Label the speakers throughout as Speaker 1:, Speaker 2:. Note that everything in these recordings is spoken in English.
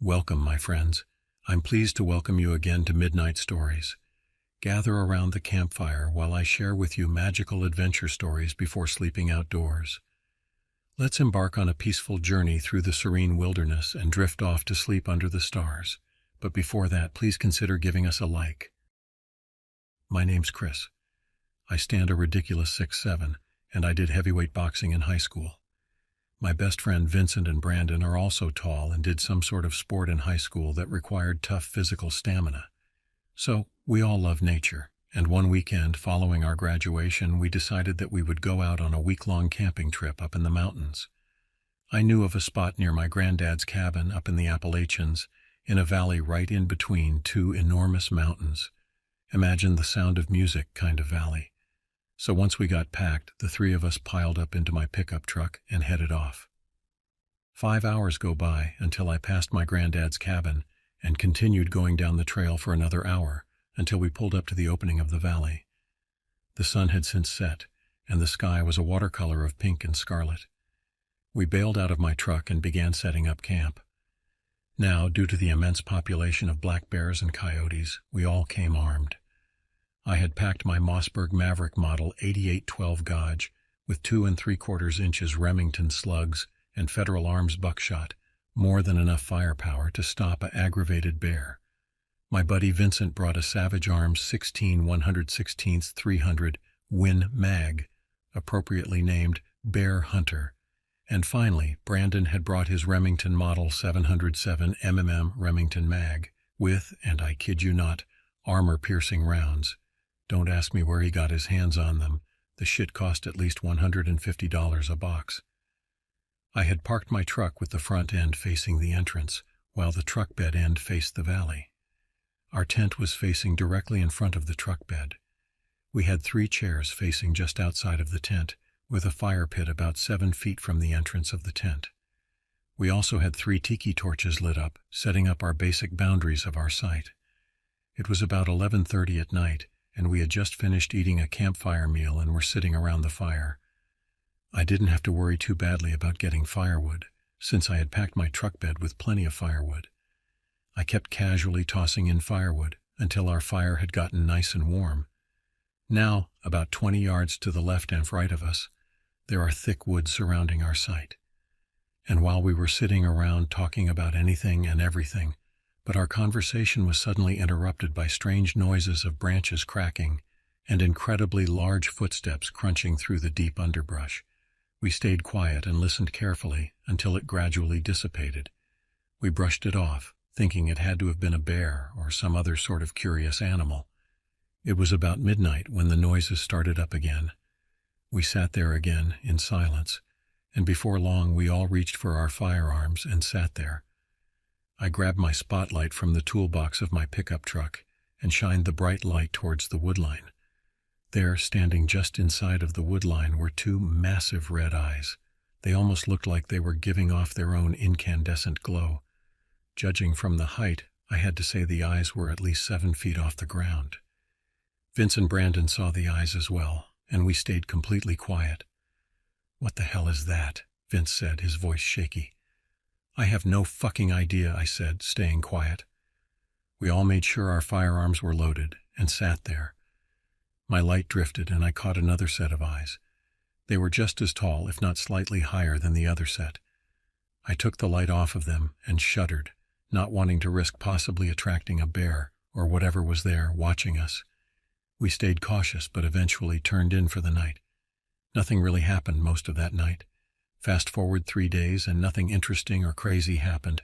Speaker 1: Welcome, my friends. I'm pleased to welcome you again to Midnight Stories. Gather around the campfire while I share with you magical adventure stories before sleeping outdoors. Let's embark on a peaceful journey through the serene wilderness and drift off to sleep under the stars. But before that, please consider giving us a like. My name's Chris. I stand a ridiculous 6'7", and I did heavyweight boxing in high school. My best friend Vincent and Brandon are also tall and did some sort of sport in high school that required tough physical stamina. So, we all love nature, and one weekend following our graduation we decided that we would go out on a week-long camping trip up in the mountains. I knew of a spot near my granddad's cabin up in the Appalachians, in a valley right in between two enormous mountains. Imagine the Sound of Music kind of valley. So once we got packed, the three of us piled up into my pickup truck and headed off. 5 hours go by until I passed my granddad's cabin and continued going down the trail for another hour until we pulled up to the opening of the valley. The sun had since set, and the sky was a watercolor of pink and scarlet. We bailed out of my truck and began setting up camp. Now, due to the immense population of black bears and coyotes, we all came armed. I had packed my Mossberg Maverick Model 8812 Gauge with 2 3/4 inches Remington slugs and Federal Arms buckshot, more than enough firepower to stop an aggravated bear. My buddy Vincent brought a Savage Arms 16 116th 300 Win Mag, appropriately named Bear Hunter. And finally, Brandon had brought his Remington Model 707 mm Remington Mag with, and I kid you not, armor-piercing rounds. Don't ask me where he got his hands on them. The shit cost at least $150 a box. I had parked my truck with the front end facing the entrance, while the truck bed end faced the valley. Our tent was facing directly in front of the truck bed. We had 3 chairs facing just outside of the tent, with a fire pit about 7 feet from the entrance of the tent. We also had 3 tiki torches lit up, setting up our basic boundaries of our site. It was about 11:30 at night, and we had just finished eating a campfire meal and were sitting around the fire. I didn't have to worry too badly about getting firewood, since I had packed my truck bed with plenty of firewood. I kept casually tossing in firewood until our fire had gotten nice and warm. Now, about 20 yards to the left and right of us, there are thick woods surrounding our site. And while we were sitting around talking about anything and everything, but our conversation was suddenly interrupted by strange noises of branches cracking and incredibly large footsteps crunching through the deep underbrush. We stayed quiet and listened carefully until it gradually dissipated. We brushed it off, thinking it had to have been a bear or some other sort of curious animal. It was about midnight when the noises started up again. We sat there again in silence, and before long we all reached for our firearms and sat there. I grabbed my spotlight from the toolbox of my pickup truck and shined the bright light towards the woodline. There, standing just inside of the woodline, were 2 massive red eyes. They almost looked like they were giving off their own incandescent glow. Judging from the height, I had to say the eyes were at least 7 feet off the ground. Vince and Brandon saw the eyes as well, and we stayed completely quiet. "What the hell is that?" Vince said, his voice shaky. "I have no fucking idea," I said, staying quiet. We all made sure our firearms were loaded and sat there. My light drifted and I caught another set of eyes. They were just as tall, if not slightly higher than the other set. I took the light off of them and shuddered, not wanting to risk possibly attracting a bear or whatever was there watching us. We stayed cautious but eventually turned in for the night. Nothing really happened most of that night. Fast forward 3 days and nothing interesting or crazy happened,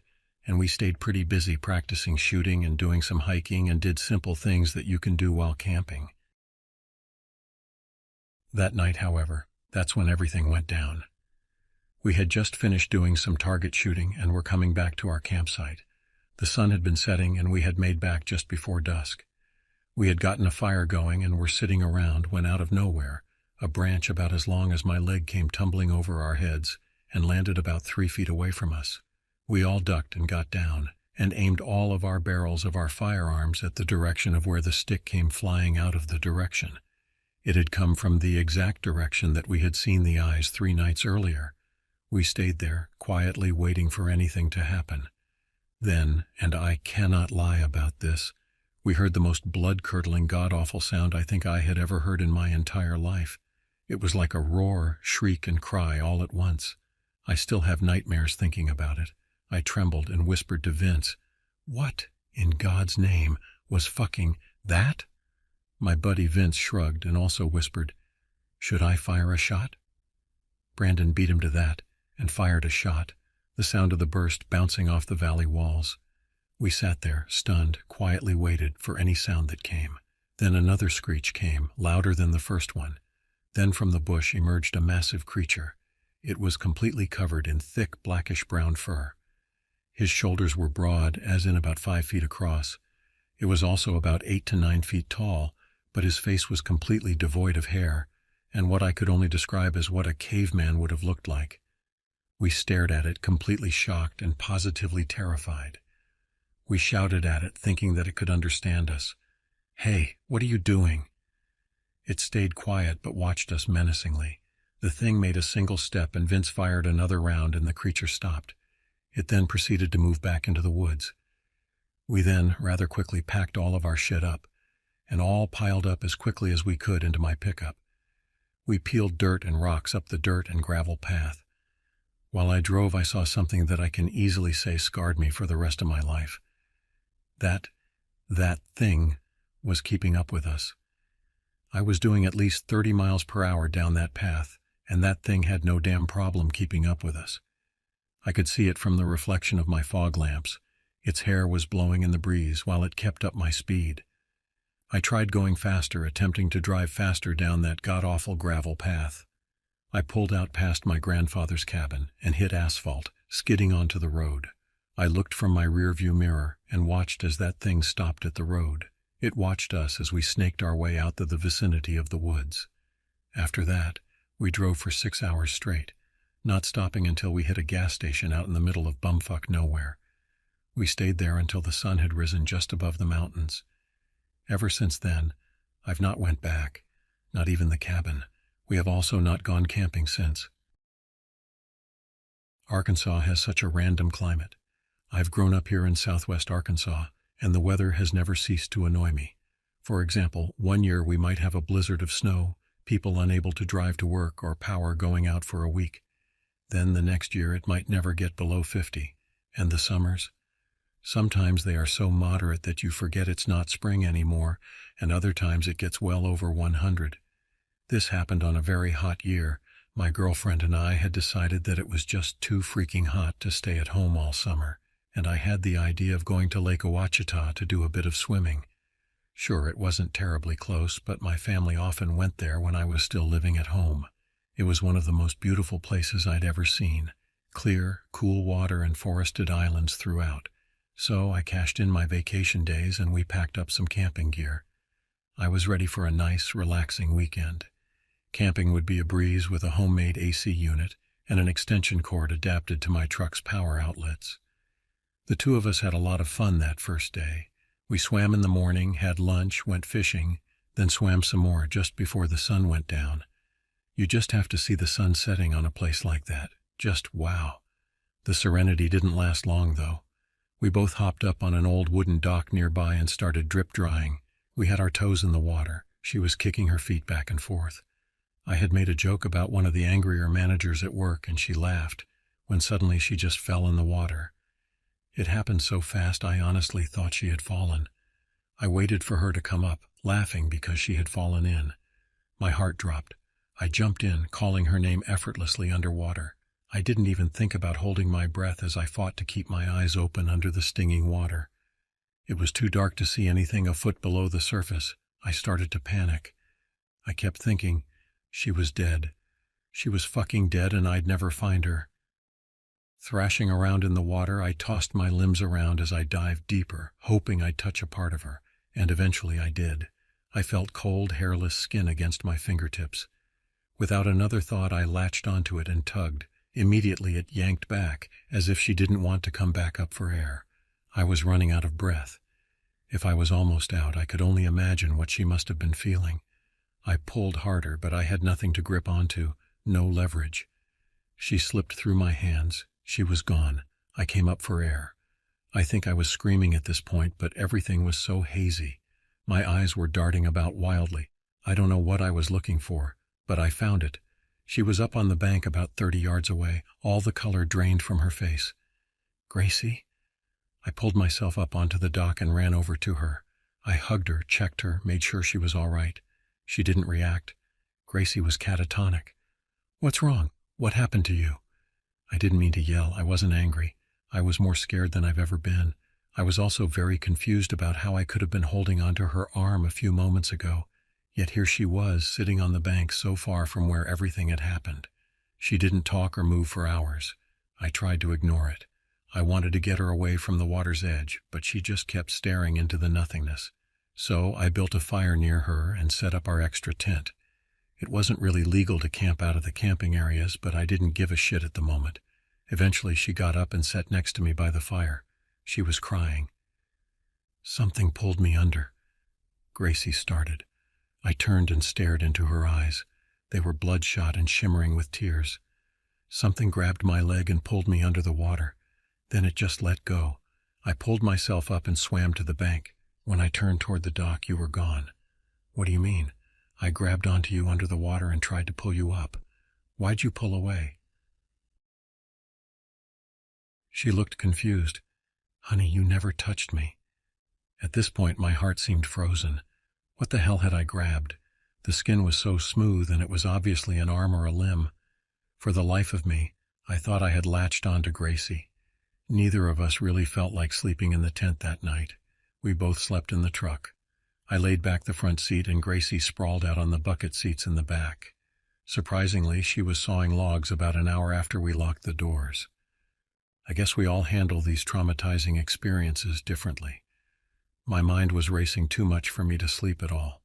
Speaker 1: and we stayed pretty busy practicing shooting and doing some hiking and did simple things that you can do while camping. That night, however, that's when everything went down. We had just finished doing some target shooting and were coming back to our campsite. The sun had been setting and we had made back just before dusk. We had gotten a fire going and were sitting around when out of nowhere, a branch about as long as my leg came tumbling over our heads and landed about 3 feet away from us. We all ducked and got down and aimed all of our barrels of our firearms at the direction of where the stick came flying out of the direction. It had come from the exact direction that we had seen the eyes 3 nights earlier. We stayed there, quietly waiting for anything to happen. Then, and I cannot lie about this, we heard the most blood-curdling, god-awful sound I think I had ever heard in my entire life. It was like a roar, shriek, and cry all at once. I still have nightmares thinking about it. I trembled and whispered to Vince, "What, in God's name, was fucking that?" My buddy Vince shrugged and also whispered, "Should I fire a shot?" Brandon beat him to that and fired a shot, the sound of the burst bouncing off the valley walls. We sat there, stunned, quietly waited for any sound that came. Then another screech came, louder than the first one. Then from the bush emerged a massive creature. It was completely covered in thick blackish-brown fur. His shoulders were broad, as in about 5 feet across. It was also about 8 to 9 feet tall, but his face was completely devoid of hair, and what I could only describe as what a caveman would have looked like. We stared at it, completely shocked and positively terrified. We shouted at it, thinking that it could understand us. "Hey, what are you doing?" It stayed quiet but watched us menacingly. The thing made a single step and Vince fired another round and the creature stopped. It then proceeded to move back into the woods. We then, rather quickly, packed all of our shit up, and all piled up as quickly as we could into my pickup. We peeled dirt and rocks up the dirt and gravel path. While I drove, I saw something that I can easily say scarred me for the rest of my life. That thing was keeping up with us. I was doing at least 30 miles per hour down that path, and that thing had no damn problem keeping up with us. I could see it from the reflection of my fog lamps. Its hair was blowing in the breeze while it kept up my speed. I tried going faster, attempting to drive faster down that god-awful gravel path. I pulled out past my grandfather's cabin and hit asphalt, skidding onto the road. I looked from my rearview mirror and watched as that thing stopped at the road. It watched us as we snaked our way out to the vicinity of the woods. After that, we drove for 6 hours straight, not stopping until we hit a gas station out in the middle of bumfuck nowhere. We stayed there until the sun had risen just above the mountains. Ever since then, I've not went back, not even the cabin. We have also not gone camping since. Arkansas has such a random climate. I've grown up here in southwest Arkansas, and the weather has never ceased to annoy me. For example, one year we might have a blizzard of snow, people unable to drive to work or power going out for a week. Then the next year it might never get below 50. And the summers? Sometimes they are so moderate that you forget it's not spring anymore, and other times it gets well over 100. This happened on a very hot year. My girlfriend and I had decided that it was just too freaking hot to stay at home all summer, and I had the idea of going to Lake Ouachita to do a bit of swimming. Sure, it wasn't terribly close, but my family often went there when I was still living at home. It was one of the most beautiful places I'd ever seen. Clear, cool water and forested islands throughout. So I cashed in my vacation days and we packed up some camping gear. I was ready for a nice, relaxing weekend. Camping would be a breeze with a homemade AC unit and an extension cord adapted to my truck's power outlets. The two of us had a lot of fun that first day. We swam in the morning, had lunch, went fishing, then swam some more just before the sun went down. You just have to see the sun setting on a place like that. Just wow. The serenity didn't last long, though. We both hopped up on an old wooden dock nearby and started drip drying. We had our toes in the water. She was kicking her feet back and forth. I had made a joke about one of the angrier managers at work, and she laughed, when suddenly she just fell in the water. It happened so fast I honestly thought she had fallen. I waited for her to come up, laughing because she had fallen in. My heart dropped. I jumped in, calling her name effortlessly underwater. I didn't even think about holding my breath as I fought to keep my eyes open under the stinging water. It was too dark to see anything a foot below the surface. I started to panic. I kept thinking, she was dead. She was fucking dead and I'd never find her. Thrashing around in the water, I tossed my limbs around as I dived deeper, hoping I'd touch a part of her, and eventually I did. I felt cold, hairless skin against my fingertips. Without another thought, I latched onto it and tugged. Immediately it yanked back, as if she didn't want to come back up for air. I was running out of breath. If I was almost out, I could only imagine what she must have been feeling. I pulled harder, but I had nothing to grip onto, no leverage. She slipped through my hands. She was gone. I came up for air. I think I was screaming at this point, but everything was so hazy. My eyes were darting about wildly. I don't know what I was looking for, but I found it. She was up on the bank about 30 yards away, all the color drained from her face. "Gracie?" I pulled myself up onto the dock and ran over to her. I hugged her, checked her, made sure she was all right. She didn't react. Gracie was catatonic. "What's wrong? What happened to you?" I didn't mean to yell. I wasn't angry. I was more scared than I've ever been. I was also very confused about how I could have been holding onto her arm a few moments ago. Yet here she was, sitting on the bank so far from where everything had happened. She didn't talk or move for hours. I tried to ignore it. I wanted to get her away from the water's edge, but she just kept staring into the nothingness. So I built a fire near her and set up our extra tent. It wasn't really legal to camp out of the camping areas, but I didn't give a shit at the moment. Eventually she got up and sat next to me by the fire. She was crying. "Something pulled me under," Gracie started. I turned and stared into her eyes. They were bloodshot and shimmering with tears. "Something grabbed my leg and pulled me under the water. Then it just let go. I pulled myself up and swam to the bank. When I turned toward the dock, you were gone." "What do you mean?" "I grabbed onto you under the water and tried to pull you up. Why'd you pull away?" She looked confused. "Honey, you never touched me." At this point, my heart seemed frozen. What the hell had I grabbed? The skin was so smooth, and it was obviously an arm or a limb. For the life of me, I thought I had latched onto Gracie. Neither of us really felt like sleeping in the tent that night. We both slept in the truck. I laid back the front seat, and Gracie sprawled out on the bucket seats in the back. Surprisingly, she was sawing logs about an hour after we locked the doors. I guess we all handle these traumatizing experiences differently. My mind was racing too much for me to sleep at all.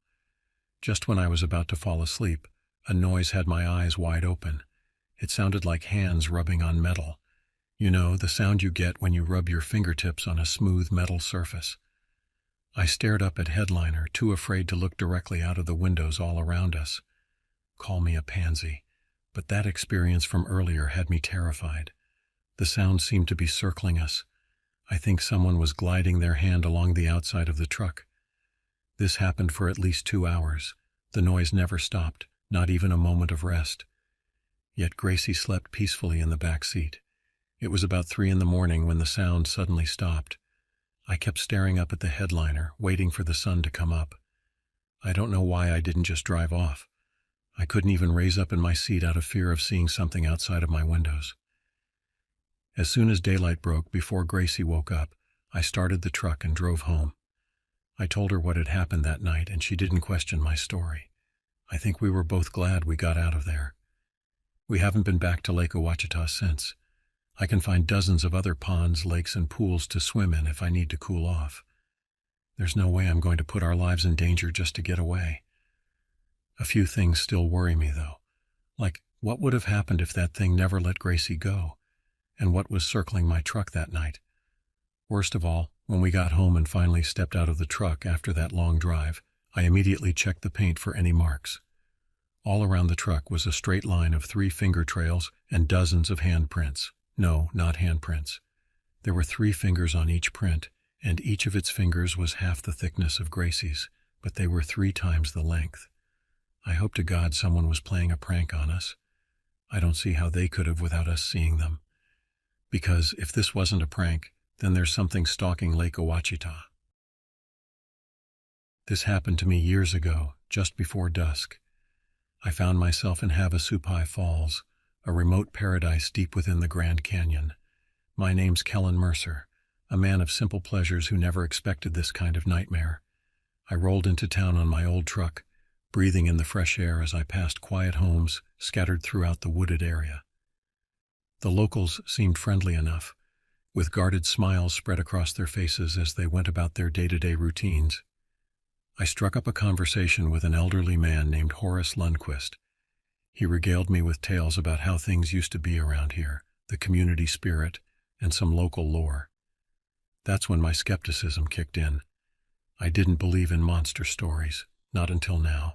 Speaker 1: Just when I was about to fall asleep, a noise had my eyes wide open. It sounded like hands rubbing on metal. You know, the sound you get when you rub your fingertips on a smooth metal surface. I stared up at Headliner, too afraid to look directly out of the windows all around us. Call me a pansy, but that experience from earlier had me terrified. The sound seemed to be circling us. I think someone was gliding their hand along the outside of the truck. This happened for at least 2 hours. The noise never stopped, not even a moment of rest. Yet Gracie slept peacefully in the back seat. It was about 3 in the morning when the sound suddenly stopped. I kept staring up at the Headliner, waiting for the sun to come up. I don't know why I didn't just drive off. I couldn't even raise up in my seat out of fear of seeing something outside of my windows. As soon as daylight broke, before Gracie woke up, I started the truck and drove home. I told her what had happened that night, and she didn't question my story. I think we were both glad we got out of there. We haven't been back to Lake Ouachita since. I can find dozens of other ponds, lakes, and pools to swim in if I need to cool off. There's no way I'm going to put our lives in danger just to get away. A few things still worry me, though. Like, what would have happened if that thing never let Gracie go? And what was circling my truck that night? Worst of all, when we got home and finally stepped out of the truck after that long drive, I immediately checked the paint for any marks. All around the truck was a straight line of 3 finger trails and dozens of handprints. No, not handprints. There were 3 fingers on each print, and each of its fingers was half the thickness of Gracie's, but they were 3 times the length. I hope to God someone was playing a prank on us. I don't see how they could have without us seeing them. Because if this wasn't a prank, then there's something stalking Lake Ouachita. This happened to me years ago, just before dusk. I found myself in Havasupai Falls, a remote paradise deep within the Grand Canyon. My name's Kellen Mercer, a man of simple pleasures who never expected this kind of nightmare. I rolled into town on my old truck, breathing in the fresh air as I passed quiet homes scattered throughout the wooded area. The locals seemed friendly enough, with guarded smiles spread across their faces as they went about their day-to-day routines. I struck up a conversation with an elderly man named Horace Lundquist. He regaled me with tales about how things used to be around here, the community spirit, and some local lore. That's when my skepticism kicked in. I didn't believe in monster stories, not until now.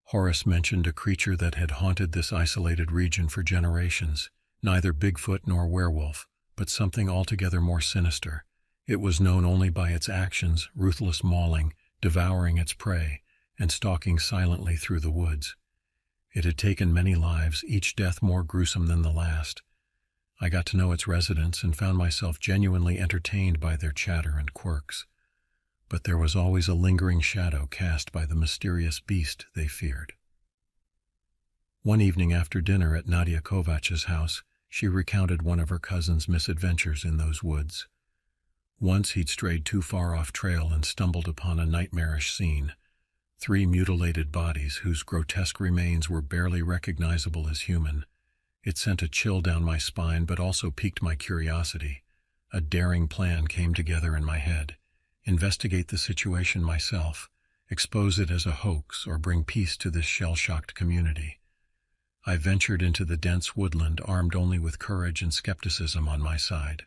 Speaker 1: Horace mentioned a creature that had haunted this isolated region for generations, neither Bigfoot nor werewolf, but something altogether more sinister, It was known only by its actions, ruthless mauling, devouring its prey, and stalking silently through the woods. It had taken many lives, each death more gruesome than the last. I got to know its residents and found myself genuinely entertained by their chatter and quirks. But there was always a lingering shadow cast by the mysterious beast they feared. One evening after dinner at Nadia Kovach's house, she recounted one of her cousin's misadventures in those woods. Once he'd strayed too far off trail and stumbled upon a nightmarish scene. 3 mutilated bodies whose grotesque remains were barely recognizable as human. It sent a chill down my spine but also piqued my curiosity. A daring plan came together in my head. Investigate the situation myself, expose it as a hoax, or bring peace to this shell-shocked community. I ventured into the dense woodland armed only with courage and skepticism on my side.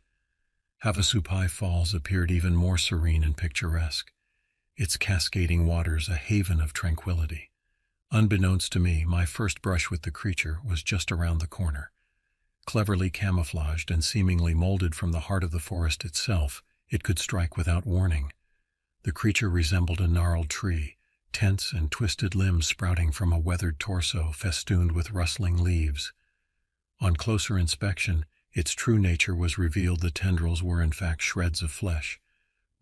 Speaker 1: Havasupai Falls appeared even more serene and picturesque, its cascading waters a haven of tranquility. Unbeknownst to me, my first brush with the creature was just around the corner. Cleverly camouflaged and seemingly molded from the heart of the forest itself, it could strike without warning. The creature resembled a gnarled tree, tense and twisted limbs sprouting from a weathered torso festooned with rustling leaves. On closer inspection, its true nature was revealed. The tendrils were in fact shreds of flesh,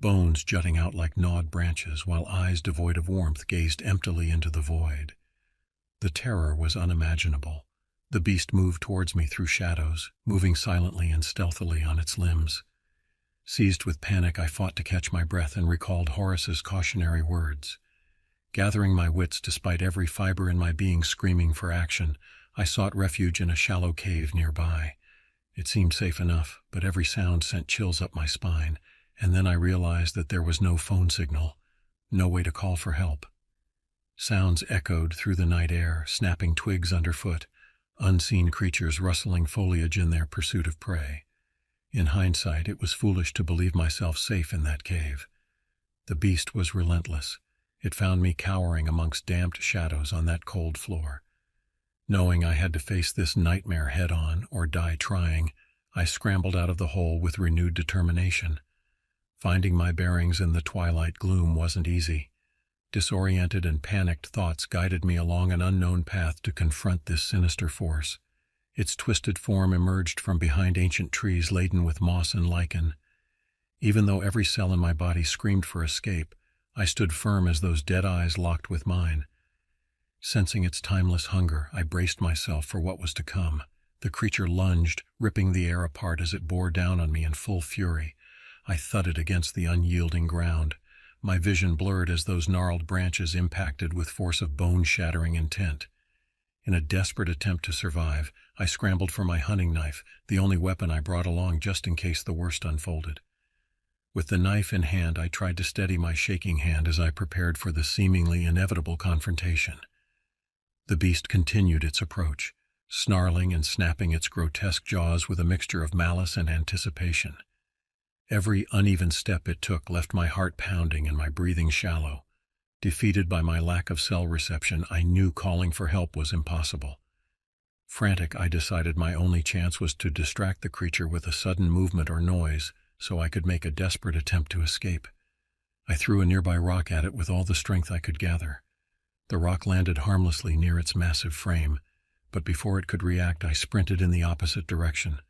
Speaker 1: bones jutting out like gnawed branches, while eyes devoid of warmth gazed emptily into the void. The terror was unimaginable. The beast moved towards me through shadows, moving silently and stealthily on its limbs. Seized with panic, I fought to catch my breath and recalled Horace's cautionary words. Gathering my wits despite every fiber in my being screaming for action, I sought refuge in a shallow cave nearby. It seemed safe enough, but every sound sent chills up my spine, and then I realized that there was no phone signal, no way to call for help. Sounds echoed through the night air, snapping twigs underfoot, unseen creatures rustling foliage in their pursuit of prey. In hindsight, it was foolish to believe myself safe in that cave. The beast was relentless. It found me cowering amongst damped shadows on that cold floor. Knowing I had to face this nightmare head-on or die trying, I scrambled out of the hole with renewed determination. Finding my bearings in the twilight gloom wasn't easy. Disoriented and panicked thoughts guided me along an unknown path to confront this sinister force. Its twisted form emerged from behind ancient trees laden with moss and lichen. Even though every cell in my body screamed for escape, I stood firm as those dead eyes locked with mine. Sensing its timeless hunger, I braced myself for what was to come. The creature lunged, ripping the air apart as it bore down on me in full fury. I thudded against the unyielding ground. My vision blurred as those gnarled branches impacted with force of bone-shattering intent. In a desperate attempt to survive, I scrambled for my hunting knife, the only weapon I brought along just in case the worst unfolded. With the knife in hand, I tried to steady my shaking hand as I prepared for the seemingly inevitable confrontation. The beast continued its approach, snarling and snapping its grotesque jaws with a mixture of malice and anticipation. Every uneven step it took left my heart pounding and my breathing shallow. Defeated by my lack of cell reception, I knew calling for help was impossible. Frantic, I decided my only chance was to distract the creature with a sudden movement or noise so I could make a desperate attempt to escape. I threw a nearby rock at it with all the strength I could gather. The rock landed harmlessly near its massive frame, but before it could react, I sprinted in the opposite direction.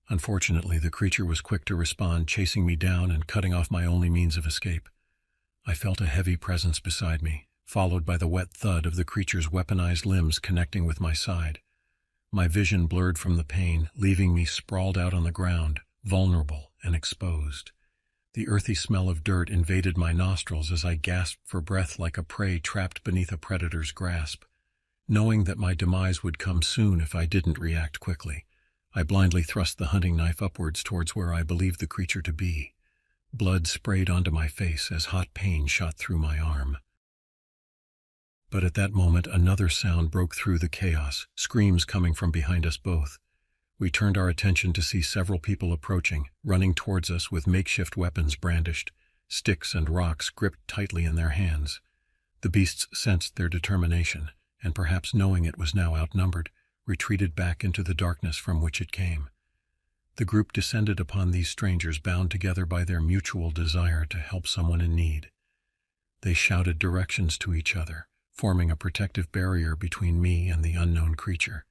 Speaker 1: Unfortunately, the creature was quick to respond, chasing me down and cutting off my only means of escape. I felt a heavy presence beside me, followed by the wet thud of the creature's weaponized limbs connecting with my side. My vision blurred from the pain, leaving me sprawled out on the ground, vulnerable and exposed. The earthy smell of dirt invaded my nostrils as I gasped for breath like a prey trapped beneath a predator's grasp. Knowing that my demise would come soon if I didn't react quickly, I blindly thrust the hunting knife upwards towards where I believed the creature to be. Blood sprayed onto my face as hot pain shot through my arm. But at that moment, another sound broke through the chaos, screams coming from behind us both. We turned our attention to see several people approaching, running towards us with makeshift weapons brandished, sticks and rocks gripped tightly in their hands. The beasts sensed their determination, and perhaps knowing it was now outnumbered, retreated back into the darkness from which it came. The The group descended upon these strangers bound together by their mutual desire to help someone in need. They shouted directions to each other, forming a protective barrier between me and the unknown creature.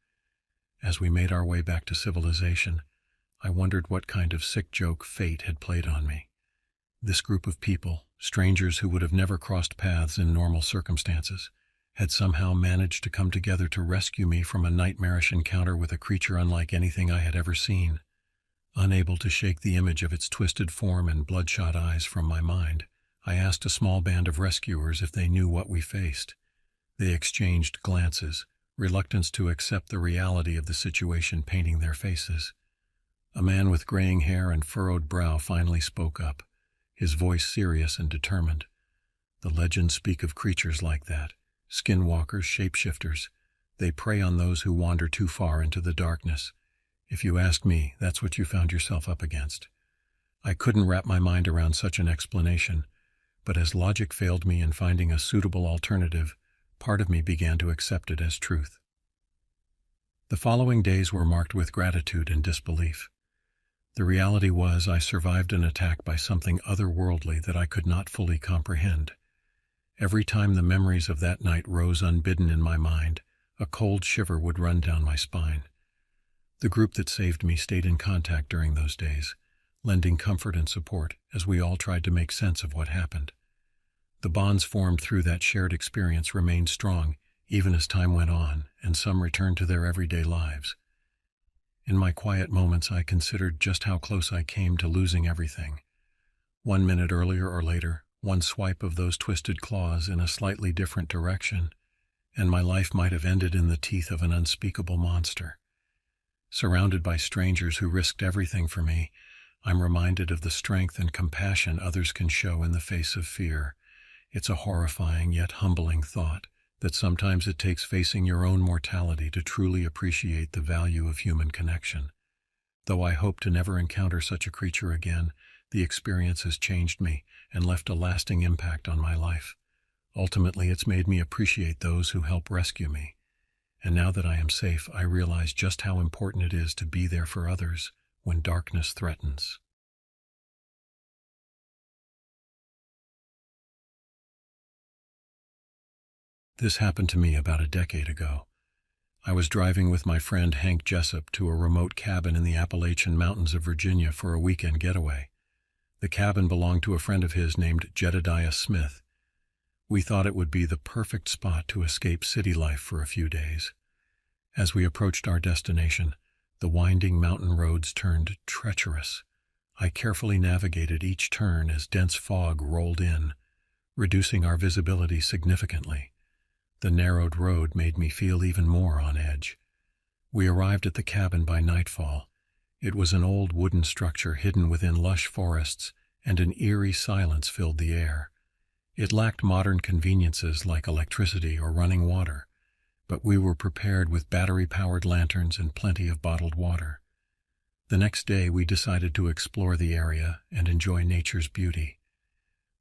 Speaker 1: As we made our way back to civilization, I wondered what kind of sick joke fate had played on me. This group of people, strangers who would have never crossed paths in normal circumstances, had somehow managed to come together to rescue me from a nightmarish encounter with a creature unlike anything I had ever seen. Unable to shake the image of its twisted form and bloodshot eyes from my mind, I asked a small band of rescuers if they knew what we faced. They exchanged glances, reluctance to accept the reality of the situation painting their faces. A man with graying hair and furrowed brow finally spoke up, his voice serious and determined. The legends speak of creatures like that, skinwalkers, shapeshifters. They prey on those who wander too far into the darkness. If you ask me, that's what you found yourself up against. I couldn't wrap my mind around such an explanation, but as logic failed me in finding a suitable alternative, part of me began to accept it as truth. The following days were marked with gratitude and disbelief. The reality was I survived an attack by something otherworldly that I could not fully comprehend. Every time the memories of that night rose unbidden in my mind, a cold shiver would run down my spine. The group that saved me stayed in contact during those days, lending comfort and support as we all tried to make sense of what happened. The bonds formed through that shared experience remained strong, even as time went on, and some returned to their everyday lives. In my quiet moments, I considered just how close I came to losing everything. 1 minute earlier or later, one swipe of those twisted claws in a slightly different direction, and my life might have ended in the teeth of an unspeakable monster. Surrounded by strangers who risked everything for me, I'm reminded of the strength and compassion others can show in the face of fear. It's a horrifying yet humbling thought that sometimes it takes facing your own mortality to truly appreciate the value of human connection. Though I hope to never encounter such a creature again, the experience has changed me and left a lasting impact on my life. Ultimately, it's made me appreciate those who help rescue me. And now that I am safe, I realize just how important it is to be there for others when darkness threatens. This happened to me about a decade ago. I was driving with my friend Hank Jessup to a remote cabin in the Appalachian Mountains of Virginia for a weekend getaway. The cabin belonged to a friend of his named Jedediah Smith. We thought it would be the perfect spot to escape city life for a few days. As we approached our destination, the winding mountain roads turned treacherous. I carefully navigated each turn as dense fog rolled in, reducing our visibility significantly. The narrowed road made me feel even more on edge. We arrived at the cabin by nightfall. It was an old wooden structure hidden within lush forests, and an eerie silence filled the air. It lacked modern conveniences like electricity or running water, but we were prepared with battery-powered lanterns and plenty of bottled water. The next day we decided to explore the area and enjoy nature's beauty.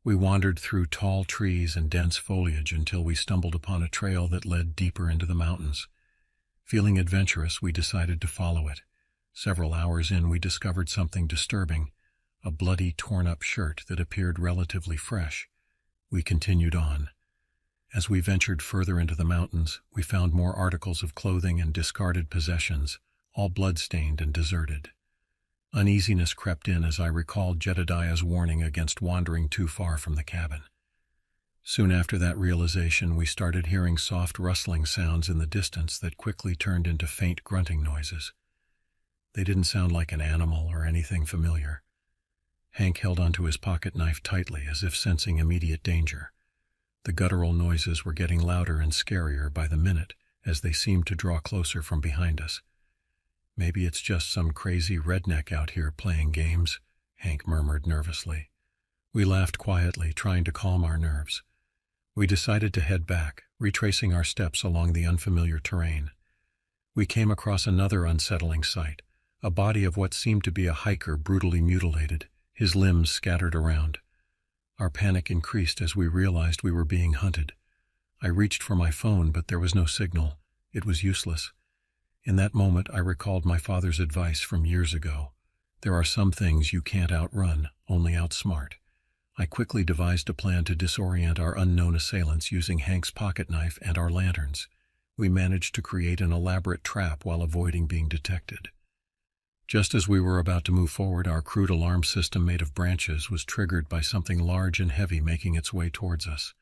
Speaker 1: We wandered through tall trees and dense foliage until we stumbled upon a trail that led deeper into the mountains. Feeling adventurous, we decided to follow it. Several hours in, we discovered something disturbing, a bloody, torn-up shirt that appeared relatively fresh. We continued on. As we ventured further into the mountains, we found more articles of clothing and discarded possessions, all blood-stained and deserted. Uneasiness crept in as I recalled Jedediah's warning against wandering too far from the cabin. Soon after that realization, we started hearing soft rustling sounds in the distance that quickly turned into faint grunting noises. They didn't sound like an animal or anything familiar. Hank held onto his pocket knife tightly as if sensing immediate danger. The guttural noises were getting louder and scarier by the minute as they seemed to draw closer from behind us. "Maybe it's just some crazy redneck out here playing games," Hank murmured nervously. We laughed quietly, trying to calm our nerves. We decided to head back, retracing our steps along the unfamiliar terrain. We came across another unsettling sight, a body of what seemed to be a hiker brutally mutilated, his limbs scattered around. Our panic increased as we realized we were being hunted. I reached for my phone, but there was no signal. It was useless. In that moment, I recalled my father's advice from years ago. There are some things you can't outrun, only outsmart. I quickly devised a plan to disorient our unknown assailants using Hank's pocket knife and our lanterns. We managed to create an elaborate trap while avoiding being detected. Just as we were about to move forward, our crude alarm system made of branches was triggered by something large and heavy making its way towards us.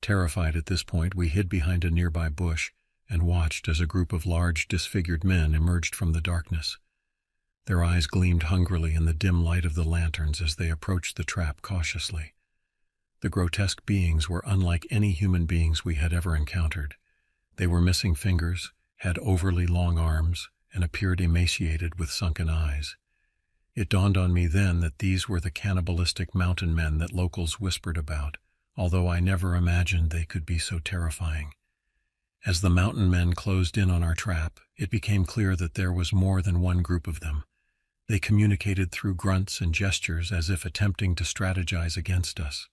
Speaker 1: Terrified at this point, we hid behind a nearby bush and watched as a group of large, disfigured men emerged from the darkness. Their eyes gleamed hungrily in the dim light of the lanterns as they approached the trap cautiously. The grotesque beings were unlike any human beings we had ever encountered. They were missing fingers, had overly long arms, and appeared emaciated with sunken eyes. It dawned on me then that these were the cannibalistic mountain men that locals whispered about, although I never imagined they could be so terrifying. As the mountain men closed in on our trap, it became clear that there was more than one group of them. They communicated through grunts and gestures as if attempting to strategize against us.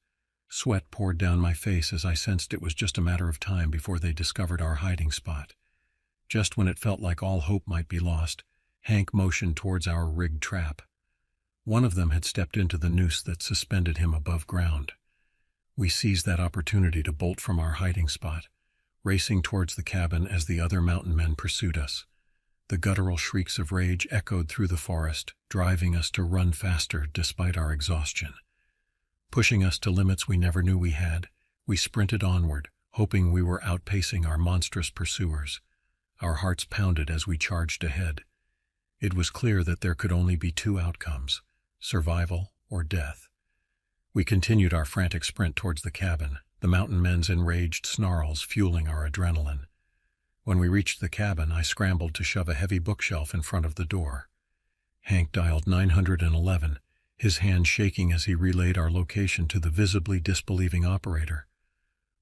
Speaker 1: Sweat poured down my face as I sensed it was just a matter of time before they discovered our hiding spot. Just when it felt like all hope might be lost, Hank motioned towards our rigged trap. One of them had stepped into the noose that suspended him above ground. We seized that opportunity to bolt from our hiding spot, racing towards the cabin as the other mountain men pursued us. The guttural shrieks of rage echoed through the forest, driving us to run faster despite our exhaustion. Pushing us to limits we never knew we had, we sprinted onward, hoping we were outpacing our monstrous pursuers. Our hearts pounded as we charged ahead. It was clear that there could only be two outcomes: survival or death. We continued our frantic sprint towards the cabin, the mountain men's enraged snarls fueling our adrenaline. When we reached the cabin, I scrambled to shove a heavy bookshelf in front of the door. Hank dialed 911, his hand shaking as he relayed our location to the visibly disbelieving operator.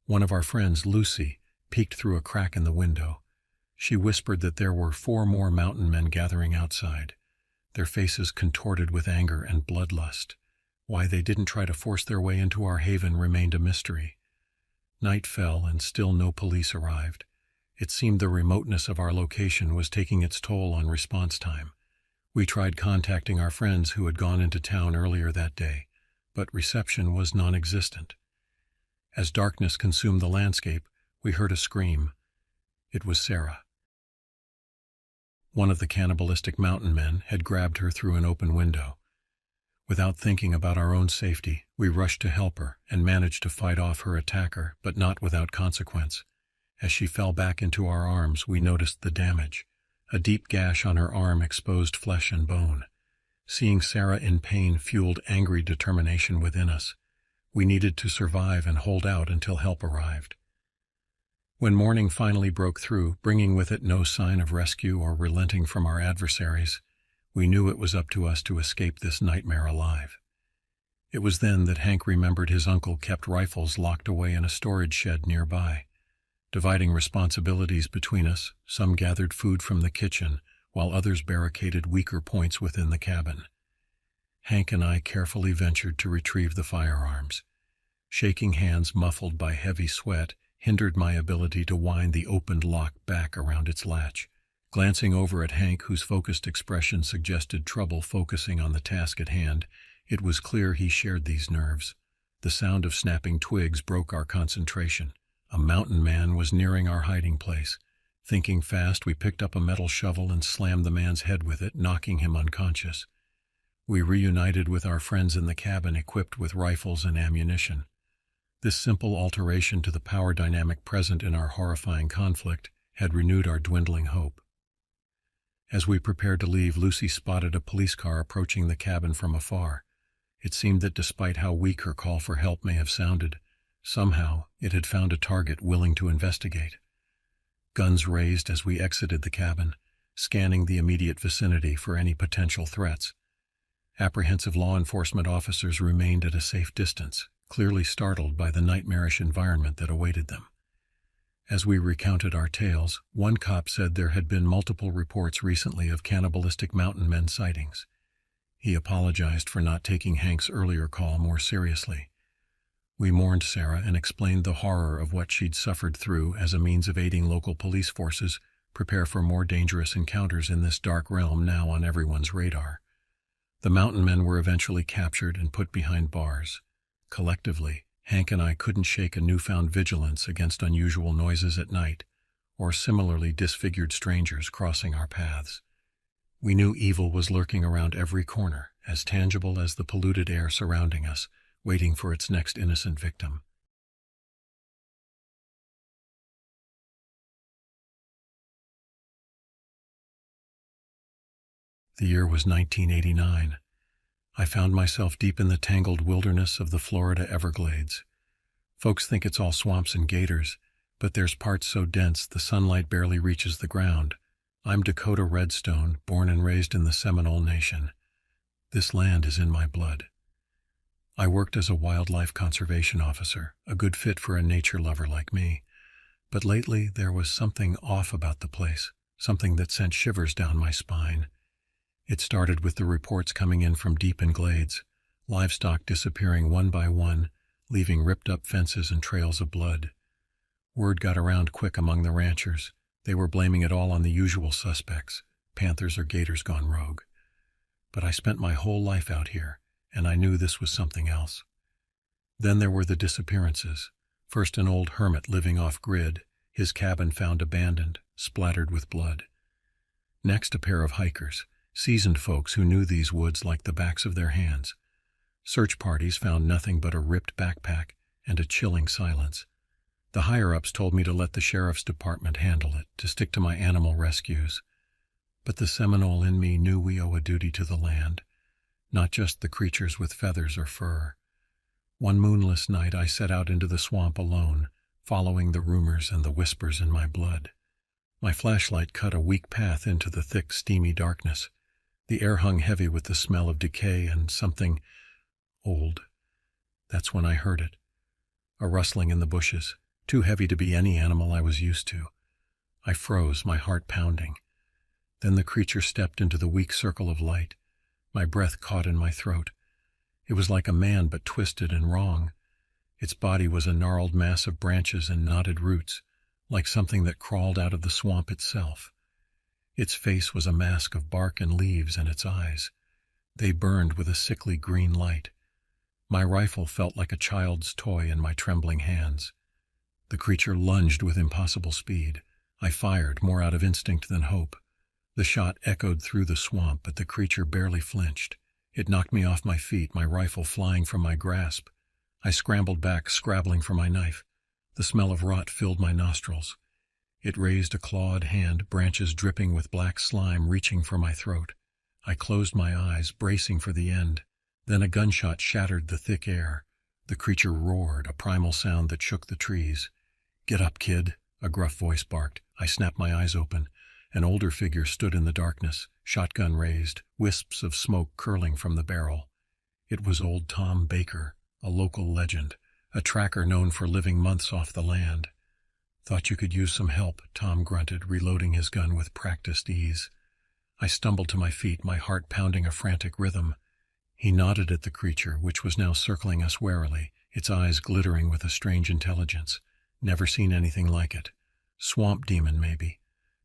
Speaker 1: One of our friends, Lucy, peeked through a crack in the window. She whispered that there were 4 more mountain men gathering outside, their faces contorted with anger and bloodlust. Why they didn't try to force their way into our haven remained a mystery. Night fell and still no police arrived. It seemed the remoteness of our location was taking its toll on response time. We tried contacting our friends who had gone into town earlier that day, but reception was non-existent. As darkness consumed the landscape, we heard a scream. It was Sarah. One of the cannibalistic mountain men had grabbed her through an open window. Without thinking about our own safety, we rushed to help her and managed to fight off her attacker, but not without consequence. As she fell back into our arms, we noticed the damage. A deep gash on her arm exposed flesh and bone. Seeing Sarah in pain fueled angry determination within us. We needed to survive and hold out until help arrived. When morning finally broke through, bringing with it no sign of rescue or relenting from our adversaries, we knew it was up to us to escape this nightmare alive. It was then that Hank remembered his uncle kept rifles locked away in a storage shed nearby. Dividing responsibilities between us, some gathered food from the kitchen, while others barricaded weaker points within the cabin. Hank and I carefully ventured to retrieve the firearms. Shaking hands muffled by heavy sweat hindered my ability to wind the opened lock back around its latch. Glancing over at Hank, whose focused expression suggested trouble focusing on the task at hand, it was clear he shared these nerves. The sound of snapping twigs broke our concentration. A mountain man was nearing our hiding place. Thinking fast, we picked up a metal shovel and slammed the man's head with it, knocking him unconscious. We reunited with our friends in the cabin equipped with rifles and ammunition. This simple alteration to the power dynamic present in our horrifying conflict had renewed our dwindling hope. As we prepared to leave, Lucy spotted a police car approaching the cabin from afar. It seemed that despite how weak her call for help may have sounded, somehow it had found a target willing to investigate. Guns raised as we exited the cabin, scanning the immediate vicinity for any potential threats. Apprehensive law enforcement officers remained at a safe distance, clearly startled by the nightmarish environment that awaited them. As we recounted our tales, one cop said there had been multiple reports recently of cannibalistic mountain men sightings. He apologized for not taking Hank's earlier call more seriously. We mourned Sarah and explained the horror of what she'd suffered through as a means of aiding local police forces prepare for more dangerous encounters in this dark realm now on everyone's radar. The mountain men were eventually captured and put behind bars. Collectively, Hank and I couldn't shake a newfound vigilance against unusual noises at night, or similarly disfigured strangers crossing our paths. We knew evil was lurking around every corner, as tangible as the polluted air surrounding us, waiting for its next innocent victim. The year was 1989. I found myself deep in the tangled wilderness of the Florida Everglades. Folks think it's all swamps and gators, but there's parts so dense the sunlight barely reaches the ground. I'm Dakota Redstone, born and raised in the Seminole Nation. This land is in my blood. I worked as a wildlife conservation officer, a good fit for a nature lover like me. But lately there was something off about the place, something that sent shivers down my spine. It started with the reports coming in from deep in glades, livestock disappearing one by one, leaving ripped-up fences and trails of blood. Word got around quick among the ranchers. They were blaming it all on the usual suspects, panthers or gators gone rogue. But I spent my whole life out here, and I knew this was something else. Then there were the disappearances. First an old hermit living off-grid, his cabin found abandoned, splattered with blood. Next a pair of hikers, seasoned folks who knew these woods like the backs of their hands. Search parties found nothing but a ripped backpack and a chilling silence. The higher-ups told me to let the sheriff's department handle it, to stick to my animal rescues. But the Seminole in me knew we owe a duty to the land, not just the creatures with feathers or fur. One moonless night I set out into the swamp alone, following the rumors and the whispers in my blood. My flashlight cut a weak path into the thick, steamy darkness. The air hung heavy with the smell of decay and something old. That's when I heard it. A rustling in the bushes, too heavy to be any animal I was used to. I froze, my heart pounding. Then the creature stepped into the weak circle of light. My breath caught in my throat. It was like a man, but twisted and wrong. Its body was a gnarled mass of branches and knotted roots, like something that crawled out of the swamp itself. Its face was a mask of bark and leaves, and its eyes, they burned with a sickly green light. My rifle felt like a child's toy in my trembling hands. The creature lunged with impossible speed. I fired, more out of instinct than hope. The shot echoed through the swamp, but the creature barely flinched. It knocked me off my feet, my rifle flying from my grasp. I scrambled back, scrabbling for my knife. The smell of rot filled my nostrils. It raised a clawed hand, branches dripping with black slime reaching for my throat. I closed my eyes, bracing for the end. Then a gunshot shattered the thick air. The creature roared, a primal sound that shook the trees. "Get up, kid," a gruff voice barked. I snapped my eyes open. An older figure stood in the darkness, shotgun raised, wisps of smoke curling from the barrel. It was old Tom Baker, a local legend, a tracker known for living months off the land. "Thought you could use some help," Tom grunted, reloading his gun with practiced ease. I stumbled to my feet, my heart pounding a frantic rhythm. He nodded at the creature, which was now circling us warily, its eyes glittering with a strange intelligence. Never seen anything like it. Swamp demon, maybe.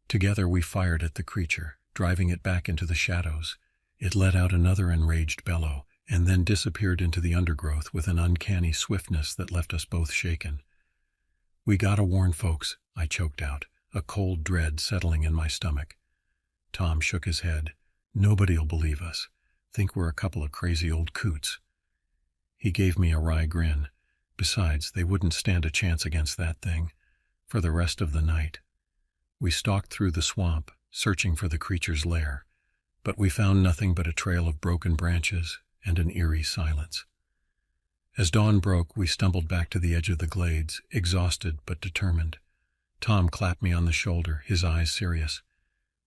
Speaker 1: Together we fired at the creature, driving it back into the shadows. It let out another enraged bellow, and then disappeared into the undergrowth with an uncanny swiftness that left us both shaken. "We gotta warn folks," I choked out, a cold dread settling in my stomach. Tom shook his head. "Nobody'll believe us. Think we're a couple of crazy old coots." He gave me a wry grin. Besides, they wouldn't stand a chance against that thing. For the rest of the night, we stalked through the swamp, searching for the creature's lair, but we found nothing but a trail of broken branches and an eerie silence. As dawn broke, we stumbled back to the edge of the glades, exhausted but determined. Tom clapped me on the shoulder, his eyes serious.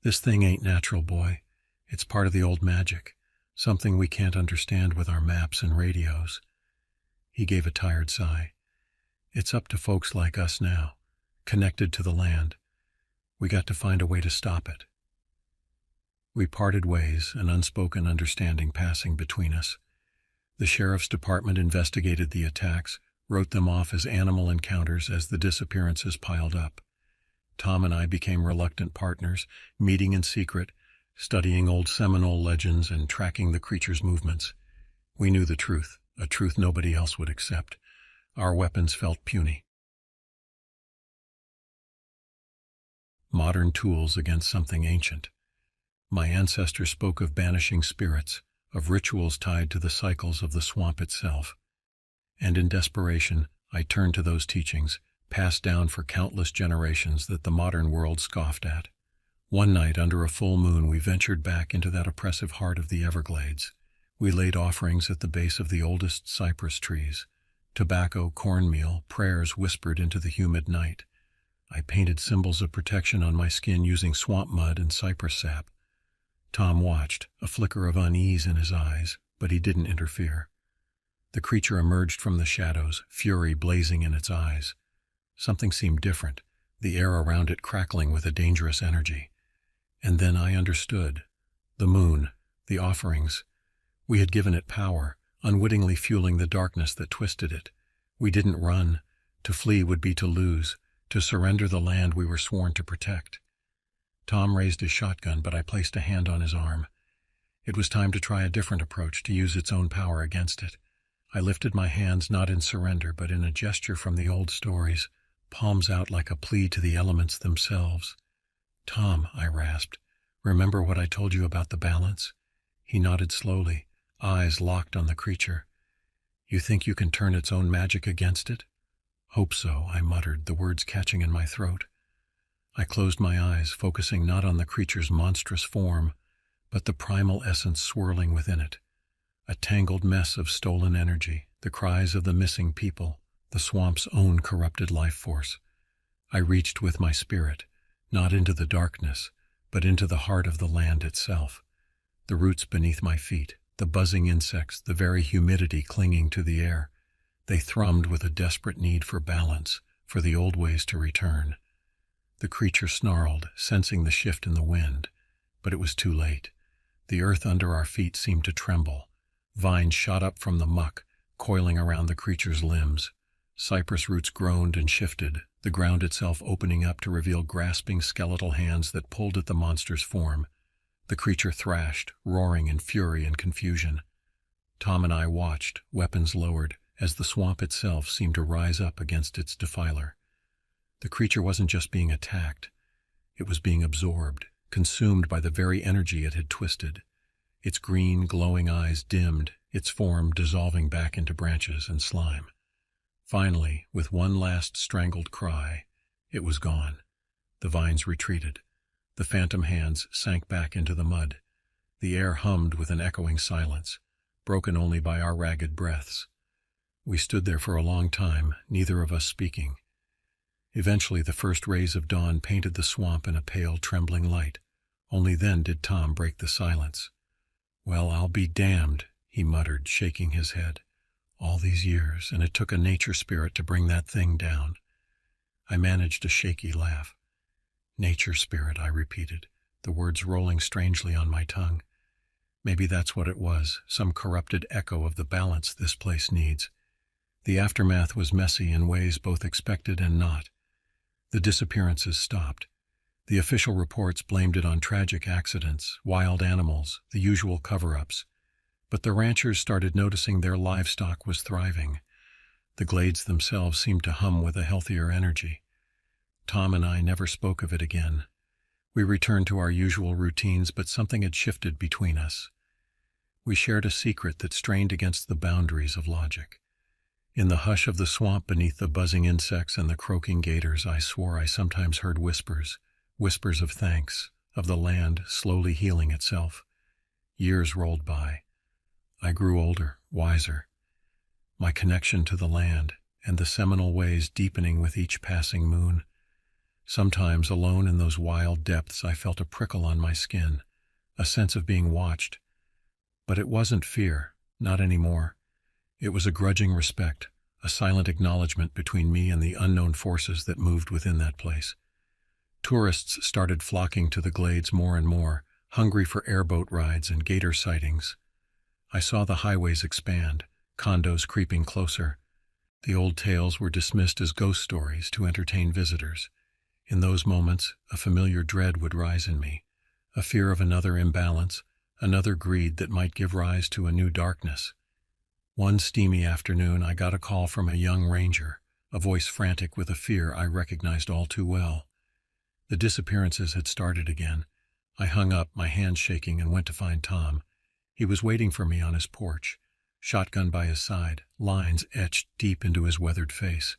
Speaker 1: "This thing ain't natural, boy. It's part of the old magic, something we can't understand with our maps and radios." He gave a tired sigh. "It's up to folks like us now, connected to the land. We got to find a way to stop it." We parted ways, an unspoken understanding passing between us. The sheriff's department investigated the attacks, wrote them off as animal encounters as the disappearances piled up. Tom and I became reluctant partners, meeting in secret, Studying old Seminole legends and tracking the creature's movements, we knew the truth, a truth nobody else would accept. Our weapons felt puny. Modern tools against something ancient. My ancestors spoke of banishing spirits, of rituals tied to the cycles of the swamp itself. And in desperation, I turned to those teachings, passed down for countless generations that the modern world scoffed at. One night, under a full moon, we ventured back into that oppressive heart of the Everglades. We laid offerings at the base of the oldest cypress trees. Tobacco, cornmeal, prayers whispered into the humid night. I painted symbols of protection on my skin using swamp mud and cypress sap. Tom watched, a flicker of unease in his eyes, but he didn't interfere. The creature emerged from the shadows, fury blazing in its eyes. Something seemed different, the air around it crackling with a dangerous energy. And then I understood. The moon, the offerings. We had given it power, unwittingly fueling the darkness that twisted it. We didn't run. To flee would be to lose, to surrender the land we were sworn to protect. Tom raised his shotgun, but I placed a hand on his arm. It was time to try a different approach, to use its own power against it. I lifted my hands not in surrender, but in a gesture from the old stories, palms out like a plea to the elements themselves. "Tom," I rasped, "remember what I told you about the balance?" He nodded slowly, eyes locked on the creature. "You think you can turn its own magic against it?" "Hope so," I muttered, the words catching in my throat. I closed my eyes, focusing not on the creature's monstrous form, but the primal essence swirling within it. A tangled mess of stolen energy, the cries of the missing people, the swamp's own corrupted life force. I reached with my spirit, not into the darkness, but into the heart of the land itself. The roots beneath my feet, the buzzing insects, the very humidity clinging to the air. They thrummed with a desperate need for balance, for the old ways to return. The creature snarled, sensing the shift in the wind, but it was too late. The earth under our feet seemed to tremble. Vines shot up from the muck, coiling around the creature's limbs. Cypress roots groaned and shifted, the ground itself opening up to reveal grasping skeletal hands that pulled at the monster's form. The creature thrashed, roaring in fury and confusion. Tom and I watched, weapons lowered, as the swamp itself seemed to rise up against its defiler. The creature wasn't just being attacked. It was being absorbed, consumed by the very energy it had twisted. Its green, glowing eyes dimmed, its form dissolving back into branches and slime. Finally, with one last strangled cry, it was gone. The vines retreated. The phantom hands sank back into the mud. The air hummed with an echoing silence, broken only by our ragged breaths. We stood there for a long time, neither of us speaking. Eventually, the first rays of dawn painted the swamp in a pale, trembling light. Only then did Tom break the silence. "Well, I'll be damned," he muttered, shaking his head. "All these years, and it took a nature spirit to bring that thing down." I managed a shaky laugh. "Nature spirit," I repeated, the words rolling strangely on my tongue. Maybe that's what it was, some corrupted echo of the balance this place needs. The aftermath was messy in ways both expected and not. The disappearances stopped. The official reports blamed it on tragic accidents, wild animals, the usual cover-ups. But the ranchers started noticing their livestock was thriving. The glades themselves seemed to hum with a healthier energy. Tom and I never spoke of it again. We returned to our usual routines, but something had shifted between us. We shared a secret that strained against the boundaries of logic. In the hush of the swamp beneath the buzzing insects and the croaking gators, I swore I sometimes heard whispers, whispers of thanks, of the land slowly healing itself. Years rolled by. I grew older, wiser. My connection to the land and the Seminole ways deepening with each passing moon. Sometimes, alone in those wild depths, I felt a prickle on my skin, a sense of being watched. But it wasn't fear, not anymore. It was a grudging respect, a silent acknowledgement between me and the unknown forces that moved within that place. Tourists started flocking to the glades more and more, hungry for airboat rides and gator sightings. I saw the highways expand, condos creeping closer. The old tales were dismissed as ghost stories to entertain visitors. In those moments, a familiar dread would rise in me, a fear of another imbalance, another greed that might give rise to a new darkness. One steamy afternoon I got a call from a young ranger, a voice frantic with a fear I recognized all too well. The disappearances had started again. I hung up, my hands shaking, and went to find Tom. He was waiting for me on his porch, shotgun by his side, lines etched deep into his weathered face.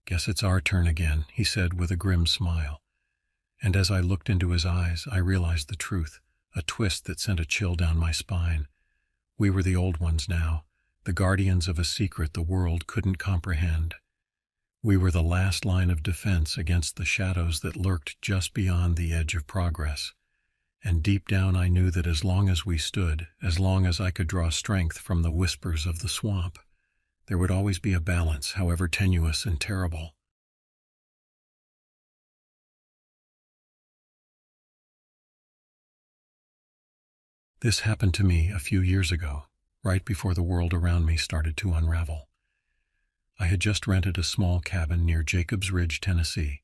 Speaker 1: "Guess it's our turn again," he said with a grim smile. And as I looked into his eyes, I realized the truth, a twist that sent a chill down my spine. We were the old ones now, the guardians of a secret the world couldn't comprehend. We were the last line of defense against the shadows that lurked just beyond the edge of progress. And deep down I knew that as long as we stood, as long as I could draw strength from the whispers of the swamp, there would always be a balance, however tenuous and terrible. This happened to me a few years ago, right before the world around me started to unravel. I had just rented a small cabin near Jacobs Ridge, Tennessee,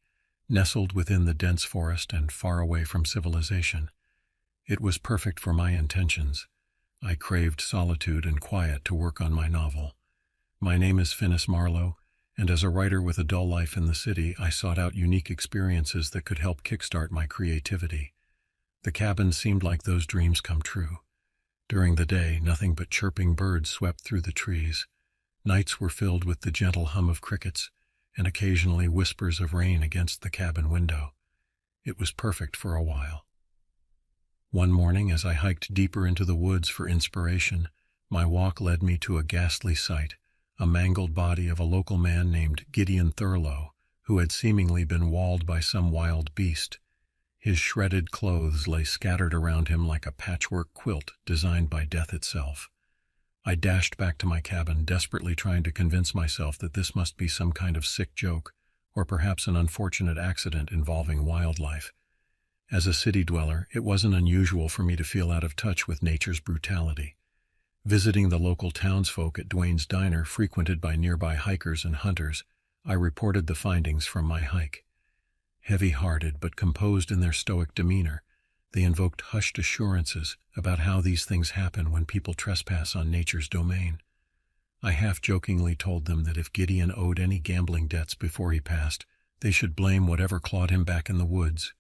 Speaker 1: nestled within the dense forest and far away from civilization. It was perfect for my intentions. I craved solitude and quiet to work on my novel. My name is Finis Marlowe, and as a writer with a dull life in the city, I sought out unique experiences that could help kickstart my creativity. The cabin seemed like those dreams come true. During the day, nothing but chirping birds swept through the trees. Nights were filled with the gentle hum of crickets, and occasionally whispers of rain against the cabin window. It was perfect for a while. One morning, as I hiked deeper into the woods for inspiration, my walk led me to a ghastly sight, a mangled body of a local man named Gideon Thurlow, who had seemingly been walled by some wild beast. His shredded clothes lay scattered around him like a patchwork quilt designed by death itself. I dashed back to my cabin, desperately trying to convince myself that this must be some kind of sick joke, or perhaps an unfortunate accident involving wildlife. As a city dweller, it wasn't unusual for me to feel out of touch with nature's brutality. Visiting the local townsfolk at Dwayne's Diner, frequented by nearby hikers and hunters, I reported the findings from my hike. Heavy-hearted but composed in their stoic demeanor, they invoked hushed assurances about how these things happen when people trespass on nature's domain. I half-jokingly told them that if Gideon owed any gambling debts before he passed, they should blame whatever clawed him back in the woods.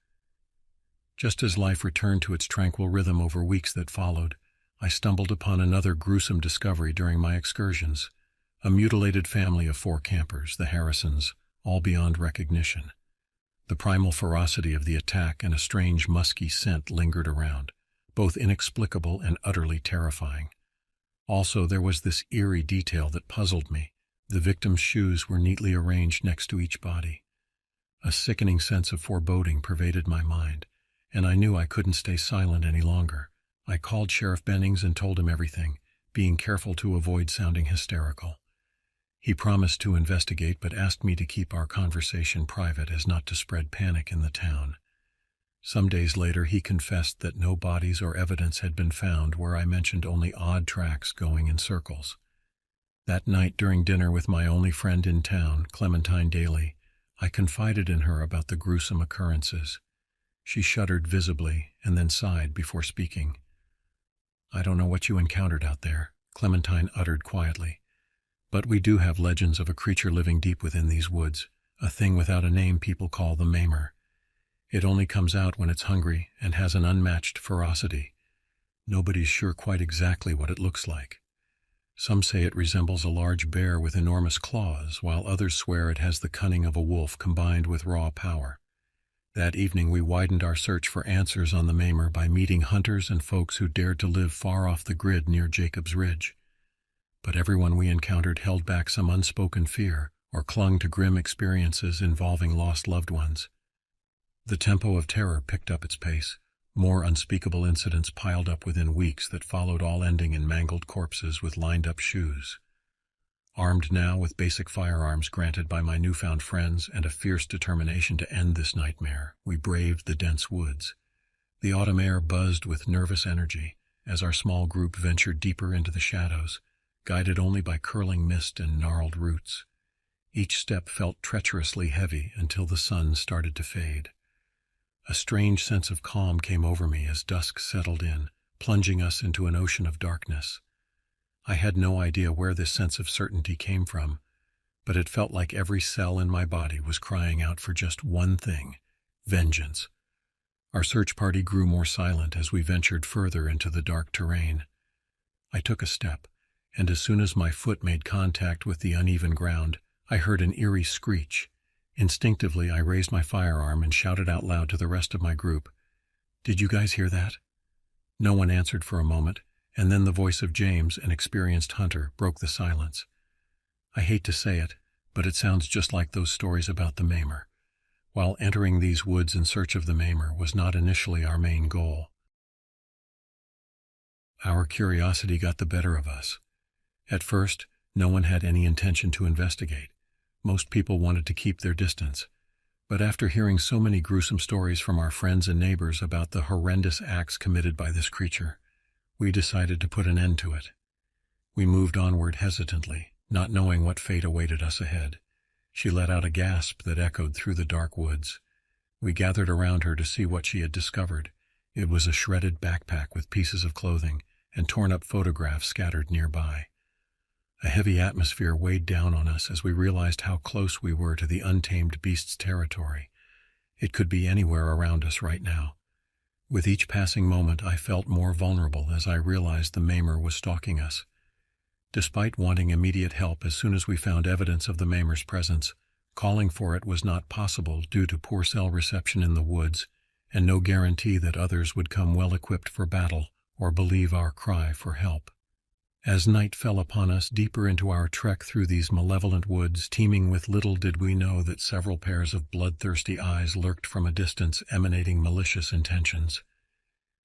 Speaker 1: Just as life returned to its tranquil rhythm over weeks that followed, I stumbled upon another gruesome discovery during my excursions. A mutilated family of 4 campers, the Harrisons, all beyond recognition. The primal ferocity of the attack and a strange musky scent lingered around, both inexplicable and utterly terrifying. Also, there was this eerie detail that puzzled me. The victims' shoes were neatly arranged next to each body. A sickening sense of foreboding pervaded my mind, and I knew I couldn't stay silent any longer. I called Sheriff Bennings and told him everything, being careful to avoid sounding hysterical. He promised to investigate but asked me to keep our conversation private as not to spread panic in the town. Some days later he confessed that no bodies or evidence had been found where I mentioned only odd tracks going in circles. That night during dinner with my only friend in town, Clementine Daly, I confided in her about the gruesome occurrences. She shuddered visibly and then sighed before speaking. "I don't know what you encountered out there," Clementine uttered quietly. "But we do have legends of a creature living deep within these woods, a thing without a name people call the Mamer. It only comes out when it's hungry and has an unmatched ferocity. Nobody's sure quite exactly what it looks like. Some say it resembles a large bear with enormous claws, while others swear it has the cunning of a wolf combined with raw power." That evening we widened our search for answers on the Mamer by meeting hunters and folks who dared to live far off the grid near Jacobs Ridge. But everyone we encountered held back some unspoken fear or clung to grim experiences involving lost loved ones. The tempo of terror picked up its pace. More unspeakable incidents piled up within weeks that followed, all ending in mangled corpses with lined-up shoes. Armed now with basic firearms granted by my newfound friends and a fierce determination to end this nightmare, we braved the dense woods. The autumn air buzzed with nervous energy as our small group ventured deeper into the shadows, guided only by curling mist and gnarled roots. Each step felt treacherously heavy until the sun started to fade. A strange sense of calm came over me as dusk settled in, plunging us into an ocean of darkness. I had no idea where this sense of certainty came from, but it felt like every cell in my body was crying out for just one thing: vengeance. Our search party grew more silent as we ventured further into the dark terrain. I took a step, and as soon as my foot made contact with the uneven ground, I heard an eerie screech. Instinctively, I raised my firearm and shouted out loud to the rest of my group, "Did you guys hear that?" No one answered for a moment, and then the voice of James, an experienced hunter, broke the silence. "I hate to say it, but it sounds just like those stories about the Maimer." While entering these woods in search of the Maimer was not initially our main goal, our curiosity got the better of us. At first, no one had any intention to investigate. Most people wanted to keep their distance. But after hearing so many gruesome stories from our friends and neighbors about the horrendous acts committed by this creature, we decided to put an end to it. We moved onward hesitantly, not knowing what fate awaited us ahead. She let out a gasp that echoed through the dark woods. We gathered around her to see what she had discovered. It was a shredded backpack with pieces of clothing and torn-up photographs scattered nearby. A heavy atmosphere weighed down on us as we realized how close we were to the untamed beast's territory. It could be anywhere around us right now. With each passing moment, I felt more vulnerable as I realized the Maimer was stalking us. Despite wanting immediate help as soon as we found evidence of the Maimer's presence, calling for it was not possible due to poor cell reception in the woods and no guarantee that others would come well-equipped for battle or believe our cry for help. As night fell upon us deeper into our trek through these malevolent woods, teeming with little did we know that several pairs of bloodthirsty eyes lurked from a distance, emanating malicious intentions.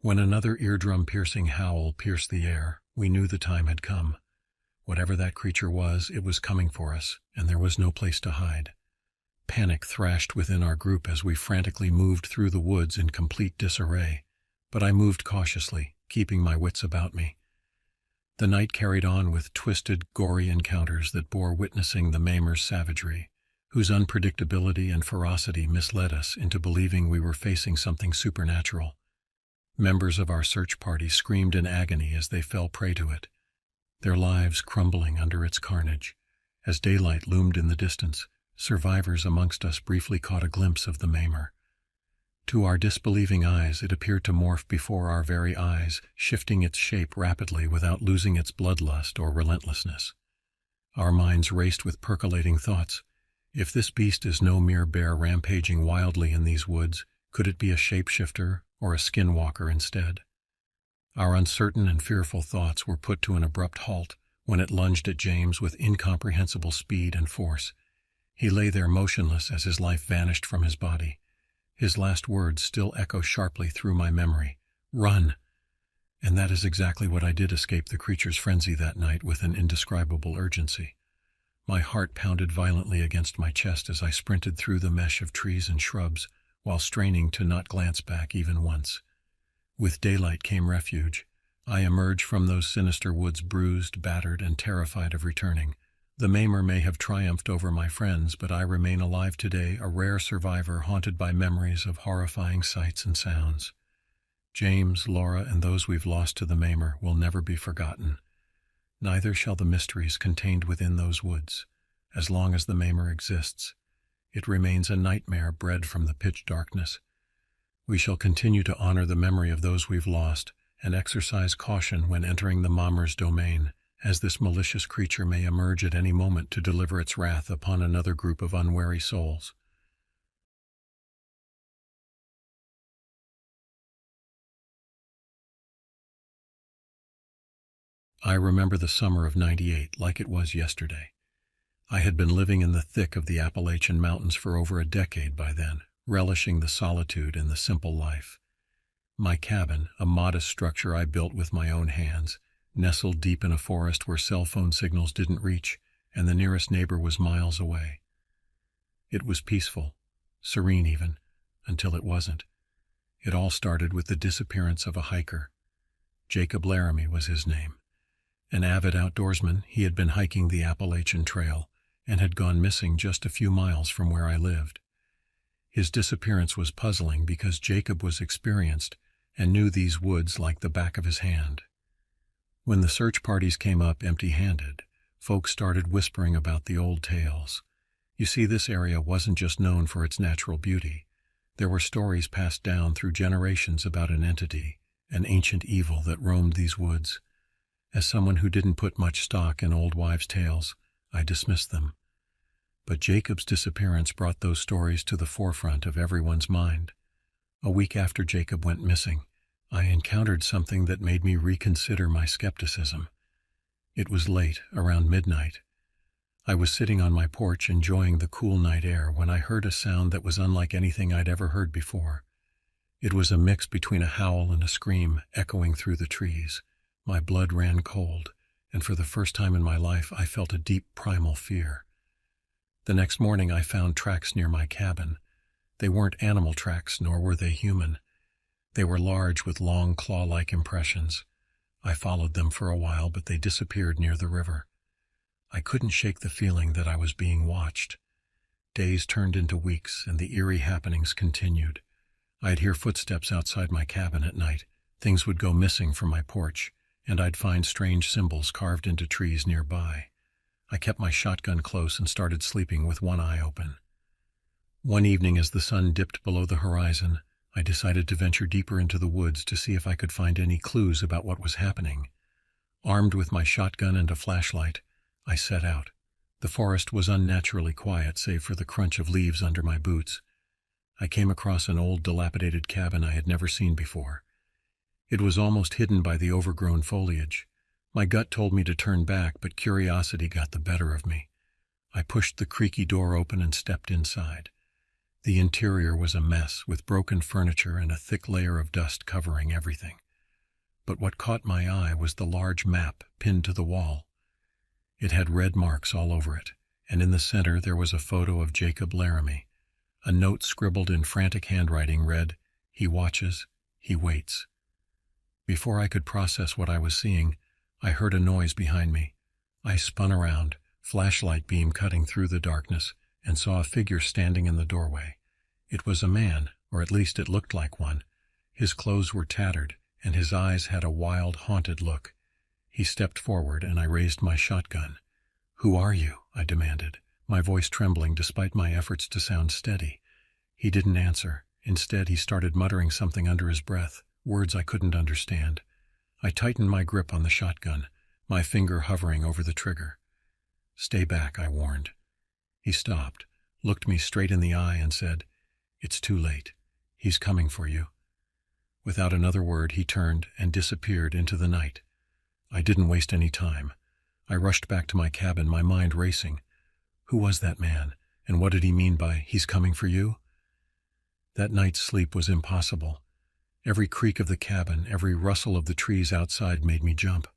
Speaker 1: When another eardrum-piercing howl pierced the air, we knew the time had come. Whatever that creature was, it was coming for us, and there was no place to hide. Panic thrashed within our group as we frantically moved through the woods in complete disarray, but I moved cautiously, keeping my wits about me. The night carried on with twisted, gory encounters that bore witnessing the Maimer's savagery, whose unpredictability and ferocity misled us into believing we were facing something supernatural. Members of our search party screamed in agony as they fell prey to it, their lives crumbling under its carnage. As daylight loomed in the distance, survivors amongst us briefly caught a glimpse of the Maimer. To our disbelieving eyes, it appeared to morph before our very eyes, shifting its shape rapidly without losing its bloodlust or relentlessness. Our minds raced with percolating thoughts. If this beast is no mere bear rampaging wildly in these woods, could it be a shapeshifter or a skinwalker instead? Our uncertain and fearful thoughts were put to an abrupt halt when it lunged at James with incomprehensible speed and force. He lay there motionless as his life vanished from his body. His last words still echo sharply through my memory: "Run!" And that is exactly what I did, escape the creature's frenzy that night with an indescribable urgency. My heart pounded violently against my chest as I sprinted through the mesh of trees and shrubs, while straining to not glance back even once. With daylight came refuge. I emerged from those sinister woods bruised, battered, and terrified of returning. The Maimer may have triumphed over my friends, but I remain alive today, a rare survivor haunted by memories of horrifying sights and sounds. James, Laura, and those we've lost to the Maimer will never be forgotten. Neither shall the mysteries contained within those woods. As long as the Maimer exists, it remains a nightmare bred from the pitch darkness. We shall continue to honor the memory of those we've lost and exercise caution when entering the Maimer's domain, as this malicious creature may emerge at any moment to deliver its wrath upon another group of unwary souls. I remember the summer of '98 like it was yesterday. I had been living in the thick of the Appalachian Mountains for over a decade by then, relishing the solitude and the simple life. My cabin, a modest structure I built with my own hands, nestled deep in a forest where cell phone signals didn't reach, and the nearest neighbor was miles away. It was peaceful, serene even, until it wasn't. It all started with the disappearance of a hiker. Jacob Laramie was his name. An avid outdoorsman, he had been hiking the Appalachian Trail and had gone missing just a few miles from where I lived. His disappearance was puzzling because Jacob was experienced and knew these woods like the back of his hand. When the search parties came up empty-handed, folks started whispering about the old tales. You see, this area wasn't just known for its natural beauty. There were stories passed down through generations about an entity, an ancient evil that roamed these woods. As someone who didn't put much stock in old wives' tales, I dismissed them. But Jacob's disappearance brought those stories to the forefront of everyone's mind. A week after Jacob went missing, I encountered something that made me reconsider my skepticism. It was late, around midnight. I was sitting on my porch enjoying the cool night air when I heard a sound that was unlike anything I'd ever heard before. It was a mix between a howl and a scream echoing through the trees. My blood ran cold, and for the first time in my life I felt a deep primal fear. The next morning I found tracks near my cabin. They weren't animal tracks, nor were they human. They were large with long claw-like impressions. I followed them for a while, but they disappeared near the river. I couldn't shake the feeling that I was being watched. Days turned into weeks, and the eerie happenings continued. I'd hear footsteps outside my cabin at night. Things would go missing from my porch, and I'd find strange symbols carved into trees nearby. I kept my shotgun close and started sleeping with one eye open. One evening, as the sun dipped below the horizon, I decided to venture deeper into the woods to see if I could find any clues about what was happening. Armed with my shotgun and a flashlight, I set out. The forest was unnaturally quiet, save for the crunch of leaves under my boots. I came across an old, dilapidated cabin I had never seen before. It was almost hidden by the overgrown foliage. My gut told me to turn back, but curiosity got the better of me. I pushed the creaky door open and stepped inside. The interior was a mess, with broken furniture and a thick layer of dust covering everything. But what caught my eye was the large map pinned to the wall. It had red marks all over it, and in the center there was a photo of Jacob Laramie. A note scribbled in frantic handwriting read, "He watches, he waits." Before I could process what I was seeing, I heard a noise behind me. I spun around, flashlight beam cutting through the darkness, and saw a figure standing in the doorway. It was a man, or at least it looked like one. His clothes were tattered, and his eyes had a wild, haunted look. He stepped forward, and I raised my shotgun. "Who are you?" I demanded, my voice trembling despite my efforts to sound steady. He didn't answer. Instead, he started muttering something under his breath, words I couldn't understand. I tightened my grip on the shotgun, my finger hovering over the trigger. "Stay back," I warned. He stopped, looked me straight in the eye, and said, "It's too late. He's coming for you." Without another word, he turned and disappeared into the night. I didn't waste any time. I rushed back to my cabin, my mind racing. Who was that man, and what did he mean by, "He's coming for you"? That night's sleep was impossible. Every creak of the cabin, every rustle of the trees outside made me jump.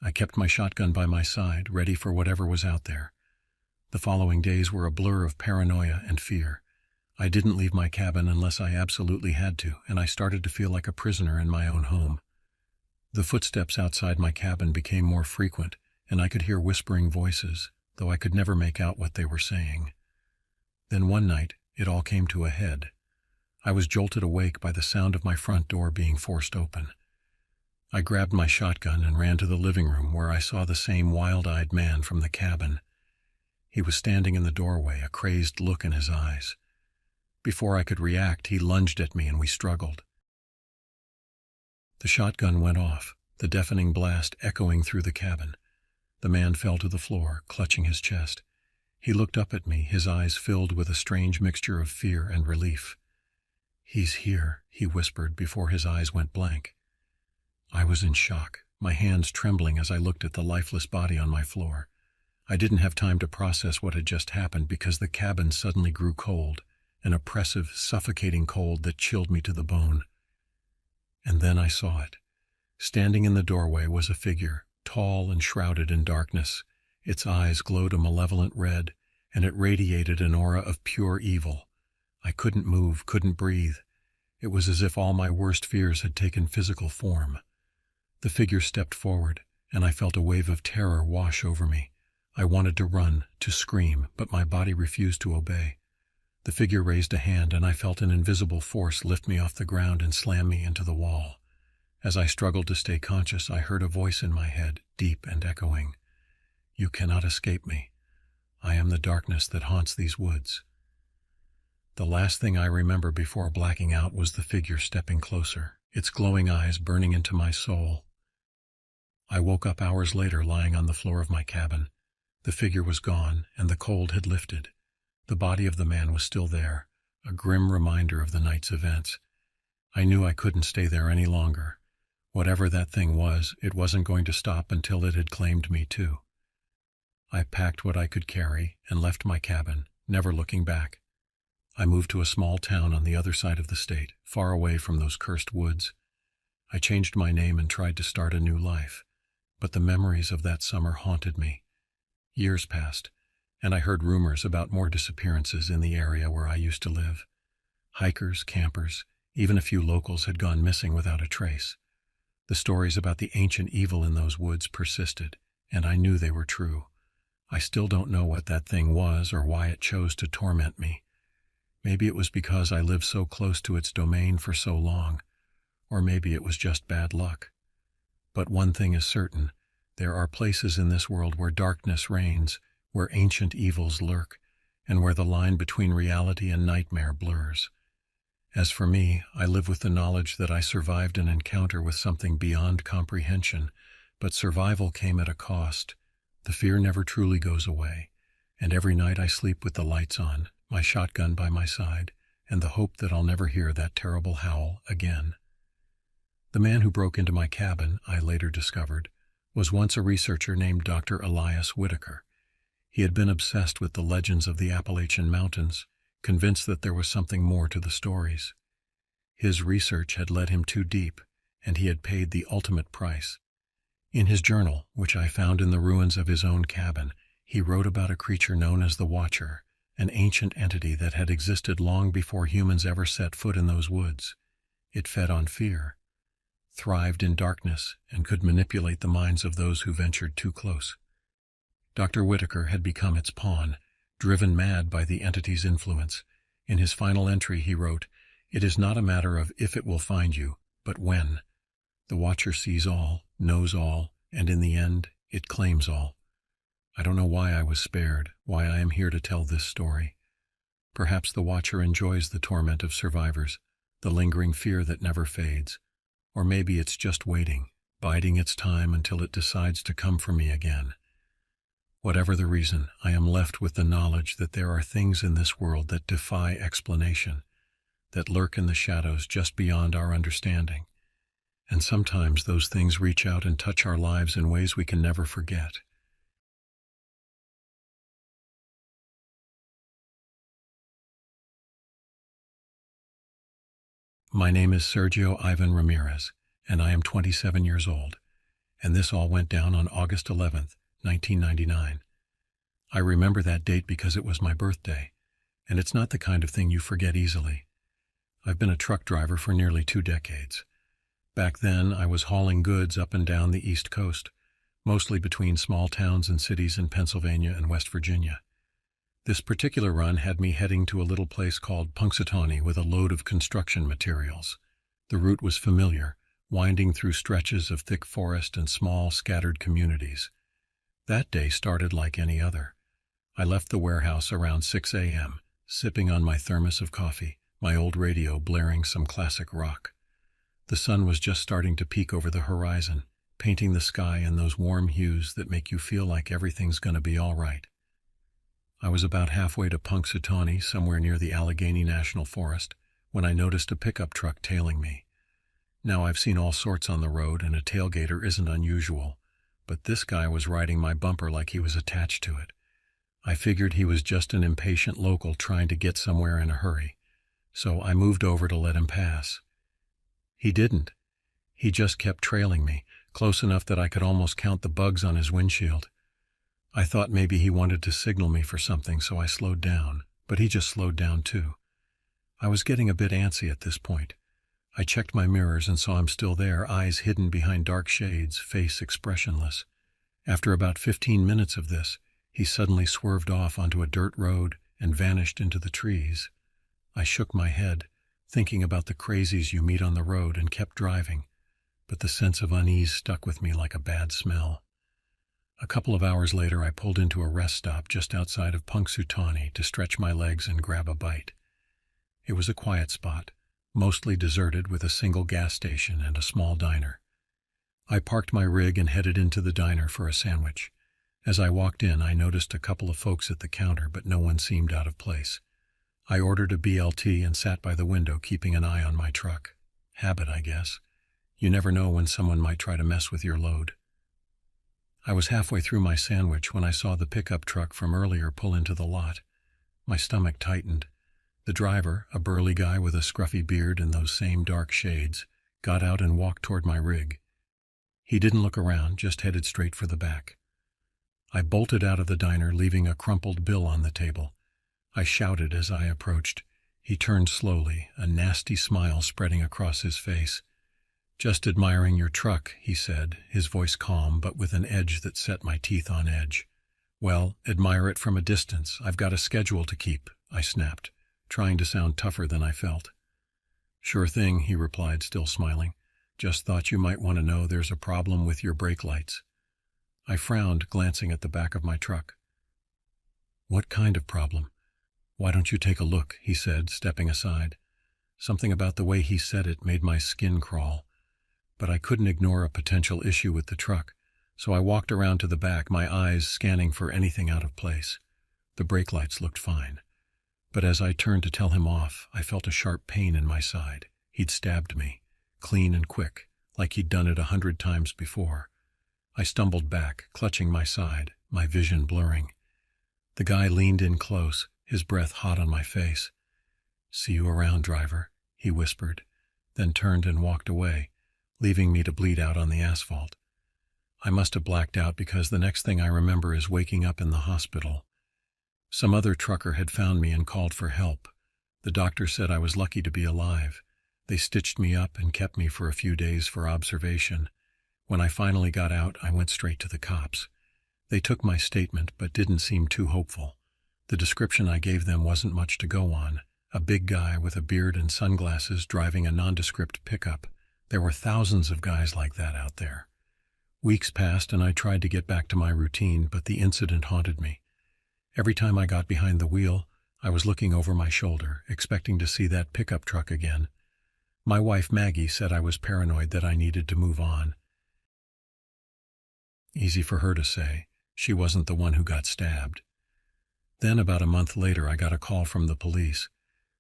Speaker 1: I kept my shotgun by my side, ready for whatever was out there. The following days were a blur of paranoia and fear. I didn't leave my cabin unless I absolutely had to, and I started to feel like a prisoner in my own home. The footsteps outside my cabin became more frequent, and I could hear whispering voices, though I could never make out what they were saying. Then one night, it all came to a head. I was jolted awake by the sound of my front door being forced open. I grabbed my shotgun and ran to the living room, where I saw the same wild-eyed man from the cabin. He was standing in the doorway, a crazed look in his eyes. Before I could react, he lunged at me and we struggled. The shotgun went off, the deafening blast echoing through the cabin. The man fell to the floor, clutching his chest. He looked up at me, his eyes filled with a strange mixture of fear and relief. "He's here," he whispered before his eyes went blank. I was in shock, my hands trembling as I looked at the lifeless body on my floor. I didn't have time to process what had just happened because the cabin suddenly grew cold, an oppressive, suffocating cold that chilled me to the bone. And then I saw it. Standing in the doorway was a figure, tall and shrouded in darkness. Its eyes glowed a malevolent red, and it radiated an aura of pure evil. I couldn't move, couldn't breathe. It was as if all my worst fears had taken physical form. The figure stepped forward, and I felt a wave of terror wash over me. I wanted to run, to scream, but my body refused to obey. The figure raised a hand, and I felt an invisible force lift me off the ground and slam me into the wall. As I struggled to stay conscious, I heard a voice in my head, deep and echoing. "You cannot escape me. I am the darkness that haunts these woods." The last thing I remember before blacking out was the figure stepping closer, its glowing eyes burning into my soul. I woke up hours later lying on the floor of my cabin. The figure was gone, and the cold had lifted. The body of the man was still there, a grim reminder of the night's events. I knew I couldn't stay there any longer. Whatever that thing was, it wasn't going to stop until it had claimed me too. I packed what I could carry and left my cabin, never looking back. I moved to a small town on the other side of the state, far away from those cursed woods. I changed my name and tried to start a new life, but the memories of that summer haunted me. Years passed, and I heard rumors about more disappearances in the area where I used to live. Hikers, campers, even a few locals had gone missing without a trace. The stories about the ancient evil in those woods persisted, and I knew they were true. I still don't know what that thing was or why it chose to torment me. Maybe it was because I lived so close to its domain for so long, or maybe it was just bad luck. But one thing is certain, there are places in this world where darkness reigns, where ancient evils lurk, and where the line between reality and nightmare blurs. As for me, I live with the knowledge that I survived an encounter with something beyond comprehension, but survival came at a cost. The fear never truly goes away, and every night I sleep with the lights on, my shotgun by my side, and the hope that I'll never hear that terrible howl again. The man who broke into my cabin, I later discovered, was once a researcher named Dr. Elias Whitaker. He had been obsessed with the legends of the Appalachian Mountains, convinced that there was something more to the stories. His research had led him too deep, and he had paid the ultimate price. In his journal, which I found in the ruins of his own cabin, he wrote about a creature known as the Watcher, an ancient entity that had existed long before humans ever set foot in those woods. It fed on fear, thrived in darkness, and could manipulate the minds of those who ventured too close. Dr. Whitaker had become its pawn, driven mad by the entity's influence. In his final entry he wrote, "It is not a matter of if it will find you, but when. The Watcher sees all, knows all, and in the end, it claims all." I don't know why I was spared, why I am here to tell this story. Perhaps the Watcher enjoys the torment of survivors, the lingering fear that never fades. Or maybe it's just waiting, biding its time until it decides to come for me again. Whatever the reason, I am left with the knowledge that there are things in this world that defy explanation, that lurk in the shadows just beyond our understanding. And sometimes those things reach out and touch our lives in ways we can never forget. My name is Sergio Ivan Ramirez, and I am 27 years old, and this all went down on August 11th, 1999. I remember that date because it was my birthday, and it's not the kind of thing you forget easily. I've been a truck driver for nearly 2 decades. Back then, I was hauling goods up and down the East Coast, mostly between small towns and cities in Pennsylvania and West Virginia. This particular run had me heading to a little place called Punxsutawney with a load of construction materials. The route was familiar, winding through stretches of thick forest and small, scattered communities. That day started like any other. I left the warehouse around 6 a.m., sipping on my thermos of coffee, my old radio blaring some classic rock. The sun was just starting to peek over the horizon, painting the sky in those warm hues that make you feel like everything's going to be all right. I was about halfway to Punxsutawney, somewhere near the Allegheny National Forest, when I noticed a pickup truck tailing me. Now, I've seen all sorts on the road, and a tailgater isn't unusual, but this guy was riding my bumper like he was attached to it. I figured he was just an impatient local trying to get somewhere in a hurry, so I moved over to let him pass. He didn't. He just kept trailing me, close enough that I could almost count the bugs on his windshield. I thought maybe he wanted to signal me for something, so I slowed down, but he just slowed down too. I was getting a bit antsy at this point. I checked my mirrors and saw him still there, eyes hidden behind dark shades, face expressionless. After about 15 minutes of this, he suddenly swerved off onto a dirt road and vanished into the trees. I shook my head, thinking about the crazies you meet on the road, and kept driving, but the sense of unease stuck with me like a bad smell. A couple of hours later, I pulled into a rest stop just outside of Punxsutawney to stretch my legs and grab a bite. It was a quiet spot, mostly deserted, with a single gas station and a small diner. I parked my rig and headed into the diner for a sandwich. As I walked in, I noticed a couple of folks at the counter, but no one seemed out of place. I ordered a BLT and sat by the window, keeping an eye on my truck. Habit, I guess. You never know when someone might try to mess with your load. I was halfway through my sandwich when I saw the pickup truck from earlier pull into the lot. My stomach tightened. The driver, a burly guy with a scruffy beard and those same dark shades, got out and walked toward my rig. He didn't look around, just headed straight for the back. I bolted out of the diner, leaving a crumpled bill on the table. I shouted as I approached. He turned slowly, a nasty smile spreading across his face. "Just admiring your truck," he said, his voice calm but with an edge that set my teeth on edge. "Well, admire it from a distance. I've got a schedule to keep," I snapped, trying to sound tougher than I felt. "Sure thing," he replied, still smiling. "Just thought you might want to know there's a problem with your brake lights." I frowned, glancing at the back of my truck. "What kind of problem?" "Why don't you take a look?" he said, stepping aside. Something about the way he said it made my skin crawl. But I couldn't ignore a potential issue with the truck, so I walked around to the back, my eyes scanning for anything out of place. The brake lights looked fine. But as I turned to tell him off, I felt a sharp pain in my side. He'd stabbed me, clean and quick, like he'd done it 100 times before. I stumbled back, clutching my side, my vision blurring. The guy leaned in close, his breath hot on my face. "See you around, driver," he whispered, then turned and walked away, leaving me to bleed out on the asphalt. I must have blacked out, because the next thing I remember is waking up in the hospital. Some other trucker had found me and called for help. The doctor said I was lucky to be alive. They stitched me up and kept me for a few days for observation. When I finally got out, I went straight to the cops. They took my statement but didn't seem too hopeful. The description I gave them wasn't much to go on. A big guy with a beard and sunglasses driving a nondescript pickup. There were thousands of guys like that out there. Weeks passed and I tried to get back to my routine, but the incident haunted me. Every time I got behind the wheel, I was looking over my shoulder, expecting to see that pickup truck again. My wife Maggie said I was paranoid, that I needed to move on. Easy for her to say. She wasn't the one who got stabbed. Then about a month later, I got a call from the police.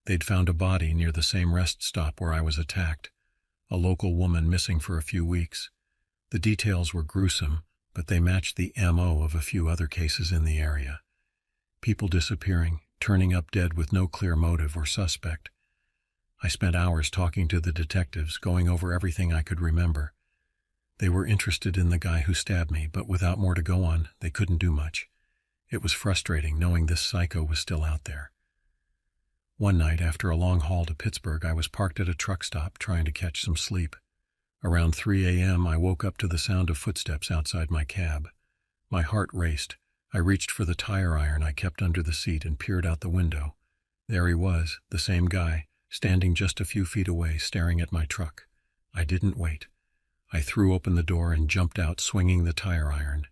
Speaker 1: They'd found a body near the same rest stop where I was attacked. A local woman missing for a few weeks. The details were gruesome, but they matched the MO of a few other cases in the area. People disappearing, turning up dead with no clear motive or suspect. I spent hours talking to the detectives, going over everything I could remember. They were interested in the guy who stabbed me, but without more to go on, they couldn't do much. It was frustrating knowing this psycho was still out there. One night, after a long haul to Pittsburgh, I was parked at a truck stop trying to catch some sleep. Around 3 a.m., I woke up to the sound of footsteps outside my cab. My heart raced. I reached for the tire iron I kept under the seat and peered out the window. There he was, the same guy, standing just a few feet away, staring at my truck. I didn't wait. I threw open the door and jumped out, swinging the tire iron.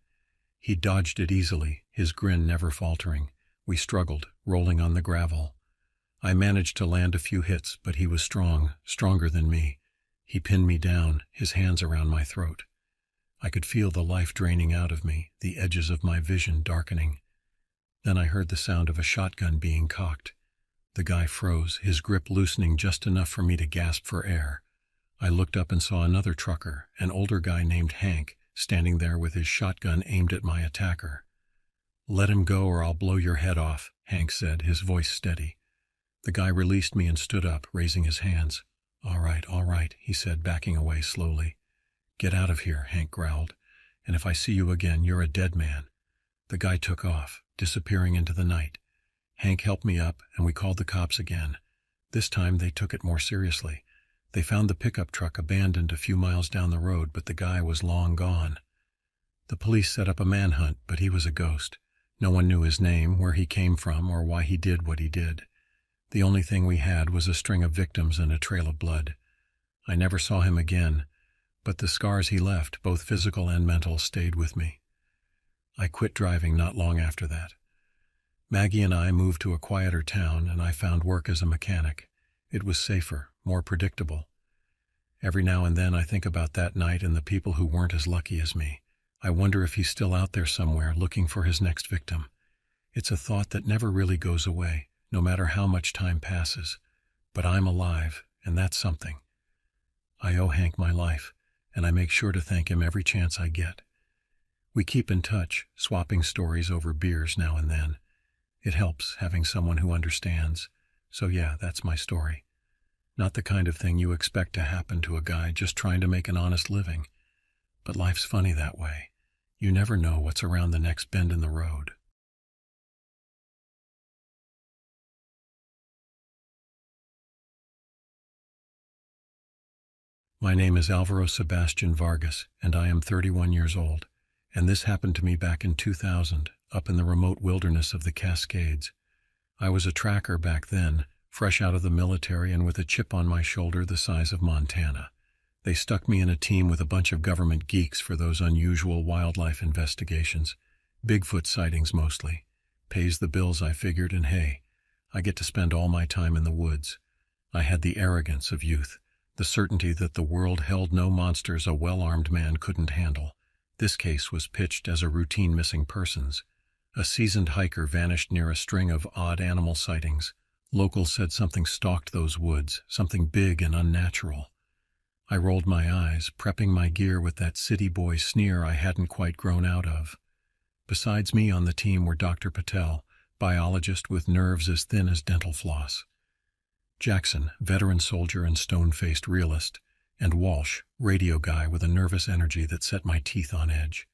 Speaker 1: He dodged it easily, his grin never faltering. We struggled, rolling on the gravel. I managed to land a few hits, but he was strong, stronger than me. He pinned me down, his hands around my throat. I could feel the life draining out of me, the edges of my vision darkening. Then I heard the sound of a shotgun being cocked. The guy froze, his grip loosening just enough for me to gasp for air. I looked up and saw another trucker, an older guy named Hank, standing there with his shotgun aimed at my attacker. "Let him go or I'll blow your head off," Hank said, his voice steady. The guy released me and stood up, raising his hands. All right, he said, backing away slowly. "Get out of here," Hank growled, "and if I see you again, you're a dead man." The guy took off, disappearing into the night. Hank helped me up, and we called the cops again. This time they took it more seriously. They found the pickup truck abandoned a few miles down the road, but the guy was long gone. The police set up a manhunt, but he was a ghost. No one knew his name, where he came from, or why he did what he did. The only thing we had was a string of victims and a trail of blood. I never saw him again, but the scars he left, both physical and mental, stayed with me. I quit driving not long after that. Maggie and I moved to a quieter town, and I found work as a mechanic. It was safer, more predictable. Every now and then I think about that night and the people who weren't as lucky as me. I wonder if he's still out there somewhere looking for his next victim. It's a thought that never really goes away, no matter how much time passes. But I'm alive, and that's something. I owe Hank my life, and I make sure to thank him every chance I get. We keep in touch, swapping stories over beers now and then. It helps having someone who understands. So yeah, that's my story. Not the kind of thing you expect to happen to a guy just trying to make an honest living. But life's funny that way. You never know what's around the next bend in the road. My name is Alvaro Sebastian Vargas, and I am 31 years old. And this happened to me back in 2000, up in the remote wilderness of the Cascades. I was a tracker back then, fresh out of the military and with a chip on my shoulder the size of Montana. They stuck me in a team with a bunch of government geeks for those unusual wildlife investigations. Bigfoot sightings mostly. Pays the bills, I figured, and hey, I get to spend all my time in the woods. I had the arrogance of youth, the certainty that the world held no monsters a well-armed man couldn't handle. This case was pitched as a routine missing persons. A seasoned hiker vanished near a string of odd animal sightings. Locals said something stalked those woods, something big and unnatural. I rolled my eyes, prepping my gear with that city boy sneer I hadn't quite grown out of. Besides me on the team were Dr. Patel, biologist with nerves as thin as dental floss; Jackson, veteran soldier and stone-faced realist; and Walsh, radio guy with a nervous energy that set my teeth on edge.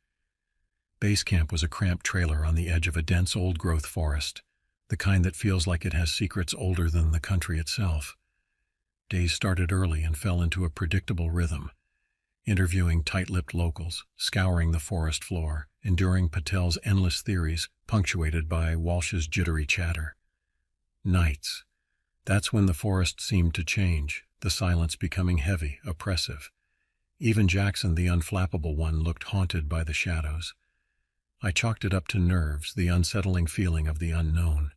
Speaker 1: Base camp was a cramped trailer on the edge of a dense old-growth forest, the kind that feels like it has secrets older than the country itself. Days started early and fell into a predictable rhythm, interviewing tight-lipped locals, scouring the forest floor, enduring Patel's endless theories, punctuated by Walsh's jittery chatter. Nights. That's when the forest seemed to change, the silence becoming heavy, oppressive. Even Jackson, the unflappable one, looked haunted by the shadows. I chalked it up to nerves, the unsettling feeling of the unknown.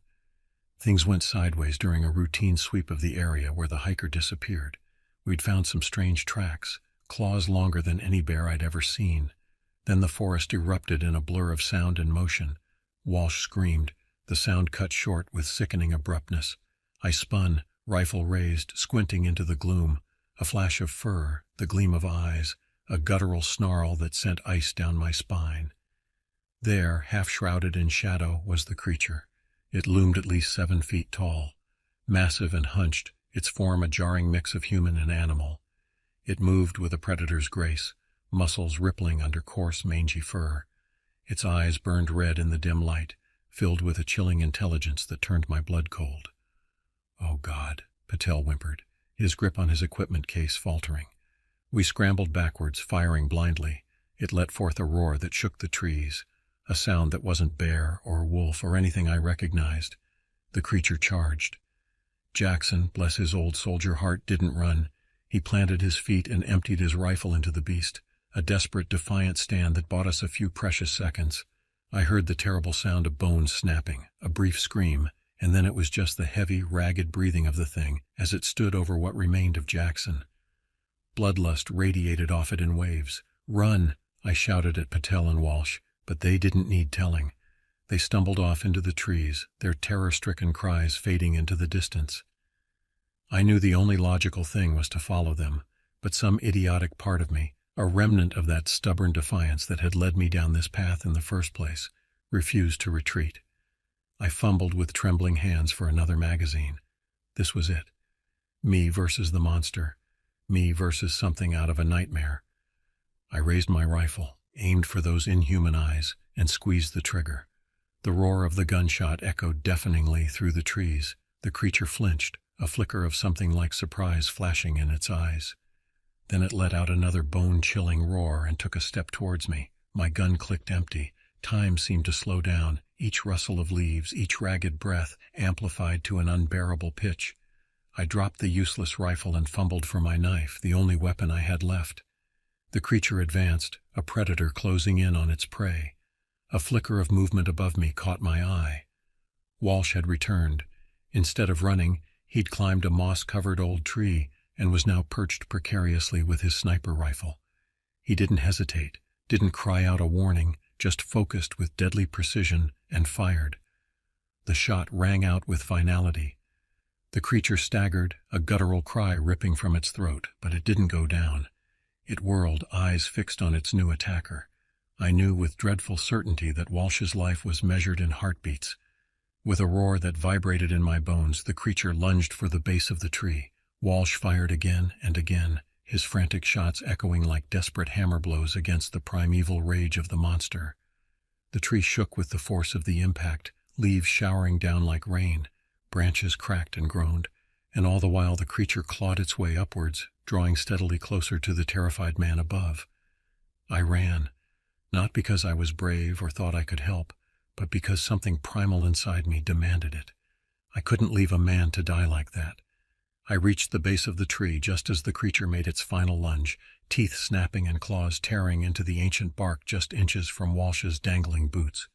Speaker 1: Things went sideways during a routine sweep of the area where the hiker disappeared. We'd found some strange tracks, claws longer than any bear I'd ever seen. Then the forest erupted in a blur of sound and motion. Walsh screamed, the sound cut short with sickening abruptness. I spun, rifle raised, squinting into the gloom. A flash of fur, the gleam of eyes, a guttural snarl that sent ice down my spine. There, half-shrouded in shadow, was the creature. It loomed at least 7 feet tall. Massive and hunched, its form a jarring mix of human and animal. It moved with a predator's grace, muscles rippling under coarse, mangy fur. Its eyes burned red in the dim light, filled with a chilling intelligence that turned my blood cold. "Oh, God," Patel whimpered, his grip on his equipment case faltering. We scrambled backwards, firing blindly. It let forth a roar that shook the trees, a sound that wasn't bear or wolf or anything I recognized. The creature charged. Jackson, bless his old soldier heart, didn't run. He planted his feet and emptied his rifle into the beast, a desperate, defiant stand that bought us a few precious seconds. I heard the terrible sound of bones snapping, a brief scream, and then it was just the heavy, ragged breathing of the thing as it stood over what remained of Jackson. Bloodlust radiated off it in waves. "Run!" I shouted at Patel and Walsh, but they didn't need telling. They stumbled off into the trees, their terror-stricken cries fading into the distance. I knew the only logical thing was to follow them, but some idiotic part of me, a remnant of that stubborn defiance that had led me down this path in the first place, refused to retreat. I fumbled with trembling hands for another magazine. This was it. Me versus the monster. Me versus something out of a nightmare. I raised my rifle, aimed for those inhuman eyes, and squeezed the trigger. The roar of the gunshot echoed deafeningly through the trees. The creature flinched, a flicker of something like surprise flashing in its eyes. Then it let out another bone-chilling roar and took a step towards me. My gun clicked empty, Time seemed to slow down, each rustle of leaves, each ragged breath amplified to an unbearable pitch. I dropped the useless rifle and fumbled for my knife, the only weapon I had left. The creature advanced, a predator closing in on its prey. A flicker of movement above me caught my eye. Walsh had returned. Instead of running, he'd climbed a moss-covered old tree and was now perched precariously with his sniper rifle. He didn't hesitate, didn't cry out a warning, just focused with deadly precision and fired. The shot rang out with finality. The creature staggered, a guttural cry ripping from its throat, but it didn't go down. It whirled, eyes fixed on its new attacker. I knew with dreadful certainty that Walsh's life was measured in heartbeats. With a roar that vibrated in my bones, the creature lunged for the base of the tree. Walsh fired again and again, his frantic shots echoing like desperate hammer blows against the primeval rage of the monster. The tree shook with the force of the impact, leaves showering down like rain. Branches cracked and groaned, and all the while the creature clawed its way upwards, drawing steadily closer to the terrified man above. I ran, not because I was brave or thought I could help, but because something primal inside me demanded it. I couldn't leave a man to die like that. I reached the base of the tree just as the creature made its final lunge, teeth snapping and claws tearing into the ancient bark just inches from Walsh's dangling boots.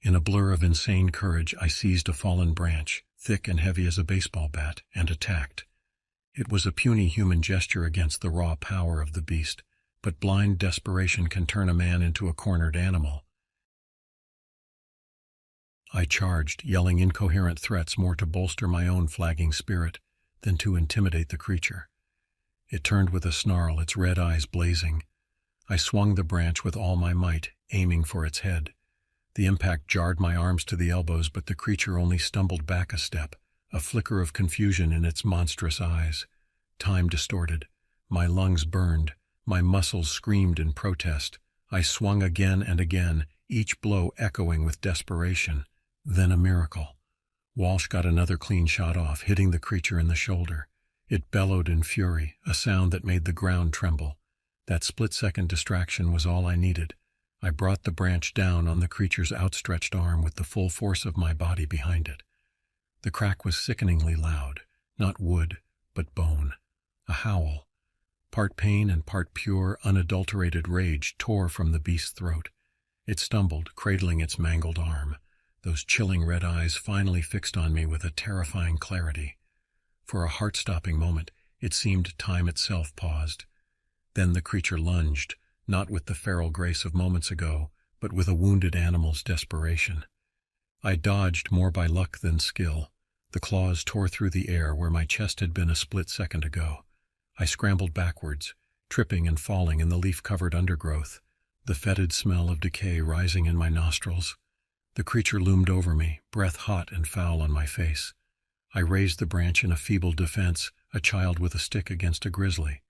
Speaker 1: In a blur of insane courage, I seized a fallen branch, thick and heavy as a baseball bat, and attacked. It was a puny human gesture against the raw power of the beast, but blind desperation can turn a man into a cornered animal. I charged, yelling incoherent threats more to bolster my own flagging spirit than to intimidate the creature. It turned with a snarl, its red eyes blazing. I swung the branch with all my might, aiming for its head. The impact jarred my arms to the elbows, but the creature only stumbled back a step, a flicker of confusion in its monstrous eyes. Time distorted. My lungs burned. My muscles screamed in protest. I swung again and again, each blow echoing with desperation. Then a miracle. Walsh got another clean shot off, hitting the creature in the shoulder. It bellowed in fury, a sound that made the ground tremble. That split-second distraction was all I needed. I brought the branch down on the creature's outstretched arm with the full force of my body behind it. The crack was sickeningly loud, not wood, but bone. A howl. Part pain and part pure, unadulterated rage tore from the beast's throat. It stumbled, cradling its mangled arm. Those chilling red eyes finally fixed on me with a terrifying clarity. For a heart-stopping moment, it seemed time itself paused. Then the creature lunged, not with the feral grace of moments ago, but with a wounded animal's desperation. I dodged more by luck than skill. The claws tore through the air where my chest had been a split second ago. I scrambled backwards, tripping and falling in the leaf-covered undergrowth, the fetid smell of decay rising in my nostrils. The creature loomed over me, breath hot and foul on my face. I raised the branch in a feeble defense, a child with a stick against a grizzly.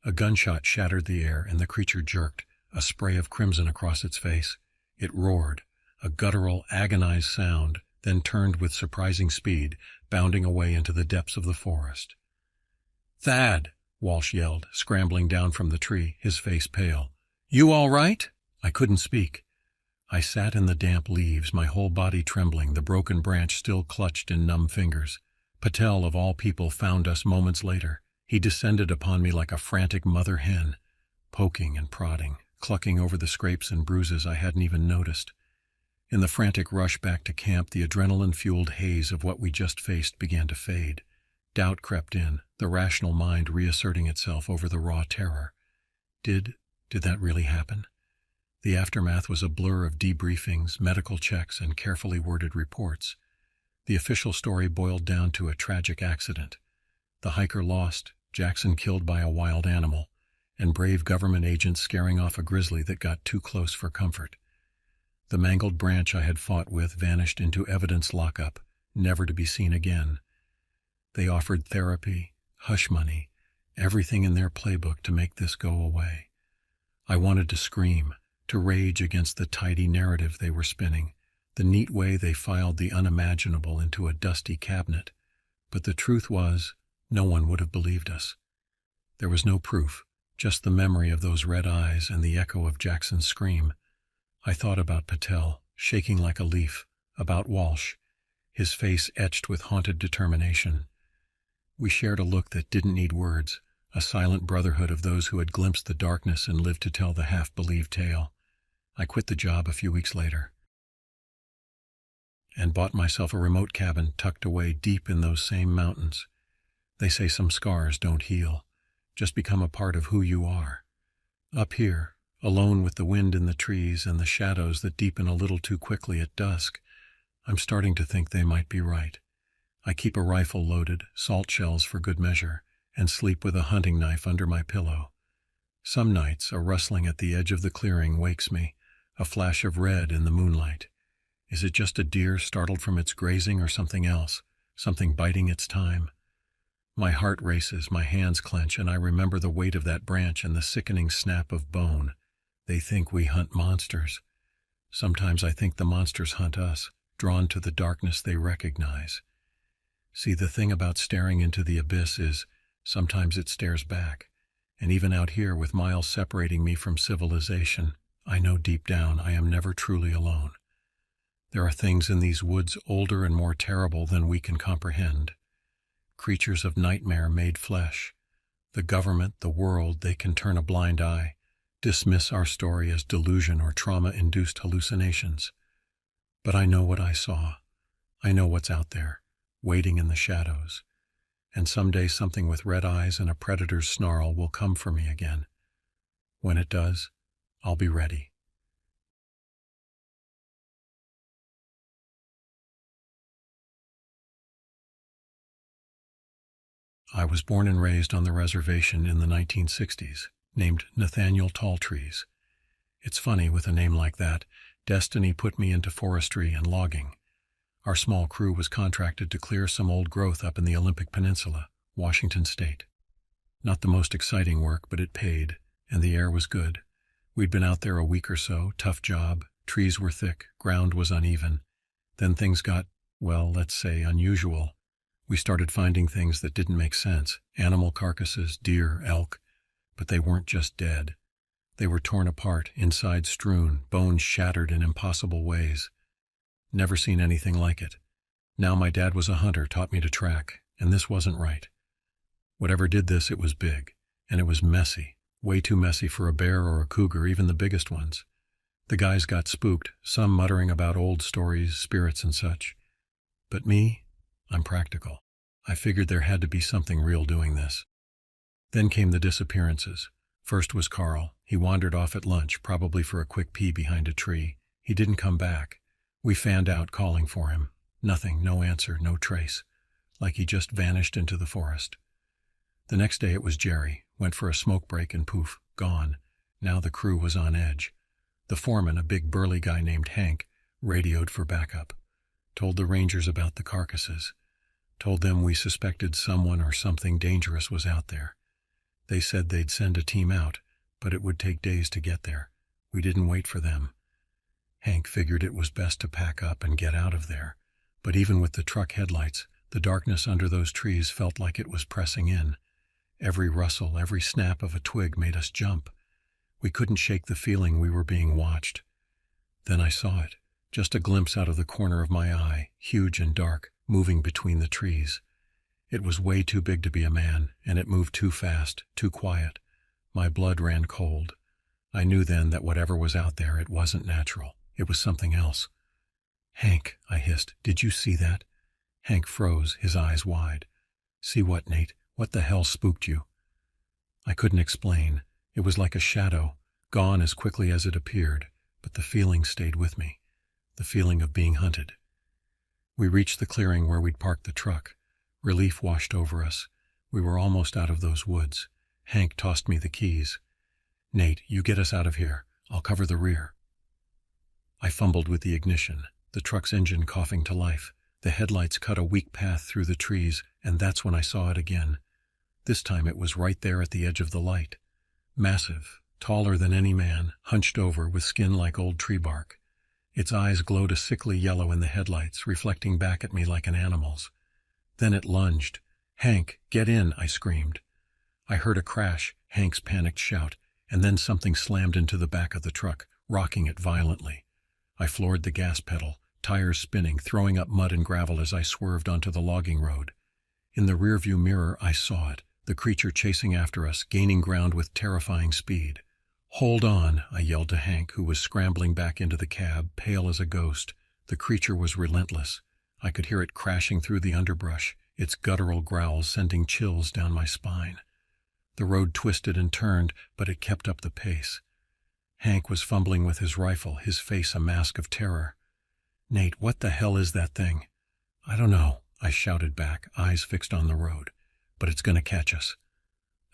Speaker 1: A gunshot shattered the air, and the creature jerked, a spray of crimson across its face. It roared, a guttural, agonized sound, then turned with surprising speed, bounding away into the depths of the forest. "Thad!" Walsh yelled, scrambling down from the tree, his face pale. "You all right?" I couldn't speak. I sat in the damp leaves, my whole body trembling, the broken branch still clutched in numb fingers. Patel, of all people, found us moments later. He descended upon me like a frantic mother hen, poking and prodding, clucking over the scrapes and bruises I hadn't even noticed. In the frantic rush back to camp, the adrenaline-fueled haze of what we just faced began to fade. Doubt crept in, the rational mind reasserting itself over the raw terror. Did that really happen? The aftermath was a blur of debriefings, medical checks, and carefully worded reports. The official story boiled down to a tragic accident. The hiker lost, Jackson killed by a wild animal, and brave government agents scaring off a grizzly that got too close for comfort. The mangled branch I had fought with vanished into evidence lockup, never to be seen again. They offered therapy, hush money, everything in their playbook to make this go away. I wanted to scream, to rage against the tidy narrative they were spinning, the neat way they filed the unimaginable into a dusty cabinet. But the truth was, no one would have believed us. There was no proof, just the memory of those red eyes and the echo of Jackson's scream. I thought about Patel, shaking like a leaf, about Walsh, his face etched with haunted determination. We shared a look that didn't need words, a silent brotherhood of those who had glimpsed the darkness and lived to tell the half-believed tale. I quit the job a few weeks later and bought myself a remote cabin tucked away deep in those same mountains. They say some scars don't heal, just become a part of who you are. Up here, alone with the wind in the trees and the shadows that deepen a little too quickly at dusk, I'm starting to think they might be right. I keep a rifle loaded, salt shells for good measure, and sleep with a hunting knife under my pillow. Some nights, a rustling at the edge of the clearing wakes me, a flash of red in the moonlight. Is it just a deer startled from its grazing or something else, something biding its time? My heart races, my hands clench, and I remember the weight of that branch and the sickening snap of bone. They think we hunt monsters. Sometimes I think the monsters hunt us, drawn to the darkness they recognize. See, the thing about staring into the abyss is, sometimes it stares back. And even out here, with miles separating me from civilization, I know deep down I am never truly alone. There are things in these woods older and more terrible than we can comprehend. Creatures of nightmare made flesh. The government, the world, they can turn a blind eye, dismiss our story as delusion or trauma-induced hallucinations. But I know what I saw. I know what's out there, waiting in the shadows. And someday something with red eyes and a predator's snarl will come for me again. When it does, I'll be ready. I was born and raised on the reservation in the 1960s, named Nathaniel Talltrees. It's funny, with a name like that, destiny put me into forestry and logging. Our small crew was contracted to clear some old growth up in the Olympic Peninsula, Washington State. Not the most exciting work, but it paid, and the air was good. We'd been out there a week or so, tough job, trees were thick, ground was uneven. Then things got, well, let's say, unusual. We started finding things that didn't make sense, animal carcasses, deer, elk, but they weren't just dead. They were torn apart, insides strewn, bones shattered in impossible ways. Never seen anything like it. Now my dad was a hunter, taught me to track, and this wasn't right. Whatever did this, it was big, and it was messy, way too messy for a bear or a cougar, even the biggest ones. The guys got spooked, some muttering about old stories, spirits and such. But me, I'm practical. I figured there had to be something real doing this. Then came the disappearances. First was Carl. He wandered off at lunch, probably for a quick pee behind a tree. He didn't come back. We fanned out, calling for him. Nothing, no answer, no trace. Like he just vanished into the forest. The next day it was Jerry. Went for a smoke break and poof, gone. Now the crew was on edge. The foreman, a big burly guy named Hank, radioed for backup. Told the rangers about the carcasses. Told them we suspected someone or something dangerous was out there. They said they'd send a team out, but it would take days to get there. We didn't wait for them. Hank figured it was best to pack up and get out of there. But even with the truck headlights, the darkness under those trees felt like it was pressing in. Every rustle, every snap of a twig made us jump. We couldn't shake the feeling we were being watched. Then I saw it. Just a glimpse out of the corner of my eye, huge and dark, moving between the trees. It was way too big to be a man, and it moved too fast, too quiet. My blood ran cold. I knew then that whatever was out there, it wasn't natural. It was something else. "Hank," I hissed, "did you see that?" Hank froze, his eyes wide. "See what, Nate? What the hell spooked you?" I couldn't explain. It was like a shadow, gone as quickly as it appeared, but the feeling stayed with me. The feeling of being hunted. We reached the clearing where we'd parked the truck. Relief washed over us. We were almost out of those woods. Hank tossed me the keys. "Nate, you get us out of here. I'll cover the rear." I fumbled with the ignition, the truck's engine coughing to life. The headlights cut a weak path through the trees, and that's when I saw it again. This time it was right there at the edge of the light. Massive, taller than any man, hunched over with skin like old tree bark. Its eyes glowed a sickly yellow in the headlights, reflecting back at me like an animal's. Then it lunged. "Hank, get in," I screamed. I heard a crash, Hank's panicked shout, and then something slammed into the back of the truck, rocking it violently. I floored the gas pedal, tires spinning, throwing up mud and gravel as I swerved onto the logging road. In the rearview mirror, I saw it, the creature chasing after us, gaining ground with terrifying speed. "Hold on," I yelled to Hank, who was scrambling back into the cab, pale as a ghost. The creature was relentless. I could hear it crashing through the underbrush, its guttural growls sending chills down my spine. The road twisted and turned, but it kept up the pace. Hank was fumbling with his rifle, his face a mask of terror. "Nate, what the hell is that thing?" "I don't know," I shouted back, eyes fixed on the road. "But it's going to catch us."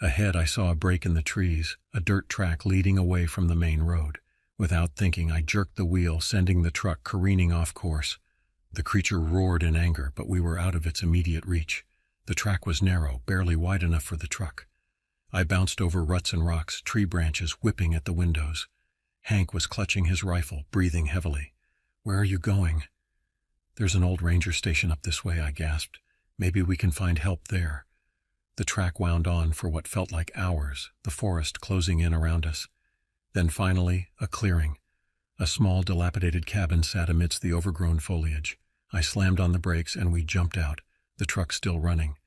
Speaker 1: Ahead I saw a break in the trees, a dirt track leading away from the main road. Without thinking, I jerked the wheel, sending the truck careening off course. The creature roared in anger, but we were out of its immediate reach. The track was narrow, barely wide enough for the truck. I bounced over ruts and rocks, tree branches whipping at the windows. Hank was clutching his rifle, breathing heavily. "Where are you going?" "There's an old ranger station up this way," I gasped. "Maybe we can find help there." The track wound on for what felt like hours, the forest closing in around us. Then finally, a clearing. A small, dilapidated cabin sat amidst the overgrown foliage. I slammed on the brakes and we jumped out, the truck still running.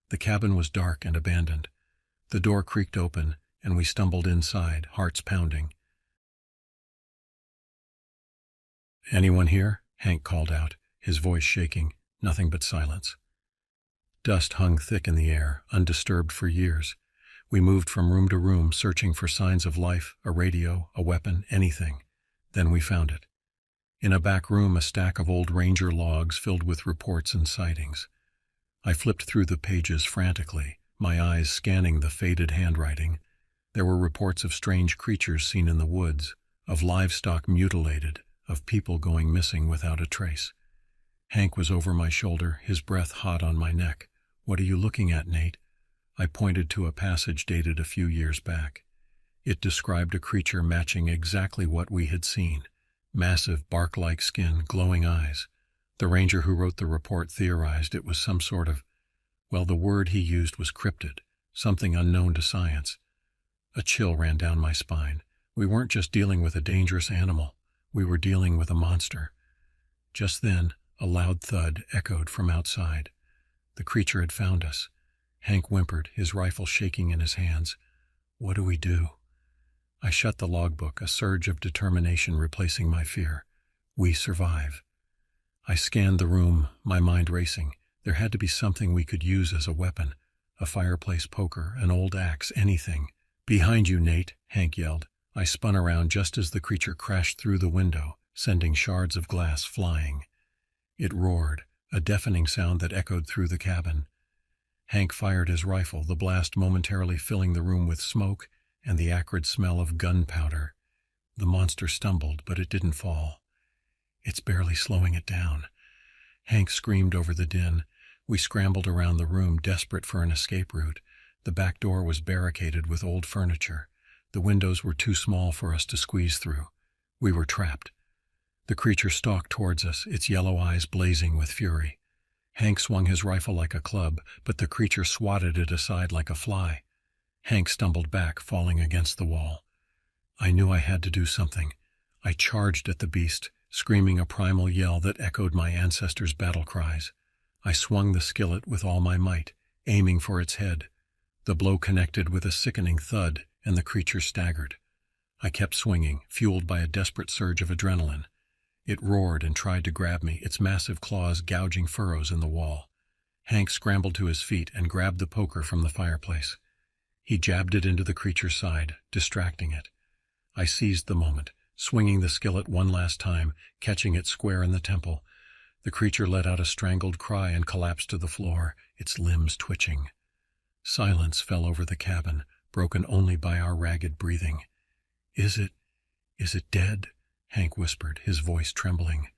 Speaker 1: The cabin was dark and abandoned. The door creaked open, and we stumbled inside, hearts pounding. "Anyone here?" Hank called out, his voice shaking. Nothing but silence. Dust hung thick in the air, undisturbed for years. We moved from room to room, searching for signs of life, a radio, a weapon, anything. Then we found it. In a back room, a stack of old ranger logs filled with reports and sightings. I flipped through the pages frantically, my eyes scanning the faded handwriting. There were reports of strange creatures seen in the woods, of livestock mutilated, of people going missing without a trace. Hank was over my shoulder, his breath hot on my neck. "What are you looking at, Nate?" I pointed to a passage dated a few years back. It described a creature matching exactly what we had seen. Massive, bark-like skin, glowing eyes. The ranger who wrote the report theorized it was some sort of, well, the word he used was cryptid, something unknown to science. A chill ran down my spine. We weren't just dealing with a dangerous animal. We were dealing with a monster. Just then, a loud thud echoed from outside. The creature had found us. Hank whimpered, his rifle shaking in his hands. "What do we do?" I shut the logbook, a surge of determination replacing my fear. We survive. I scanned the room, my mind racing. There had to be something we could use as a weapon. A fireplace poker, an old axe, anything. "Behind you, Nate," Hank yelled. I spun around just as the creature crashed through the window, sending shards of glass flying. It roared, a deafening sound that echoed through the cabin. Hank fired his rifle, the blast momentarily filling the room with smoke and the acrid smell of gunpowder. The monster stumbled, but it didn't fall. "It's barely slowing it down." Hank screamed over the din. We scrambled around the room, desperate for an escape route. The back door was barricaded with old furniture. The windows were too small for us to squeeze through. We were trapped. The creature stalked towards us, its yellow eyes blazing with fury. Hank swung his rifle like a club, but the creature swatted it aside like a fly. Hank stumbled back, falling against the wall. I knew I had to do something. I charged at the beast, screaming a primal yell that echoed my ancestors' battle cries. I swung the skillet with all my might, aiming for its head. The blow connected with a sickening thud, and the creature staggered. I kept swinging, fueled by a desperate surge of adrenaline. It roared and tried to grab me, its massive claws gouging furrows in the wall. Hank scrambled to his feet and grabbed the poker from the fireplace. He jabbed it into the creature's side, distracting it. I seized the moment, swinging the skillet one last time, catching it square in the temple. The creature let out a strangled cry and collapsed to the floor, its limbs twitching. Silence fell over the cabin, broken only by our ragged breathing. Is it dead?" Hank whispered, his voice trembling.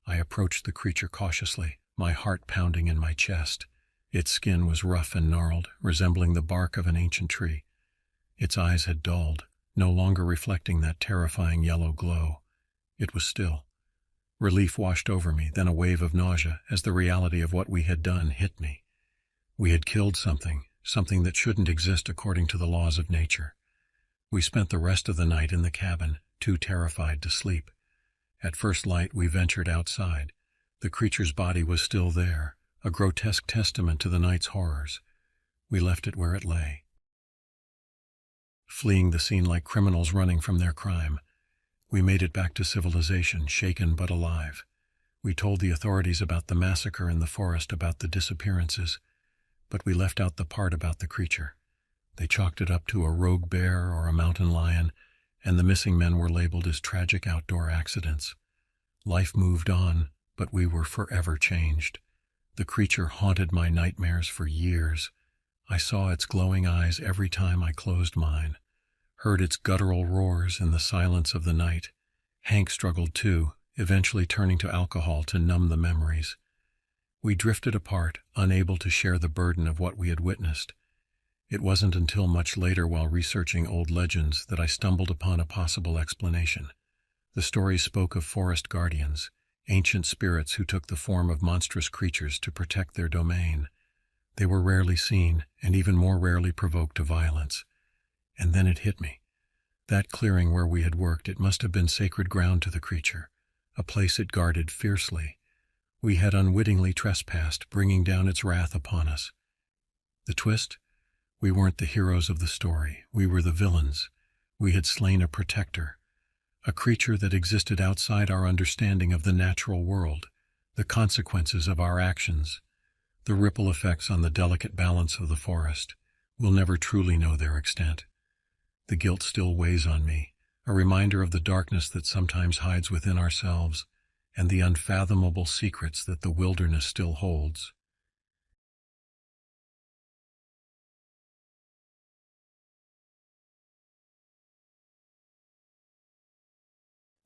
Speaker 1: I approached the creature cautiously, my heart pounding in my chest. Its skin was rough and gnarled, resembling the bark of an ancient tree. Its eyes had dulled, no longer reflecting that terrifying yellow glow. It was still. Relief washed over me, then a wave of nausea as the reality of what we had done hit me. We had killed something that shouldn't exist according to the laws of nature. We spent the rest of the night in the cabin, too terrified to sleep. At first light, we ventured outside. The creature's body was still there, a grotesque testament to the night's horrors. We left it where it lay, fleeing the scene like criminals running from their crime. We made it back to civilization, shaken but alive. We told the authorities about the massacre in the forest, about the disappearances, but we left out the part about the creature. They chalked it up to a rogue bear or a mountain lion, and the missing men were labeled as tragic outdoor accidents. Life moved on, but we were forever changed. The creature haunted my nightmares for years. I saw its glowing eyes every time I closed mine, heard its guttural roars in the silence of the night. Hank struggled too, eventually turning to alcohol to numb the memories. We drifted apart, unable to share the burden of what we had witnessed. It wasn't until much later, while researching old legends, that I stumbled upon a possible explanation. The stories spoke of forest guardians, ancient spirits who took the form of monstrous creatures to protect their domain. They were rarely seen, and even more rarely provoked to violence. And then it hit me. That clearing where we had worked, it must have been sacred ground to the creature, a place it guarded fiercely. We had unwittingly trespassed, bringing down its wrath upon us. The twist? We weren't the heroes of the story. We were the villains. We had slain a protector, a creature that existed outside our understanding of the natural world, the consequences of our actions, the ripple effects on the delicate balance of the forest. We'll never truly know their extent. The guilt still weighs on me, a reminder of the darkness that sometimes hides within ourselves and the unfathomable secrets that the wilderness still holds.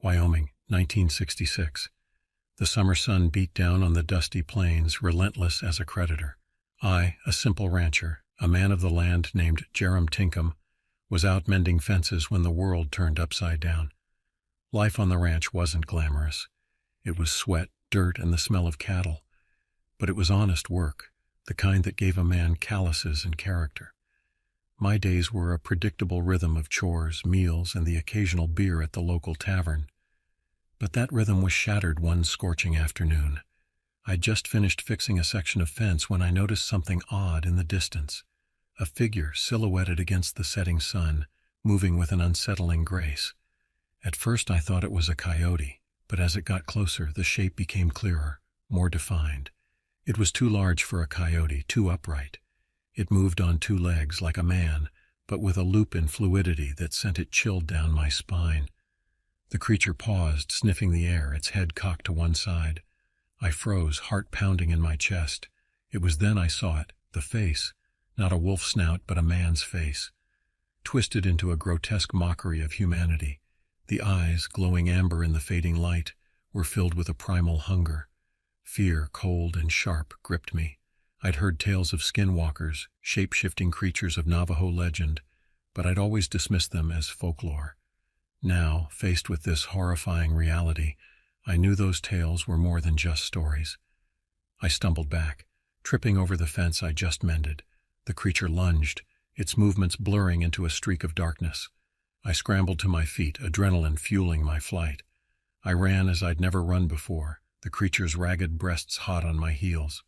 Speaker 1: Wyoming, 1966. The summer sun beat down on the dusty plains, relentless as a creditor. I, a simple rancher, a man of the land named Jerem Tinkham, was out mending fences when the world turned upside down. Life on the ranch wasn't glamorous. It was sweat, dirt, and the smell of cattle. But it was honest work, the kind that gave a man calluses and character. My days were a predictable rhythm of chores, meals, and the occasional beer at the local tavern. But that rhythm was shattered one scorching afternoon. I'd just finished fixing a section of fence when I noticed something odd in the distance. A figure silhouetted against the setting sun, moving with an unsettling grace. At first I thought it was a coyote, but as it got closer, the shape became clearer, more defined. It was too large for a coyote, too upright. It moved on two legs like a man, but with a loop in fluidity that sent it chilled down my spine. The creature paused, sniffing the air, its head cocked to one side. I froze, heart pounding in my chest. It was then I saw it, the face, not a wolf's snout but a man's face, twisted into a grotesque mockery of humanity. The eyes, glowing amber in the fading light, were filled with a primal hunger. Fear, cold and sharp, gripped me. I'd heard tales of skinwalkers, shape-shifting creatures of Navajo legend, but I'd always dismissed them as folklore. Now, faced with this horrifying reality, I knew those tales were more than just stories. I stumbled back, tripping over the fence I just mended. The creature lunged, its movements blurring into a streak of darkness. I scrambled to my feet, adrenaline fueling my flight. I ran as I'd never run before, the creature's ragged breasts hot on my heels.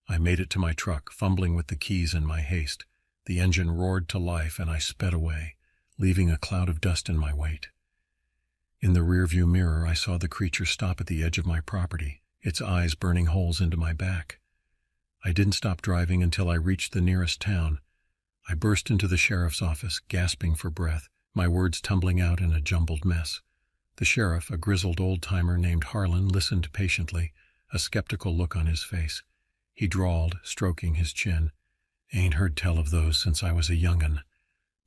Speaker 1: I made it to my truck, fumbling with the keys in my haste. The engine roared to life and I sped away, leaving a cloud of dust in my wake. In the rearview mirror, I saw the creature stop at the edge of my property, its eyes burning holes into my back. I didn't stop driving until I reached the nearest town. I burst into the sheriff's office, gasping for breath, my words tumbling out in a jumbled mess. The sheriff, a grizzled old-timer named Harlan, listened patiently, a skeptical look on his face. He drawled, stroking his chin. "Ain't heard tell of those since I was a young'un."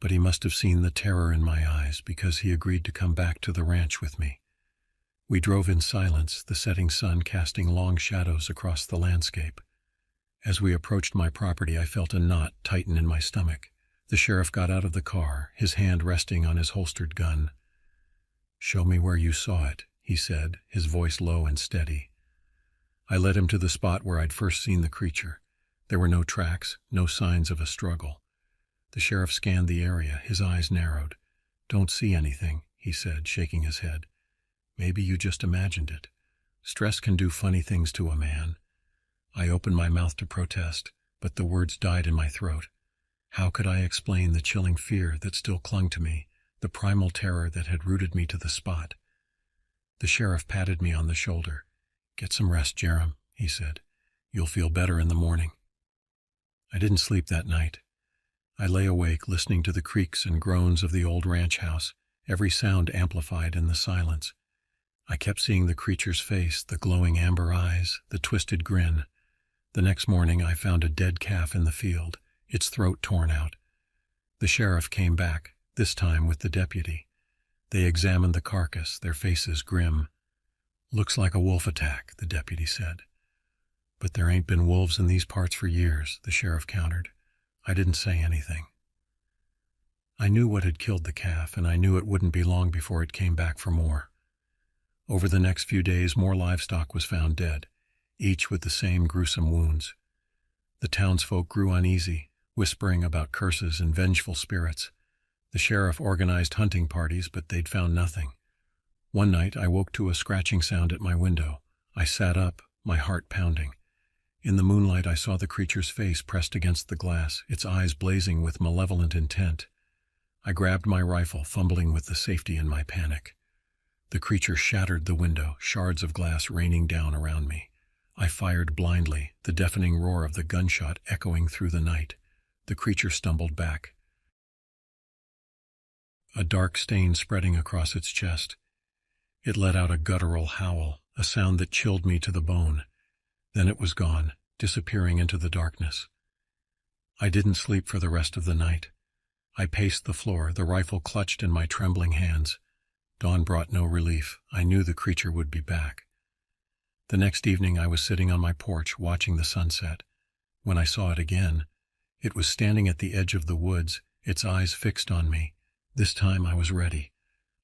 Speaker 1: But he must have seen the terror in my eyes, because he agreed to come back to the ranch with me. We drove in silence, the setting sun casting long shadows across the landscape. As we approached my property, I felt a knot tighten in my stomach. The sheriff got out of the car, his hand resting on his holstered gun. "Show me where you saw it," he said, his voice low and steady. I led him to the spot where I'd first seen the creature. There were no tracks, no signs of a struggle. The sheriff scanned the area, his eyes narrowed. "Don't see anything," he said, shaking his head. Maybe you just imagined it. Stress can do funny things to a man. I opened my mouth to protest, but the words died in my throat. How could I explain the chilling fear that still clung to me, the primal terror that had rooted me to the spot? The sheriff patted me on the shoulder. "Get some rest, Jerem," he said. "You'll feel better in the morning." I didn't sleep that night. I lay awake listening to the creaks and groans of the old ranch house, every sound amplified in the silence. I kept seeing the creature's face, the glowing amber eyes, the twisted grin. The next morning I found a dead calf in the field, its throat torn out. The sheriff came back, this time with the deputy. They examined the carcass, their faces grim. "Looks like a wolf attack," the deputy said. "But there ain't been wolves in these parts for years," the sheriff countered. I didn't say anything. I knew what had killed the calf, and I knew it wouldn't be long before it came back for more. Over the next few days, more livestock was found dead, each with the same gruesome wounds. The townsfolk grew uneasy, whispering about curses and vengeful spirits. The sheriff organized hunting parties, but they'd found nothing. One night I woke to a scratching sound at my window. I sat up, my heart pounding. In the moonlight I saw the creature's face pressed against the glass, its eyes blazing with malevolent intent. I grabbed my rifle, fumbling with the safety in my panic. The creature shattered the window, shards of glass raining down around me. I fired blindly, the deafening roar of the gunshot echoing through the night. The creature stumbled back, a dark stain spreading across its chest. It let out a guttural howl, a sound that chilled me to the bone. Then it was gone, disappearing into the darkness. I didn't sleep for the rest of the night. I paced the floor, the rifle clutched in my trembling hands. Dawn brought no relief. I knew the creature would be back. The next evening I was sitting on my porch watching the sunset. When I saw it again, it was standing at the edge of the woods, its eyes fixed on me. This time I was ready.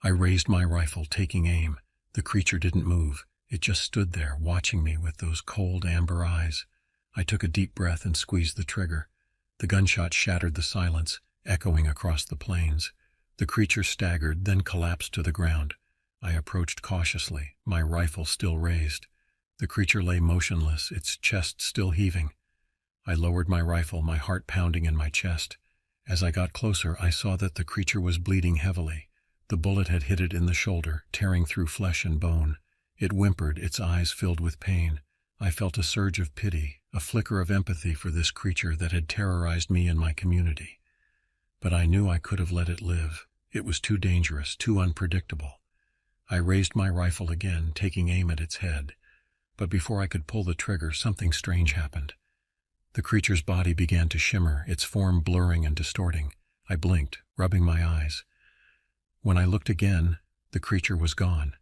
Speaker 1: I raised my rifle, taking aim. The creature didn't move. It just stood there, watching me with those cold amber eyes. I took a deep breath and squeezed the trigger. The gunshot shattered the silence, echoing across the plains. The creature staggered, then collapsed to the ground. I approached cautiously, my rifle still raised. The creature lay motionless, its chest still heaving. I lowered my rifle, my heart pounding in my chest. As I got closer, I saw that the creature was bleeding heavily. The bullet had hit it in the shoulder, tearing through flesh and bone. It whimpered, its eyes filled with pain. I felt a surge of pity, a flicker of empathy for this creature that had terrorized me and my community. But I knew I could have let it live. It was too dangerous, too unpredictable. I raised my rifle again, taking aim at its head. But before I could pull the trigger, something strange happened. The creature's body began to shimmer, its form blurring and distorting. I blinked, rubbing my eyes. When I looked again, the creature was gone.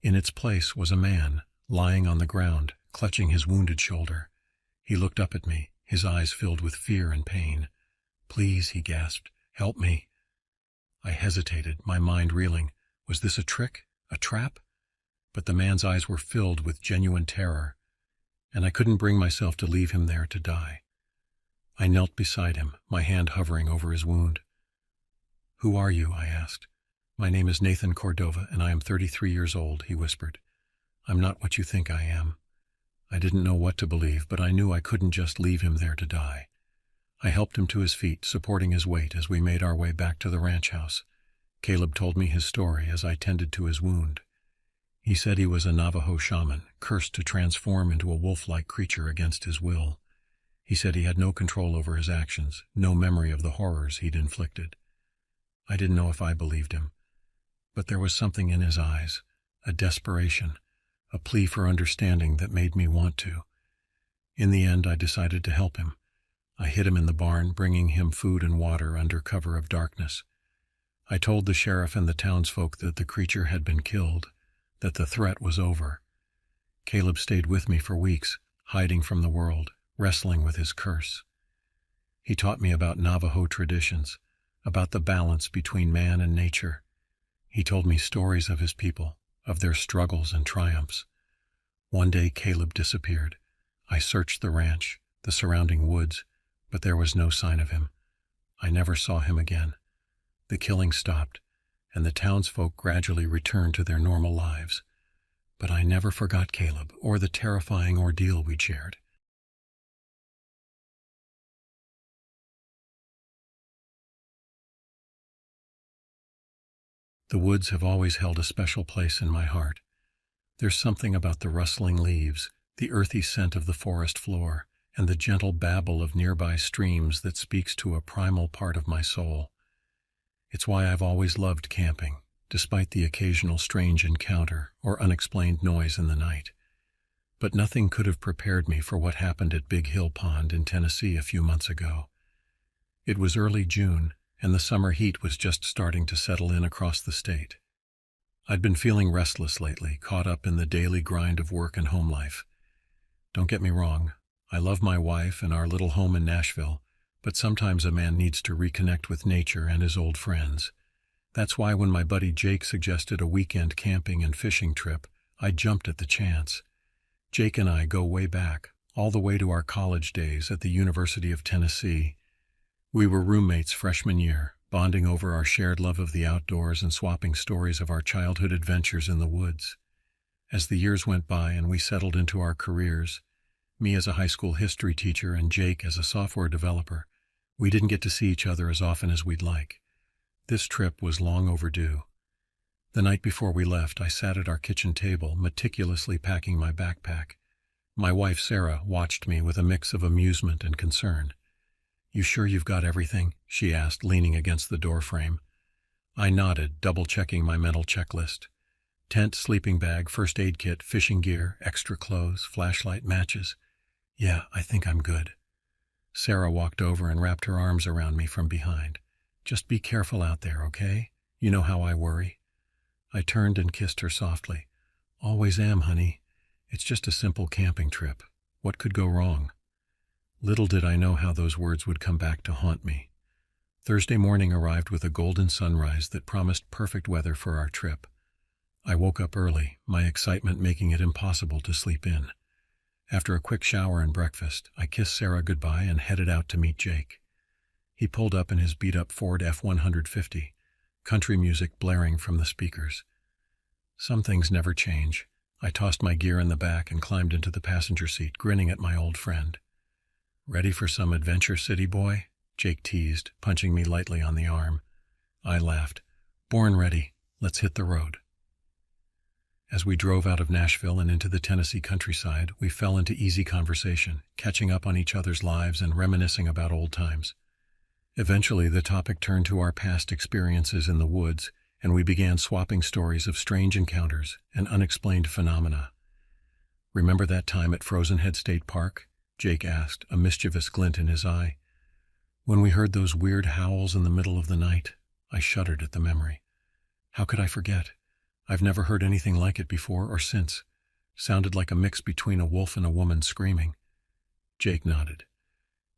Speaker 1: In its place was a man, lying on the ground, clutching his wounded shoulder. He looked up at me, his eyes filled with fear and pain. "Please," he gasped, "help me." I hesitated, my mind reeling. Was this a trick? A trap? But the man's eyes were filled with genuine terror, and I couldn't bring myself to leave him there to die. I knelt beside him, my hand hovering over his wound. "Who are you?" I asked. "My name is Nathan Cordova, and I am 33 years old," he whispered. "I'm not what you think I am." I didn't know what to believe, but I knew I couldn't just leave him there to die. I helped him to his feet, supporting his weight as we made our way back to the ranch house. Caleb told me his story as I tended to his wound. He said he was a Navajo shaman, cursed to transform into a wolf-like creature against his will. He said he had no control over his actions, no memory of the horrors he'd inflicted. I didn't know if I believed him, but there was something in his eyes, a desperation, a plea for understanding that made me want to. In the end, I decided to help him. I hid him in the barn, bringing him food and water under cover of darkness. I told the sheriff and the townsfolk that the creature had been killed, that the threat was over. Caleb stayed with me for weeks, hiding from the world, wrestling with his curse. He taught me about Navajo traditions, about the balance between man and nature. He told me stories of his people, of their struggles and triumphs. One day Caleb disappeared. I searched the ranch, the surrounding woods, but there was no sign of him. I never saw him again. The killing stopped, and the townsfolk gradually returned to their normal lives. But I never forgot Caleb or the terrifying ordeal we'd shared. The woods have always held a special place in my heart. There's something about the rustling leaves, the earthy scent of the forest floor, and the gentle babble of nearby streams that speaks to a primal part of my soul. It's why I've always loved camping, despite the occasional strange encounter or unexplained noise in the night. But nothing could have prepared me for what happened at Big Hill Pond in Tennessee a few months ago. It was early June, and the summer heat was just starting to settle in across the state. I'd been feeling restless lately, caught up in the daily grind of work and home life. Don't get me wrong, I love my wife and our little home in Nashville, but sometimes a man needs to reconnect with nature and his old friends. That's why when my buddy Jake suggested a weekend camping and fishing trip, I jumped at the chance. Jake and I go way back, all the way to our college days at the University of Tennessee. We were roommates freshman year, bonding over our shared love of the outdoors and swapping stories of our childhood adventures in the woods. As the years went by and we settled into our careers, me as a high school history teacher and Jake as a software developer, we didn't get to see each other as often as we'd like. This trip was long overdue. The night before we left, I sat at our kitchen table, meticulously packing my backpack. My wife, Sarah, watched me with a mix of amusement and concern. "You sure you've got everything?" she asked, leaning against the doorframe. I nodded, double-checking my mental checklist. Tent, sleeping bag, first aid kit, fishing gear, extra clothes, flashlight, matches. "Yeah, I think I'm good." Sarah walked over and wrapped her arms around me from behind. "Just be careful out there, okay? You know how I worry." I turned and kissed her softly. "Always am, honey. It's just a simple camping trip. What could go wrong?" Little did I know how those words would come back to haunt me. Thursday morning arrived with a golden sunrise that promised perfect weather for our trip. I woke up early, my excitement making it impossible to sleep in. After a quick shower and breakfast, I kissed Sarah goodbye and headed out to meet Jake. He pulled up in his beat-up Ford F-150, country music blaring from the speakers. Some things never change. I tossed my gear in the back and climbed into the passenger seat, grinning at my old friend. "Ready for some adventure, city boy?" Jake teased, punching me lightly on the arm. I laughed. "Born ready. Let's hit the road." As we drove out of Nashville and into the Tennessee countryside, we fell into easy conversation, catching up on each other's lives and reminiscing about old times. Eventually, the topic turned to our past experiences in the woods, and we began swapping stories of strange encounters and unexplained phenomena. "Remember that time at Frozen Head State Park?" Jake asked, a mischievous glint in his eye. "When we heard those weird howls in the middle of the night," I shuddered at the memory. "How could I forget? I've never heard anything like it before or since. Sounded like a mix between a wolf and a woman screaming." Jake nodded.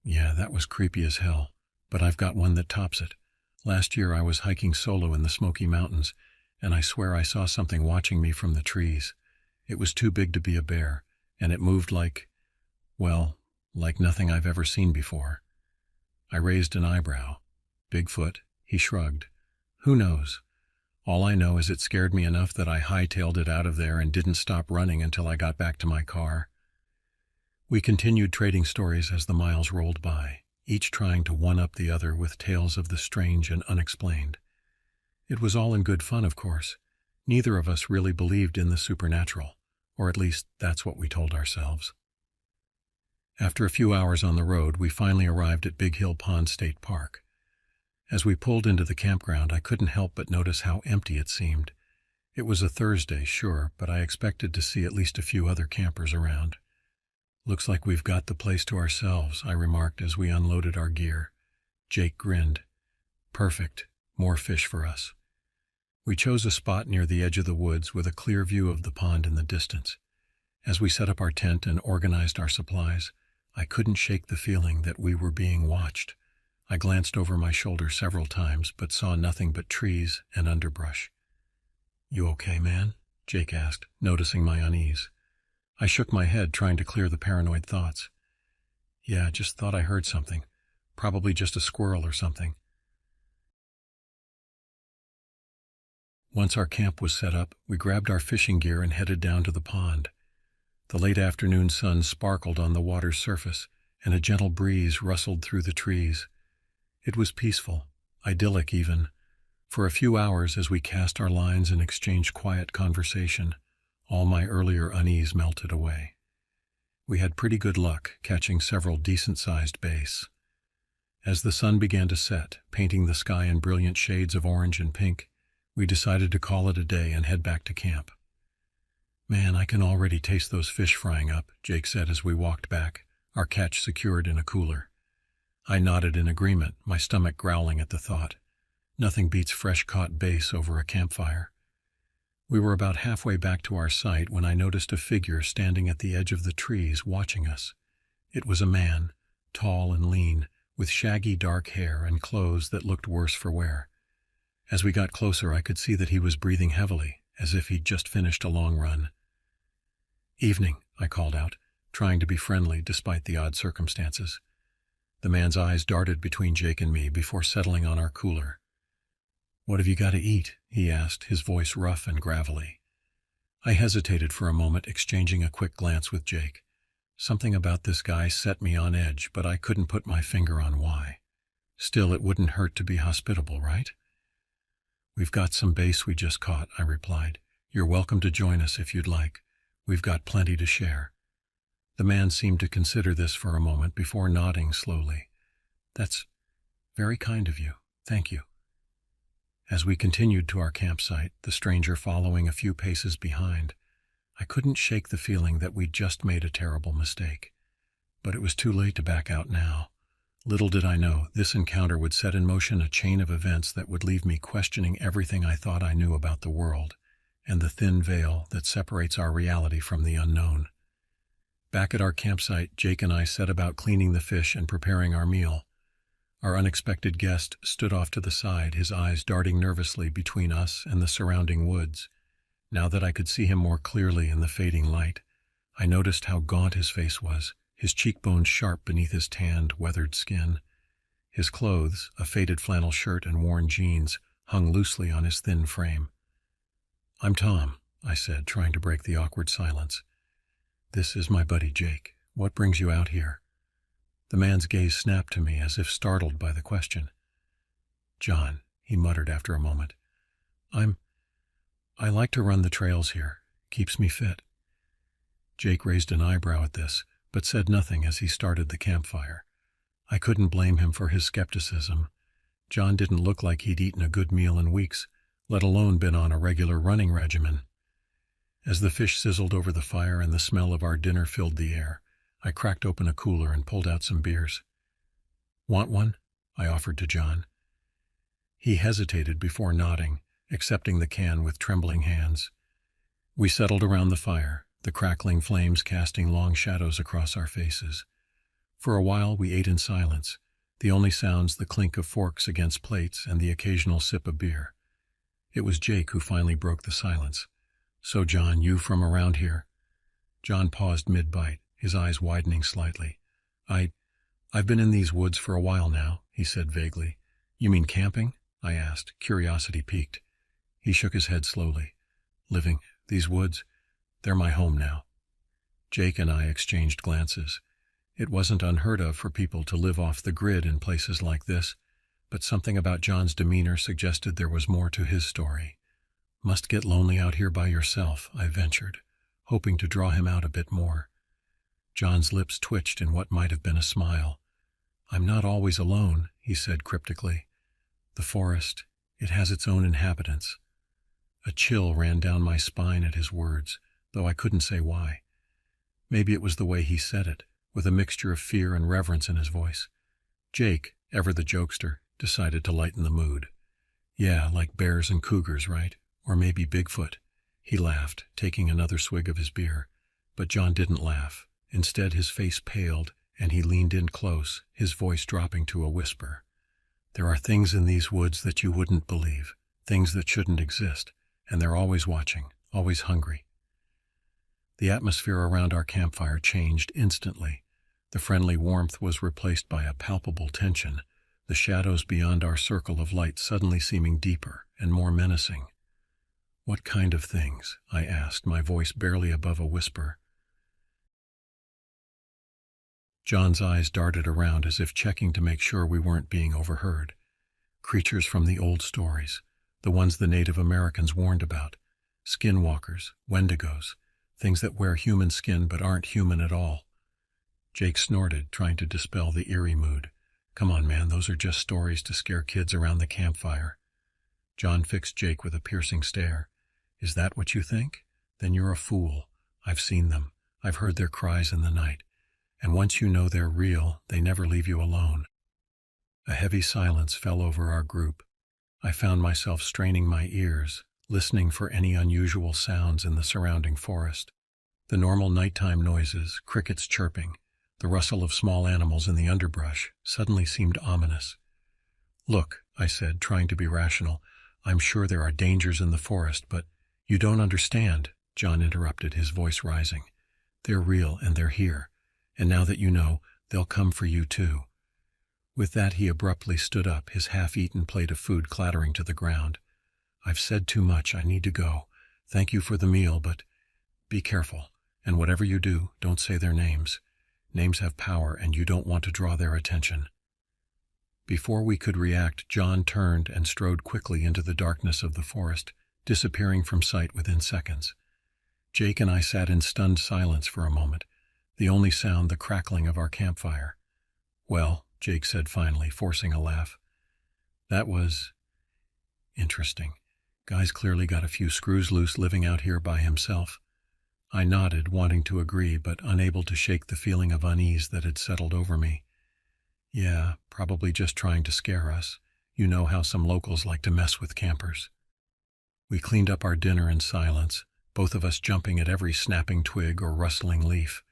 Speaker 1: "Yeah, that was creepy as hell, but I've got one that tops it. Last year I was hiking solo in the Smoky Mountains, and I swear I saw something watching me from the trees. It was too big to be a bear, and it moved like nothing I've ever seen before." I raised an eyebrow. "Bigfoot?" He shrugged. "Who knows? All I know is it scared me enough that I hightailed it out of there and didn't stop running until I got back to my car." We continued trading stories as the miles rolled by, each trying to one-up the other with tales of the strange and unexplained. It was all in good fun, of course. Neither of us really believed in the supernatural, or at least that's what we told ourselves. After a few hours on the road, we finally arrived at Big Hill Pond State Park. As we pulled into the campground, I couldn't help but notice how empty it seemed. It was a Thursday, sure, but I expected to see at least a few other campers around. "Looks like we've got the place to ourselves," I remarked as we unloaded our gear. Jake grinned. "Perfect. More fish for us." We chose a spot near the edge of the woods with a clear view of the pond in the distance. As we set up our tent and organized our supplies, I couldn't shake the feeling that we were being watched. I glanced over my shoulder several times, but saw nothing but trees and underbrush. "You okay, man?" Jake asked, noticing my unease. I shook my head, trying to clear the paranoid thoughts. "Yeah, just thought I heard something. Probably just a squirrel or something." Once our camp was set up, we grabbed our fishing gear and headed down to the pond. The late afternoon sun sparkled on the water's surface, and a gentle breeze rustled through the trees. It was peaceful, idyllic even. For a few hours, as we cast our lines and exchanged quiet conversation, all my earlier unease melted away. We had pretty good luck catching several decent-sized bass. As the sun began to set, painting the sky in brilliant shades of orange and pink, we decided to call it a day and head back to camp. "Man, I can already taste those fish frying up," Jake said as we walked back, our catch secured in a cooler. I nodded in agreement, my stomach growling at the thought. Nothing beats fresh-caught bass over a campfire. We were about halfway back to our site when I noticed a figure standing at the edge of the trees watching us. It was a man, tall and lean, with shaggy dark hair and clothes that looked worse for wear. As we got closer, I could see that he was breathing heavily, as if he'd just finished a long run. "Evening," I called out, trying to be friendly despite the odd circumstances. The man's eyes darted between Jake and me before settling on our cooler. "What have you got to eat?" he asked, his voice rough and gravelly. I hesitated for a moment, exchanging a quick glance with Jake. Something about this guy set me on edge, but I couldn't put my finger on why. Still, it wouldn't hurt to be hospitable, right? "We've got some bass we just caught," I replied. "You're welcome to join us if you'd like. We've got plenty to share." The man seemed to consider this for a moment before nodding slowly. "That's very kind of you. Thank you." As we continued to our campsite, the stranger following a few paces behind, I couldn't shake the feeling that we'd just made a terrible mistake. But it was too late to back out now. Little did I know, this encounter would set in motion a chain of events that would leave me questioning everything I thought I knew about the world, and the thin veil that separates our reality from the unknown. Back at our campsite, Jake and I set about cleaning the fish and preparing our meal. Our unexpected guest stood off to the side, his eyes darting nervously between us and the surrounding woods. Now that I could see him more clearly in the fading light, I noticed how gaunt his face was, his cheekbones sharp beneath his tanned, weathered skin. His clothes, a faded flannel shirt and worn jeans, hung loosely on his thin frame. "I'm Tom," I said, trying to break the awkward silence. "This is my buddy Jake. What brings you out here?" The man's gaze snapped to me as if startled by the question. "John," he muttered after a moment. I like to run the trails here. Keeps me fit." Jake raised an eyebrow at this, but said nothing as he started the campfire. I couldn't blame him for his skepticism. John didn't look like he'd eaten a good meal in weeks, let alone been on a regular running regimen. As the fish sizzled over the fire and the smell of our dinner filled the air, I cracked open a cooler and pulled out some beers. "Want one?" I offered to John. He hesitated before nodding, accepting the can with trembling hands. We settled around the fire, the crackling flames casting long shadows across our faces. For a while we ate in silence, the only sounds the clink of forks against plates and the occasional sip of beer. It was Jake who finally broke the silence. "So, John, you from around here?" John paused mid-bite, his eyes widening slightly. I've been in these woods for a while now," he said vaguely. "You mean camping?" I asked, curiosity piqued. He shook his head slowly. "These woods, they're my home now." Jake and I exchanged glances. It wasn't unheard of for people to live off the grid in places like this, but something about John's demeanor suggested there was more to his story. "Must get lonely out here by yourself," I ventured, hoping to draw him out a bit more. John's lips twitched in what might have been a smile. "I'm not always alone," he said cryptically. "The forest, it has its own inhabitants." A chill ran down my spine at his words, though I couldn't say why. Maybe it was the way he said it, with a mixture of fear and reverence in his voice. Jake, ever the jokester, decided to lighten the mood. "Yeah, like bears and cougars, right? Or maybe Bigfoot." He laughed, taking another swig of his beer. But John didn't laugh. Instead, his face paled, and he leaned in close, his voice dropping to a whisper. "There are things in these woods that you wouldn't believe, things that shouldn't exist, and they're always watching, always hungry." The atmosphere around our campfire changed instantly. The friendly warmth was replaced by a palpable tension, the shadows beyond our circle of light suddenly seeming deeper and more menacing. What kind of things? I asked, my voice barely above a whisper. John's eyes darted around as if checking to make sure we weren't being overheard. Creatures from the old stories, the ones the Native Americans warned about. Skinwalkers, wendigos, things that wear human skin but aren't human at all. Jake snorted, trying to dispel the eerie mood. Come on, man, those are just stories to scare kids around the campfire. John fixed Jake with a piercing stare. Is that what you think? Then you're a fool. I've seen them. I've heard their cries in the night. And once you know they're real, they never leave you alone. A heavy silence fell over our group. I found myself straining my ears, listening for any unusual sounds in the surrounding forest. The normal nighttime noises, crickets chirping, the rustle of small animals in the underbrush, suddenly seemed ominous. Look, I said, trying to be rational, I'm sure there are dangers in the forest, but you don't understand, John interrupted, his voice rising. They're real and they're here, and now that you know, they'll come for you too. With that, he abruptly stood up, his half-eaten plate of food clattering to the ground. I've said too much, I need to go. Thank you for the meal, but be careful, and whatever you do, don't say their names. Names have power, and you don't want to draw their attention. Before we could react, John turned and strode quickly into the darkness of the forest, disappearing from sight within seconds. Jake and I sat in stunned silence for a moment, the only sound the crackling of our campfire. Well, Jake said finally, forcing a laugh. That was interesting. Guy's clearly got a few screws loose living out here by himself. I nodded, wanting to agree, but unable to shake the feeling of unease that had settled over me. Yeah, probably just trying to scare us. You know how some locals like to mess with campers. We cleaned up our dinner in silence, both of us jumping at every snapping twig or rustling leaf.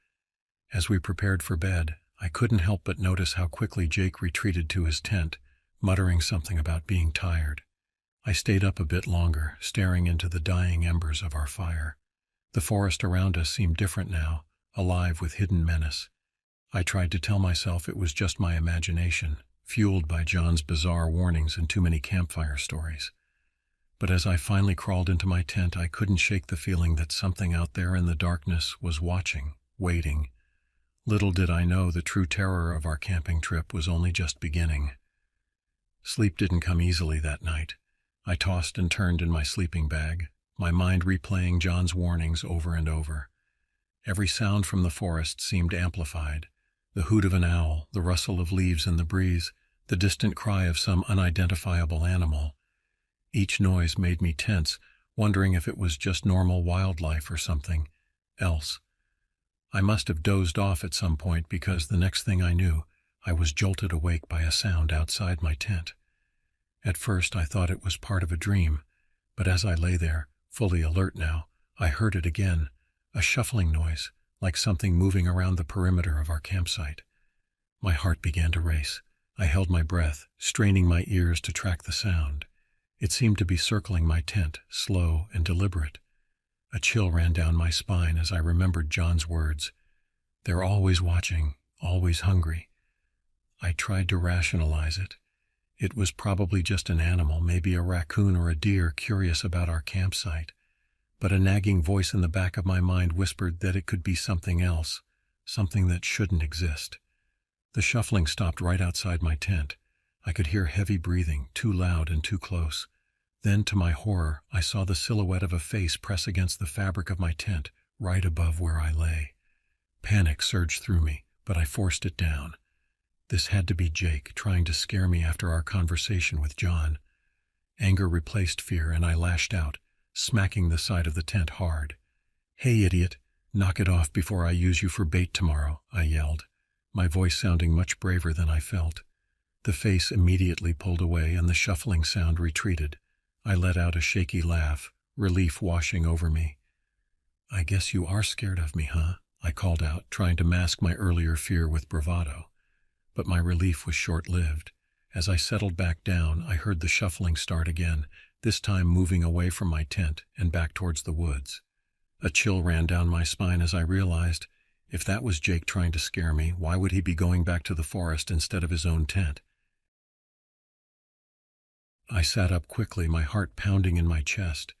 Speaker 1: As we prepared for bed, I couldn't help but notice how quickly Jake retreated to his tent, muttering something about being tired. I stayed up a bit longer, staring into the dying embers of our fire. The forest around us seemed different now, alive with hidden menace. I tried to tell myself it was just my imagination, fueled by John's bizarre warnings and too many campfire stories. But as I finally crawled into my tent, I couldn't shake the feeling that something out there in the darkness was watching, waiting. Little did I know the true terror of our camping trip was only just beginning. Sleep didn't come easily that night. I tossed and turned in my sleeping bag, my mind replaying John's warnings over and over. Every sound from the forest seemed amplified. The hoot of an owl, the rustle of leaves in the breeze, the distant cry of some unidentifiable animal. Each noise made me tense, wondering if it was just normal wildlife or something else. I must have dozed off at some point because the next thing I knew, I was jolted awake by a sound outside my tent. At first I thought it was part of a dream, but as I lay there, fully alert now, I heard it again, a shuffling noise, like something moving around the perimeter of our campsite. My heart began to race. I held my breath, straining my ears to track the sound. It seemed to be circling my tent, slow and deliberate. A chill ran down my spine as I remembered John's words. They're always watching, always hungry. I tried to rationalize it. It was probably just an animal, maybe a raccoon or a deer curious about our campsite. But a nagging voice in the back of my mind whispered that it could be something else, something that shouldn't exist. The shuffling stopped right outside my tent. I could hear heavy breathing, too loud and too close. Then, to my horror, I saw the silhouette of a face press against the fabric of my tent, right above where I lay. Panic surged through me, but I forced it down. This had to be Jake, trying to scare me after our conversation with John. Anger replaced fear, and I lashed out, smacking the side of the tent hard. "Hey, idiot, knock it off before I use you for bait tomorrow," I yelled, my voice sounding much braver than I felt. The face immediately pulled away and the shuffling sound retreated. I let out a shaky laugh, relief washing over me. "I guess you are scared of me, huh?" I called out, trying to mask my earlier fear with bravado. But my relief was short-lived. As I settled back down, I heard the shuffling start again, this time moving away from my tent and back towards the woods. A chill ran down my spine as I realized, if that was Jake trying to scare me, why would he be going back to the forest instead of his own tent? I sat up quickly, my heart pounding in my chest.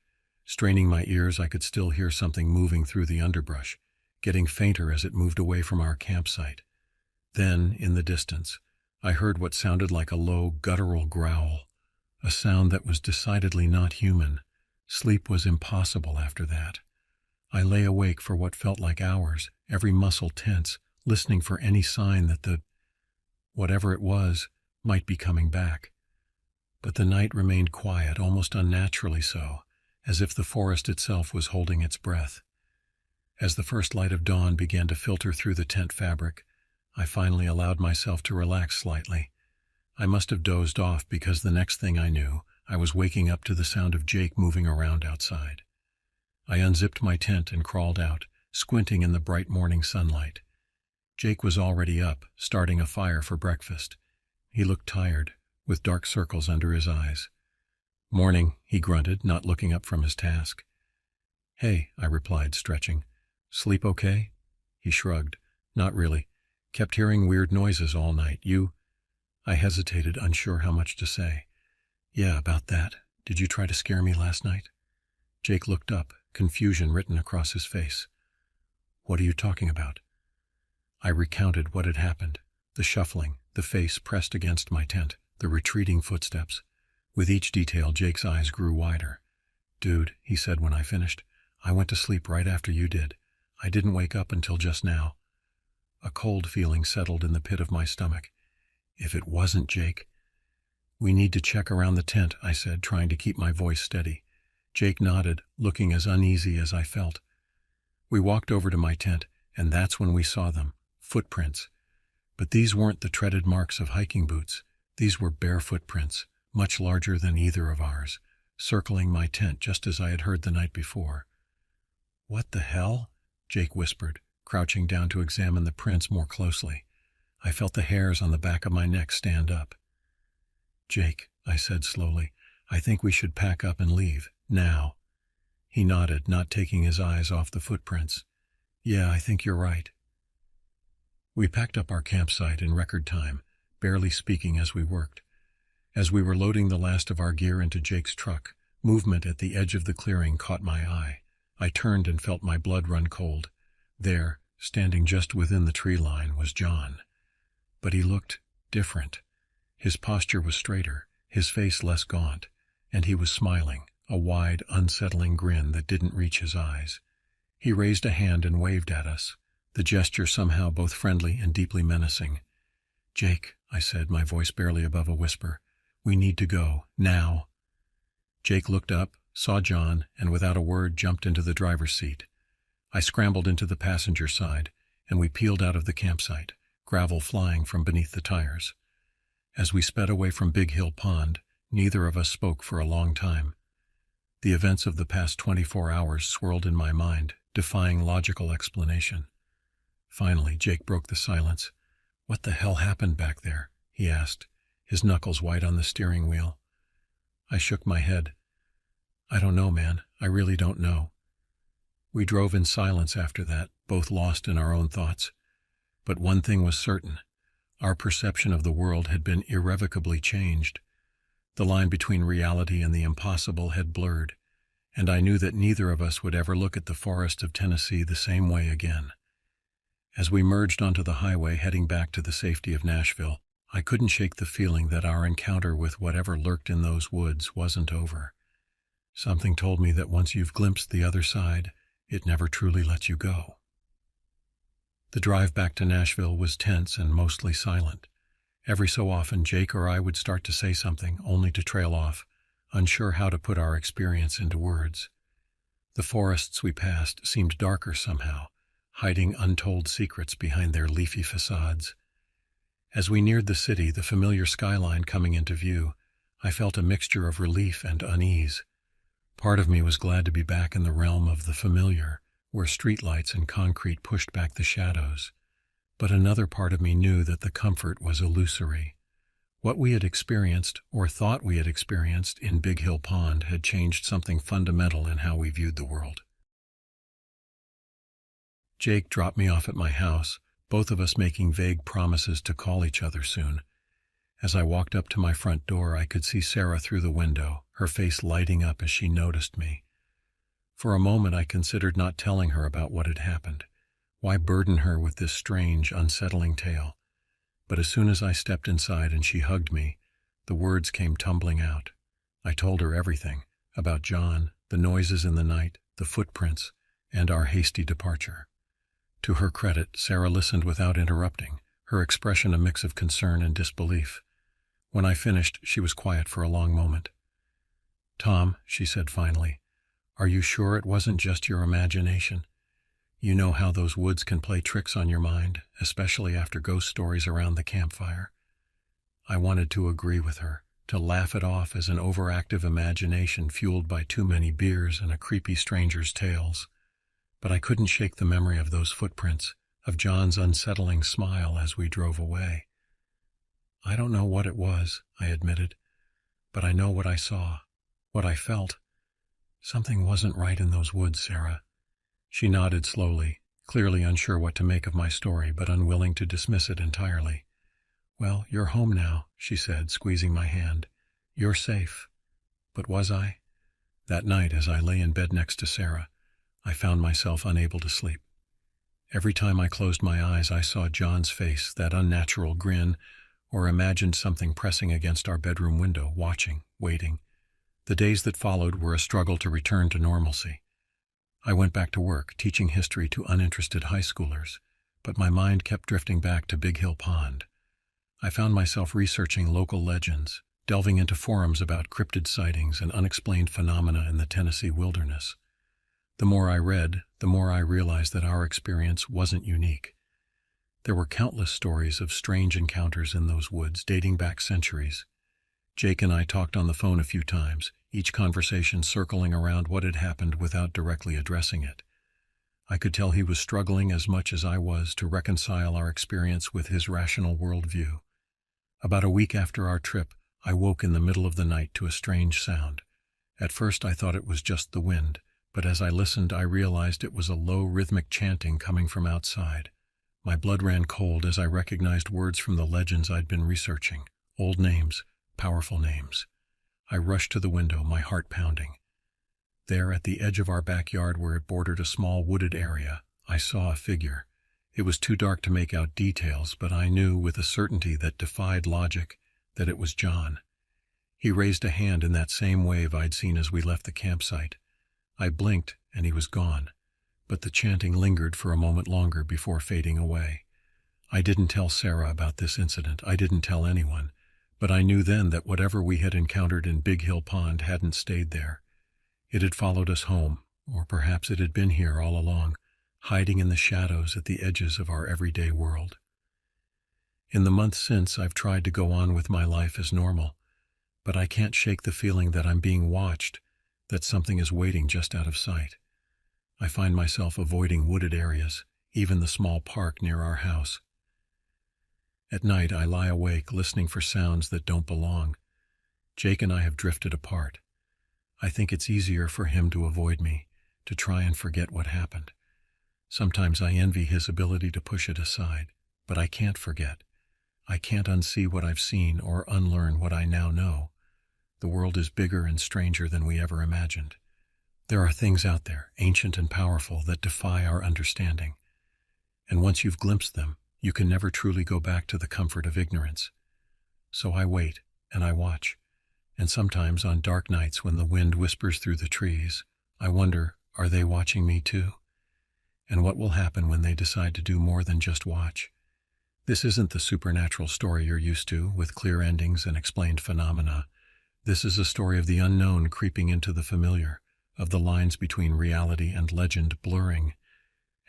Speaker 1: Straining my ears, I could still hear something moving through the underbrush, getting fainter as it moved away from our campsite. Then, in the distance, I heard what sounded like a low, guttural growl, a sound that was decidedly not human. Sleep was impossible after that. I lay awake for what felt like hours, every muscle tense, listening for any sign that whatever it was, might be coming back. But the night remained quiet, almost unnaturally so, as if the forest itself was holding its breath. As the first light of dawn began to filter through the tent fabric, I finally allowed myself to relax slightly. I must have dozed off because the next thing I knew, I was waking up to the sound of Jake moving around outside. I unzipped my tent and crawled out, squinting in the bright morning sunlight. Jake was already up, starting a fire for breakfast. He looked tired, with dark circles under his eyes. "Morning," he grunted, not looking up from his task. "Hey," I replied, stretching. "Sleep okay?" He shrugged. "Not really. Kept hearing weird noises all night. You?" I hesitated, unsure how much to say. "Yeah, about that. Did you try to scare me last night?" Jake looked up, confusion written across his face. "What are you talking about?" I recounted what had happened, the shuffling, the face pressed against my tent, the retreating footsteps. With each detail, Jake's eyes grew wider. "Dude," he said when I finished, "I went to sleep right after you did. I didn't wake up until just now." A cold feeling settled in the pit of my stomach. If it wasn't Jake... "We need to check around the tent," I said, trying to keep my voice steady. Jake nodded, looking as uneasy as I felt. We walked over to my tent, and that's when we saw them. Footprints. But these weren't the treaded marks of hiking boots. These were bare footprints, much larger than either of ours, circling my tent just as I had heard the night before. "What the hell?" Jake whispered, crouching down to examine the prints more closely. I felt the hairs on the back of my neck stand up. "Jake," I said slowly, "I think we should pack up and leave, now." He nodded, not taking his eyes off the footprints. "Yeah, I think you're right." We packed up our campsite in record time, barely speaking as we worked. As we were loading the last of our gear into Jake's truck, movement at the edge of the clearing caught my eye. I turned and felt my blood run cold. There, standing just within the tree line, was John. But he looked different. His posture was straighter, his face less gaunt, and he was smiling, a wide, unsettling grin that didn't reach his eyes. He raised a hand and waved at us, the gesture somehow both friendly and deeply menacing. "Jake," I said, my voice barely above a whisper, "we need to go, now." Jake looked up, saw John, and without a word jumped into the driver's seat. I scrambled into the passenger side, and we peeled out of the campsite, gravel flying from beneath the tires. As we sped away from Big Hill Pond, neither of us spoke for a long time. The events of the past 24 hours swirled in my mind, defying logical explanation. Finally, Jake broke the silence. "What the hell happened back there?" he asked, his knuckles white on the steering wheel. I shook my head. "I don't know, man. I really don't know." We drove in silence after that, both lost in our own thoughts. But one thing was certain. Our perception of the world had been irrevocably changed. The line between reality and the impossible had blurred, and I knew that neither of us would ever look at the forest of Tennessee the same way again. As we merged onto the highway heading back to the safety of Nashville, I couldn't shake the feeling that our encounter with whatever lurked in those woods wasn't over. Something told me that once you've glimpsed the other side, it never truly lets you go. The drive back to Nashville was tense and mostly silent. Every so often, Jake or I would start to say something, only to trail off, unsure how to put our experience into words. The forests we passed seemed darker somehow, hiding untold secrets behind their leafy facades. As we neared the city, the familiar skyline coming into view, I felt a mixture of relief and unease. Part of me was glad to be back in the realm of the familiar, where streetlights and concrete pushed back the shadows. But another part of me knew that the comfort was illusory. What we had experienced, or thought we had experienced, in Big Hill Pond had changed something fundamental in how we viewed the world. Jake dropped me off at my house, both of us making vague promises to call each other soon. As I walked up to my front door, I could see Sarah through the window, her face lighting up as she noticed me. For a moment I considered not telling her about what had happened. Why burden her with this strange, unsettling tale? But as soon as I stepped inside and she hugged me, the words came tumbling out. I told her everything, about John, the noises in the night, the footprints, and our hasty departure. To her credit, Sarah listened without interrupting, her expression a mix of concern and disbelief. When I finished, she was quiet for a long moment. "Tom," she said finally, "are you sure it wasn't just your imagination? You know how those woods can play tricks on your mind, especially after ghost stories around the campfire." I wanted to agree with her, to laugh it off as an overactive imagination fueled by too many beers and a creepy stranger's tales. But I couldn't shake the memory of those footprints, of John's unsettling smile as we drove away. "I don't know what it was," I admitted, "but I know what I saw, what I felt. Something wasn't right in those woods, Sarah." She nodded slowly, clearly unsure what to make of my story, but unwilling to dismiss it entirely. "Well, you're home now," she said, squeezing my hand. "You're safe." But was I? That night, as I lay in bed next to Sarah, I found myself unable to sleep. Every time I closed my eyes, I saw John's face, that unnatural grin, or imagined something pressing against our bedroom window, watching, waiting. The days that followed were a struggle to return to normalcy. I went back to work, teaching history to uninterested high schoolers, but my mind kept drifting back to Big Hill Pond. I found myself researching local legends, delving into forums about cryptid sightings and unexplained phenomena in the Tennessee wilderness. The more I read, the more I realized that our experience wasn't unique. There were countless stories of strange encounters in those woods dating back centuries. Jake and I talked on the phone a few times, each conversation circling around what had happened without directly addressing it. I could tell he was struggling as much as I was to reconcile our experience with his rational worldview. About a week after our trip, I woke in the middle of the night to a strange sound. At first I thought it was just the wind, but as I listened I realized it was a low rhythmic chanting coming from outside. My blood ran cold as I recognized words from the legends I'd been researching, old names, powerful names. I rushed to the window, my heart pounding. There, at the edge of our backyard where it bordered a small wooded area, I saw a figure. It was too dark to make out details, but I knew with a certainty that defied logic that it was John. He raised a hand in that same wave I'd seen as we left the campsite. I blinked, and he was gone, but the chanting lingered for a moment longer before fading away. I didn't tell Sarah about this incident. I didn't tell anyone, but I knew then that whatever we had encountered in Big Hill Pond hadn't stayed there. It had followed us home, or perhaps it had been here all along, hiding in the shadows at the edges of our everyday world. In the months since, I've tried to go on with my life as normal, but I can't shake the feeling that I'm being watched, that something is waiting just out of sight. I find myself avoiding wooded areas, even the small park near our house. At night, I lie awake listening for sounds that don't belong. Jake and I have drifted apart. I think it's easier for him to avoid me, to try and forget what happened. Sometimes I envy his ability to push it aside, but I can't forget. I can't unsee what I've seen or unlearn what I now know. The world is bigger and stranger than we ever imagined. There are things out there, ancient and powerful, that defy our understanding. And once you've glimpsed them, you can never truly go back to the comfort of ignorance. So I wait, and I watch. And sometimes on dark nights when the wind whispers through the trees, I wonder, are they watching me too? And what will happen when they decide to do more than just watch? This isn't the supernatural story you're used to, with clear endings and explained phenomena. This is a story of the unknown creeping into the familiar, of the lines between reality and legend blurring.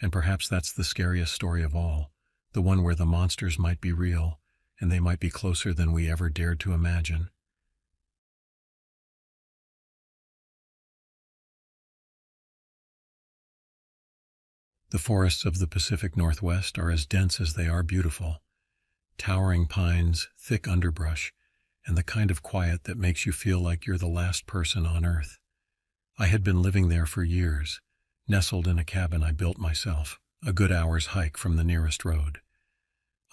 Speaker 1: And perhaps that's the scariest story of all, the one where the monsters might be real, and they might be closer than we ever dared to imagine. The forests of the Pacific Northwest are as dense as they are beautiful. Towering pines, thick underbrush, and the kind of quiet that makes you feel like you're the last person on Earth. I had been living there for years, nestled in a cabin I built myself, a good hour's hike from the nearest road.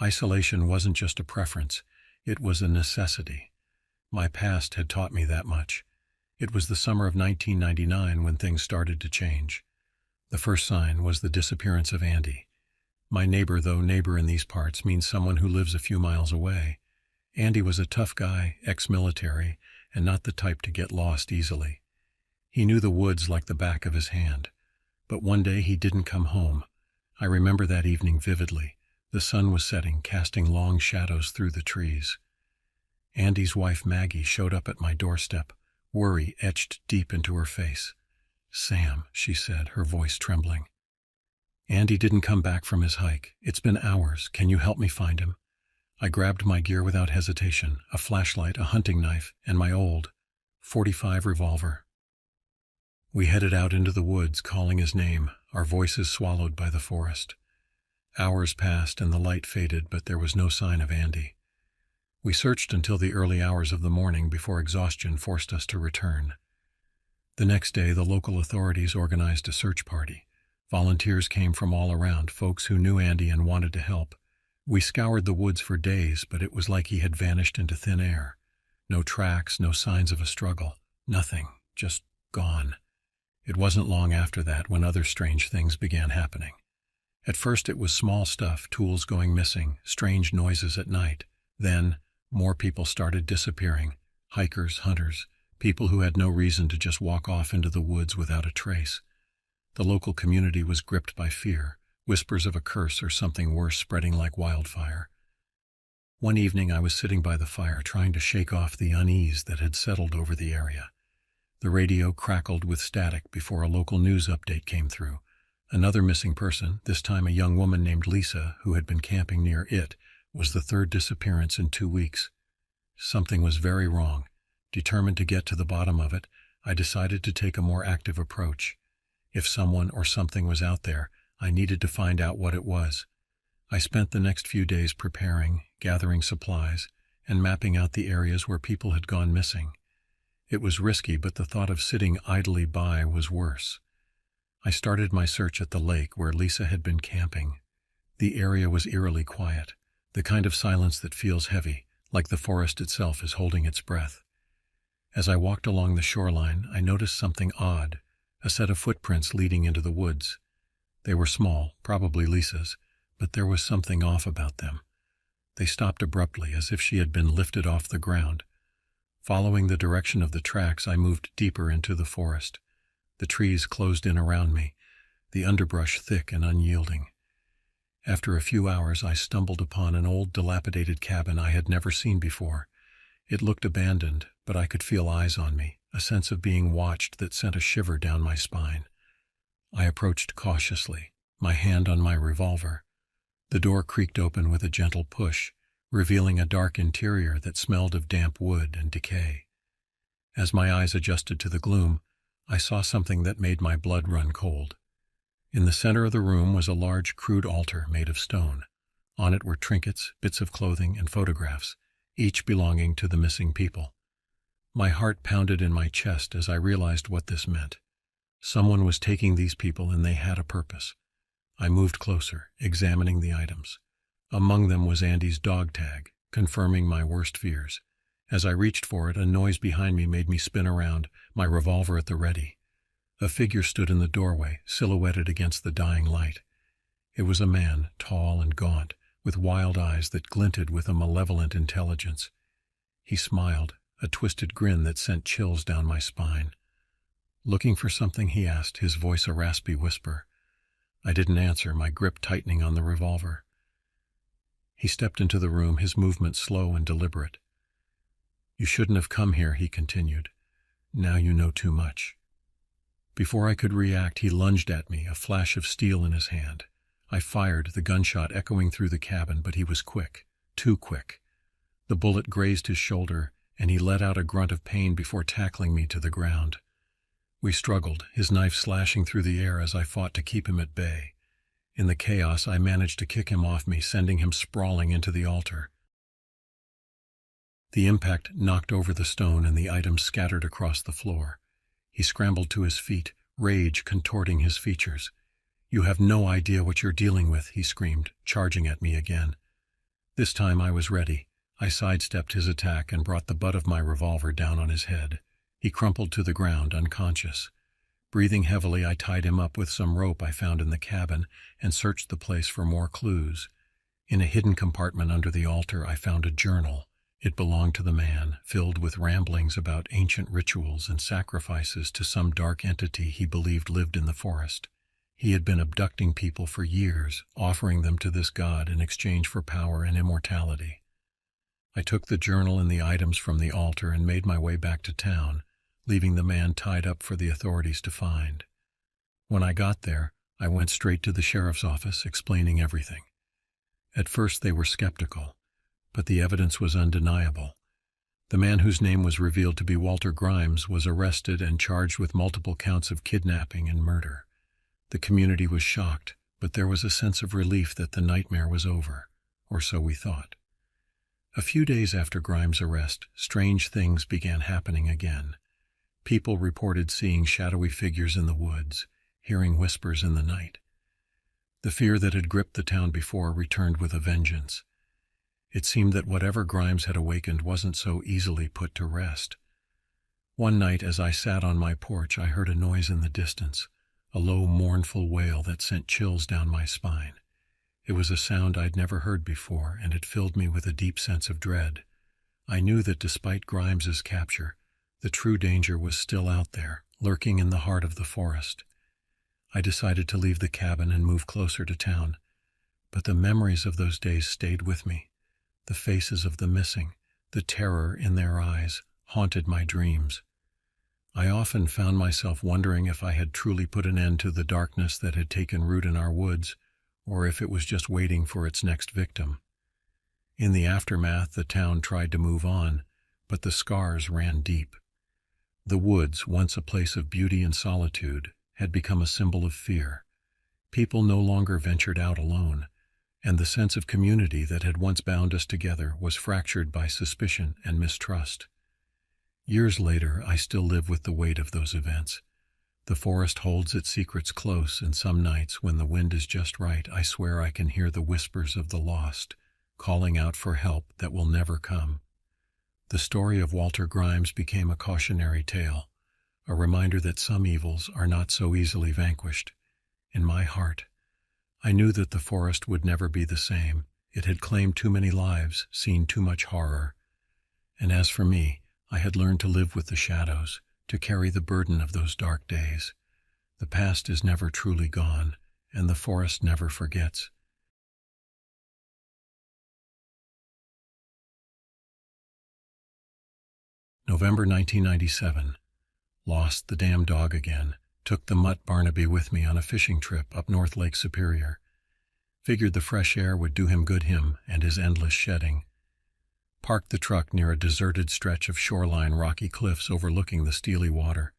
Speaker 1: Isolation wasn't just a preference, it was a necessity. My past had taught me that much. It was the summer of 1999 when things started to change. The first sign was the disappearance of Andy. My neighbor, though neighbor in these parts means someone who lives a few miles away. Andy was a tough guy, ex-military, and not the type to get lost easily. He knew the woods like the back of his hand. But one day he didn't come home. I remember that evening vividly. The sun was setting, casting long shadows through the trees. Andy's wife Maggie showed up at my doorstep, worry etched deep into her face. "Sam," she said, her voice trembling. "Andy didn't come back from his hike. It's been hours. Can you help me find him?" I grabbed my gear without hesitation, a flashlight, a hunting knife, and my old .45 revolver. We headed out into the woods, calling his name, our voices swallowed by the forest. Hours passed and the light faded, but there was no sign of Andy. We searched until the early hours of the morning before exhaustion forced us to return. The next day, the local authorities organized a search party. Volunteers came from all around, folks who knew Andy and wanted to help. We scoured the woods for days, but it was like he had vanished into thin air. No tracks, no signs of a struggle. Nothing. Just gone. It wasn't long after that when other strange things began happening. At first it was small stuff, tools going missing, strange noises at night. Then, more people started disappearing. Hikers, hunters, people who had no reason to just walk off into the woods without a trace. The local community was gripped by fear, whispers of a curse or something worse spreading like wildfire. One evening I was sitting by the fire trying to shake off the unease that had settled over the area. The radio crackled with static before a local news update came through. Another missing person, this time a young woman named Lisa, who had been camping near it, was the third disappearance in 2 weeks. Something was very wrong. Determined to get to the bottom of it, I decided to take a more active approach. If someone or something was out there, I needed to find out what it was. I spent the next few days preparing, gathering supplies, and mapping out the areas where people had gone missing. It was risky, but the thought of sitting idly by was worse. I started my search at the lake where Lisa had been camping. The area was eerily quiet, the kind of silence that feels heavy, like the forest itself is holding its breath. As I walked along the shoreline, I noticed something odd, a set of footprints leading into the woods. They were small, probably Lisa's, but there was something off about them. They stopped abruptly, as if she had been lifted off the ground. Following the direction of the tracks, I moved deeper into the forest. The trees closed in around me, the underbrush thick and unyielding. After a few hours, I stumbled upon an old, dilapidated cabin I had never seen before. It looked abandoned, but I could feel eyes on me, a sense of being watched that sent a shiver down my spine. I approached cautiously, my hand on my revolver. The door creaked open with a gentle push, revealing a dark interior that smelled of damp wood and decay. As my eyes adjusted to the gloom, I saw something that made my blood run cold. In the center of the room was a large, crude altar made of stone. On it were trinkets, bits of clothing, and photographs, each belonging to the missing people. My heart pounded in my chest as I realized what this meant. Someone was taking these people and they had a purpose. I moved closer, examining the items. Among them was Andy's dog tag, confirming my worst fears. As I reached for it, a noise behind me made me spin around, my revolver at the ready. A figure stood in the doorway, silhouetted against the dying light. It was a man, tall and gaunt, with wild eyes that glinted with a malevolent intelligence. He smiled, a twisted grin that sent chills down my spine. "Looking for something?" he asked, his voice a raspy whisper. I didn't answer, my grip tightening on the revolver. He stepped into the room, his movements slow and deliberate. "You shouldn't have come here," he continued. "Now you know too much." Before I could react, he lunged at me, a flash of steel in his hand. I fired, the gunshot echoing through the cabin, but he was quick, too quick. The bullet grazed his shoulder, and he let out a grunt of pain before tackling me to the ground. We struggled, his knife slashing through the air as I fought to keep him at bay. In the chaos, I managed to kick him off me, sending him sprawling into the altar. The impact knocked over the stone and the items scattered across the floor. He scrambled to his feet, rage contorting his features. "You have no idea what you're dealing with," he screamed, charging at me again. This time I was ready. I sidestepped his attack and brought the butt of my revolver down on his head. He crumpled to the ground, unconscious. Breathing heavily, I tied him up with some rope I found in the cabin and searched the place for more clues. In a hidden compartment under the altar, I found a journal. It belonged to the man, filled with ramblings about ancient rituals and sacrifices to some dark entity he believed lived in the forest. He had been abducting people for years, offering them to this god in exchange for power and immortality. I took the journal and the items from the altar and made my way back to town, leaving the man tied up for the authorities to find. When I got there, I went straight to the sheriff's office, explaining everything. At first they were skeptical, but the evidence was undeniable. The man, whose name was revealed to be Walter Grimes, was arrested and charged with multiple counts of kidnapping and murder. The community was shocked, but there was a sense of relief that the nightmare was over, or so we thought. A few days after Grimes' arrest, strange things began happening again. People reported seeing shadowy figures in the woods, hearing whispers in the night. The fear that had gripped the town before returned with a vengeance. It seemed that whatever Grimes had awakened wasn't so easily put to rest. One night, as I sat on my porch, I heard a noise in the distance, a low, mournful wail that sent chills down my spine. It was a sound I'd never heard before, and it filled me with a deep sense of dread. I knew that despite Grimes's capture, the true danger was still out there, lurking in the heart of the forest. I decided to leave the cabin and move closer to town, but the memories of those days stayed with me. The faces of the missing, the terror in their eyes, haunted my dreams. I often found myself wondering if I had truly put an end to the darkness that had taken root in our woods, or if it was just waiting for its next victim. In the aftermath, the town tried to move on, but the scars ran deep. The woods, once a place of beauty and solitude, had become a symbol of fear. People no longer ventured out alone, and the sense of community that had once bound us together was fractured by suspicion and mistrust. Years later, I still live with the weight of those events. The forest holds its secrets close, and some nights, when the wind is just right, I swear I can hear the whispers of the lost, calling out for help that will never come. The story of Walter Grimes became a cautionary tale, a reminder that some evils are not so easily vanquished. In my heart, I knew that the forest would never be the same. It had claimed too many lives, seen too much horror. And as for me, I had learned to live with the shadows, to carry the burden of those dark days. The past is never truly gone, and the forest never forgets. November 1997. Lost the damn dog again. Took the mutt Barnaby with me on a fishing trip up North Lake Superior. Figured the fresh air would do him good, him and his endless shedding. Parked the truck near a deserted stretch of shoreline rocky cliffs overlooking the steely water.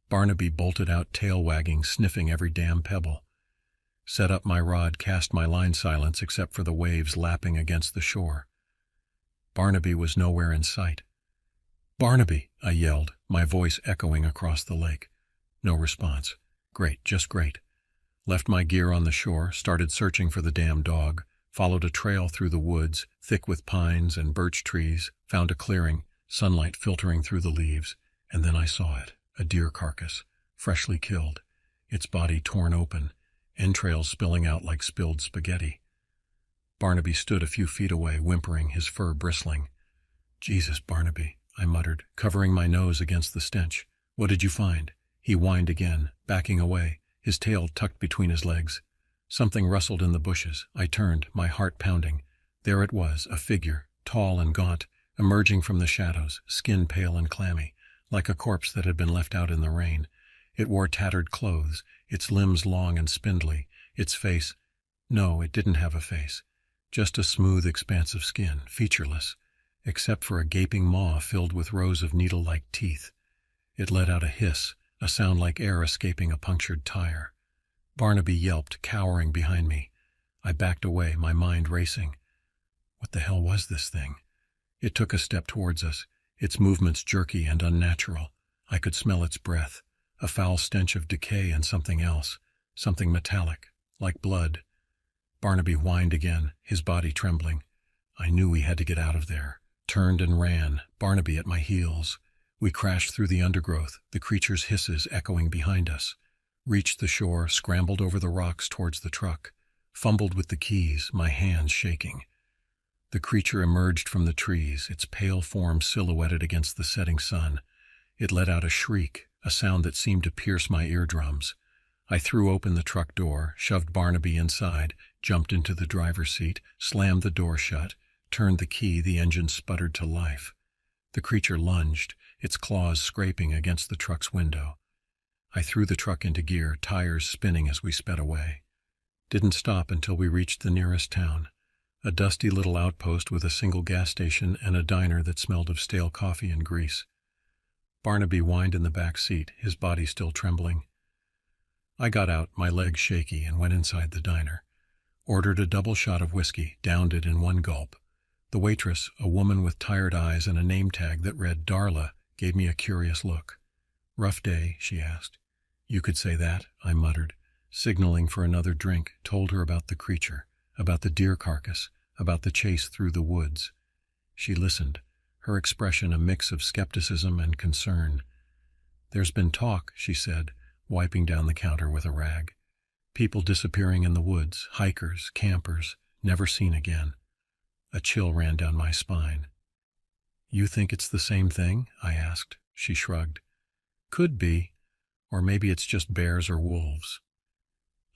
Speaker 1: Barnaby bolted out, tail wagging, sniffing every damn pebble. Set up my rod, cast my line silence except for the waves lapping against the shore. Barnaby was nowhere in sight. "Barnaby!" I yelled, my voice echoing across the lake. No response. Great, just great. Left my gear on the shore, started searching for the damn dog, followed a trail through the woods, thick with pines and birch trees, found a clearing, sunlight filtering through the leaves, and then I saw it, a deer carcass, freshly killed, its body torn open, entrails spilling out like spilled spaghetti. Barnaby stood a few feet away, whimpering, his fur bristling. "Jesus, Barnaby," I muttered, covering my nose against the stench. "What did you find?" He whined again, backing away, his tail tucked between his legs. Something rustled in the bushes. I turned, my heart pounding. There it was, a figure, tall and gaunt, emerging from the shadows, skin pale and clammy, like a corpse that had been left out in the rain. It wore tattered clothes, its limbs long and spindly, its face— no, it didn't have a face. Just a smooth expanse of skin, featureless, except for a gaping maw filled with rows of needle-like teeth. It let out a hiss, a sound like air escaping a punctured tire. Barnaby yelped, cowering behind me. I backed away, my mind racing. What the hell was this thing? It took a step towards us, its movements jerky and unnatural. I could smell its breath, a foul stench of decay and something else, something metallic, like blood. Barnaby whined again, his body trembling. I knew we had to get out of there. Turned and ran, Barnaby at my heels. We crashed through the undergrowth, the creature's hisses echoing behind us. Reached the shore, scrambled over the rocks towards the truck. Fumbled with the keys, my hands shaking. The creature emerged from the trees, its pale form silhouetted against the setting sun. It let out a shriek, a sound that seemed to pierce my eardrums. I threw open the truck door, shoved Barnaby inside, jumped into the driver's seat, slammed the door shut, turned the key. The engine sputtered to life. The creature lunged, its claws scraping against the truck's window. I threw the truck into gear, tires spinning as we sped away. Didn't stop until we reached the nearest town, a dusty little outpost with a single gas station and a diner that smelled of stale coffee and grease. Barnaby whined in the back seat, his body still trembling. I got out, my legs shaky, and went inside the diner. Ordered a double shot of whiskey, downed it in one gulp. The waitress, a woman with tired eyes and a name tag that read Darla, gave me a curious look. "Rough day?" she asked. "You could say that," I muttered, signaling for another drink, told her about the creature, about the deer carcass, about the chase through the woods. She listened, her expression a mix of skepticism and concern. "There's been talk," she said, wiping down the counter with a rag. "People disappearing in the woods, hikers, campers, never seen again." A chill ran down my spine. "You think it's the same thing?" I asked. She shrugged. "Could be, or maybe it's just bears or wolves."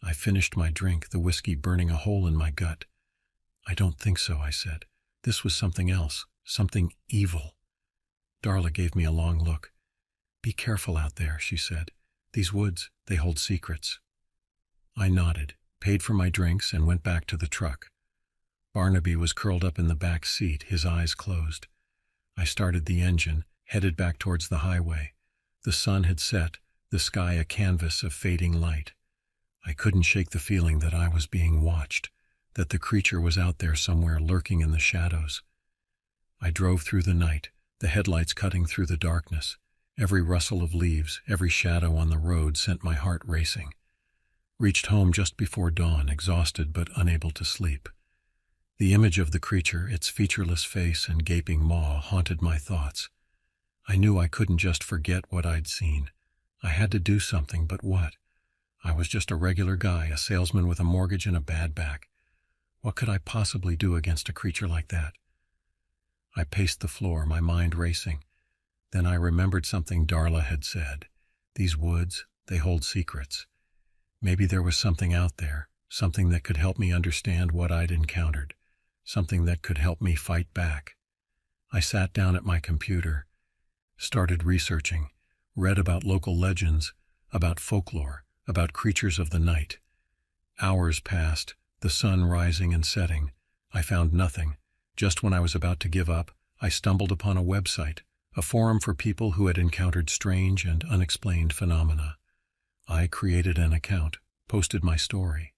Speaker 1: I finished my drink, the whiskey burning a hole in my gut. "I don't think so," I said. "This was something else, something evil." Darla gave me a long look. "Be careful out there," she said. "These woods, they hold secrets." I nodded, paid for my drinks, and went back to the truck. Barnaby was curled up in the back seat, his eyes closed. I started the engine, headed back towards the highway. The sun had set, the sky a canvas of fading light. I couldn't shake the feeling that I was being watched, that the creature was out there somewhere lurking in the shadows. I drove through the night, the headlights cutting through the darkness. Every rustle of leaves, every shadow on the road sent my heart racing. Reached home just before dawn, exhausted but unable to sleep. The image of the creature, its featureless face and gaping maw, haunted my thoughts. I knew I couldn't just forget what I'd seen. I had to do something, but what? I was just a regular guy, a salesman with a mortgage and a bad back. What could I possibly do against a creature like that? I paced the floor, my mind racing. Then I remembered something Darla had said. These woods, they hold secrets. Maybe there was something out there, something that could help me understand what I'd encountered, something that could help me fight back. I sat down at my computer, started researching, read about local legends, about folklore, about creatures of the night. Hours passed, the sun rising and setting. I found nothing. Just when I was about to give up, I stumbled upon a website, a forum for people who had encountered strange and unexplained phenomena. I created an account, posted my story.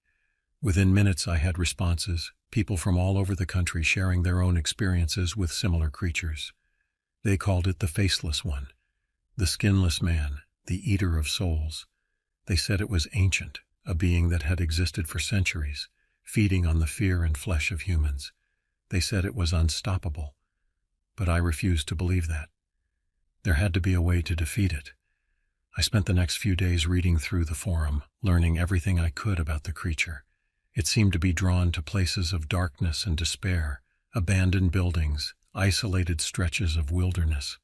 Speaker 1: Within minutes I had responses, people from all over the country sharing their own experiences with similar creatures. They called it the Faceless One, the Skinless Man, the Eater of Souls. They said it was ancient, a being that had existed for centuries, feeding on the fear and flesh of humans. They said it was unstoppable, but I refused to believe that. There had to be a way to defeat it. I spent the next few days reading through the forum, learning everything I could about the creature. It seemed to be drawn to places of darkness and despair, abandoned buildings, isolated stretches of wilderness,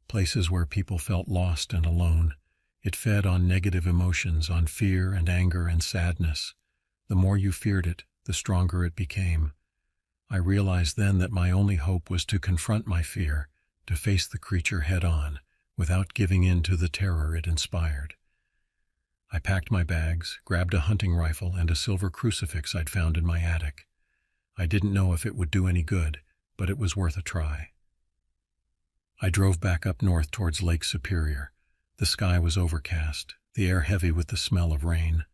Speaker 1: places where people felt lost and alone. It fed on negative emotions, on fear and anger and sadness. The more you feared it, the stronger it became. I realized then that my only hope was to confront my fear, to face the creature head-on, without giving in to the terror it inspired. I packed my bags, grabbed a hunting rifle and a silver crucifix I'd found in my attic. I didn't know if it would do any good, but it was worth a try. I drove back up north towards Lake Superior. The sky was overcast, the air heavy with the smell of rain.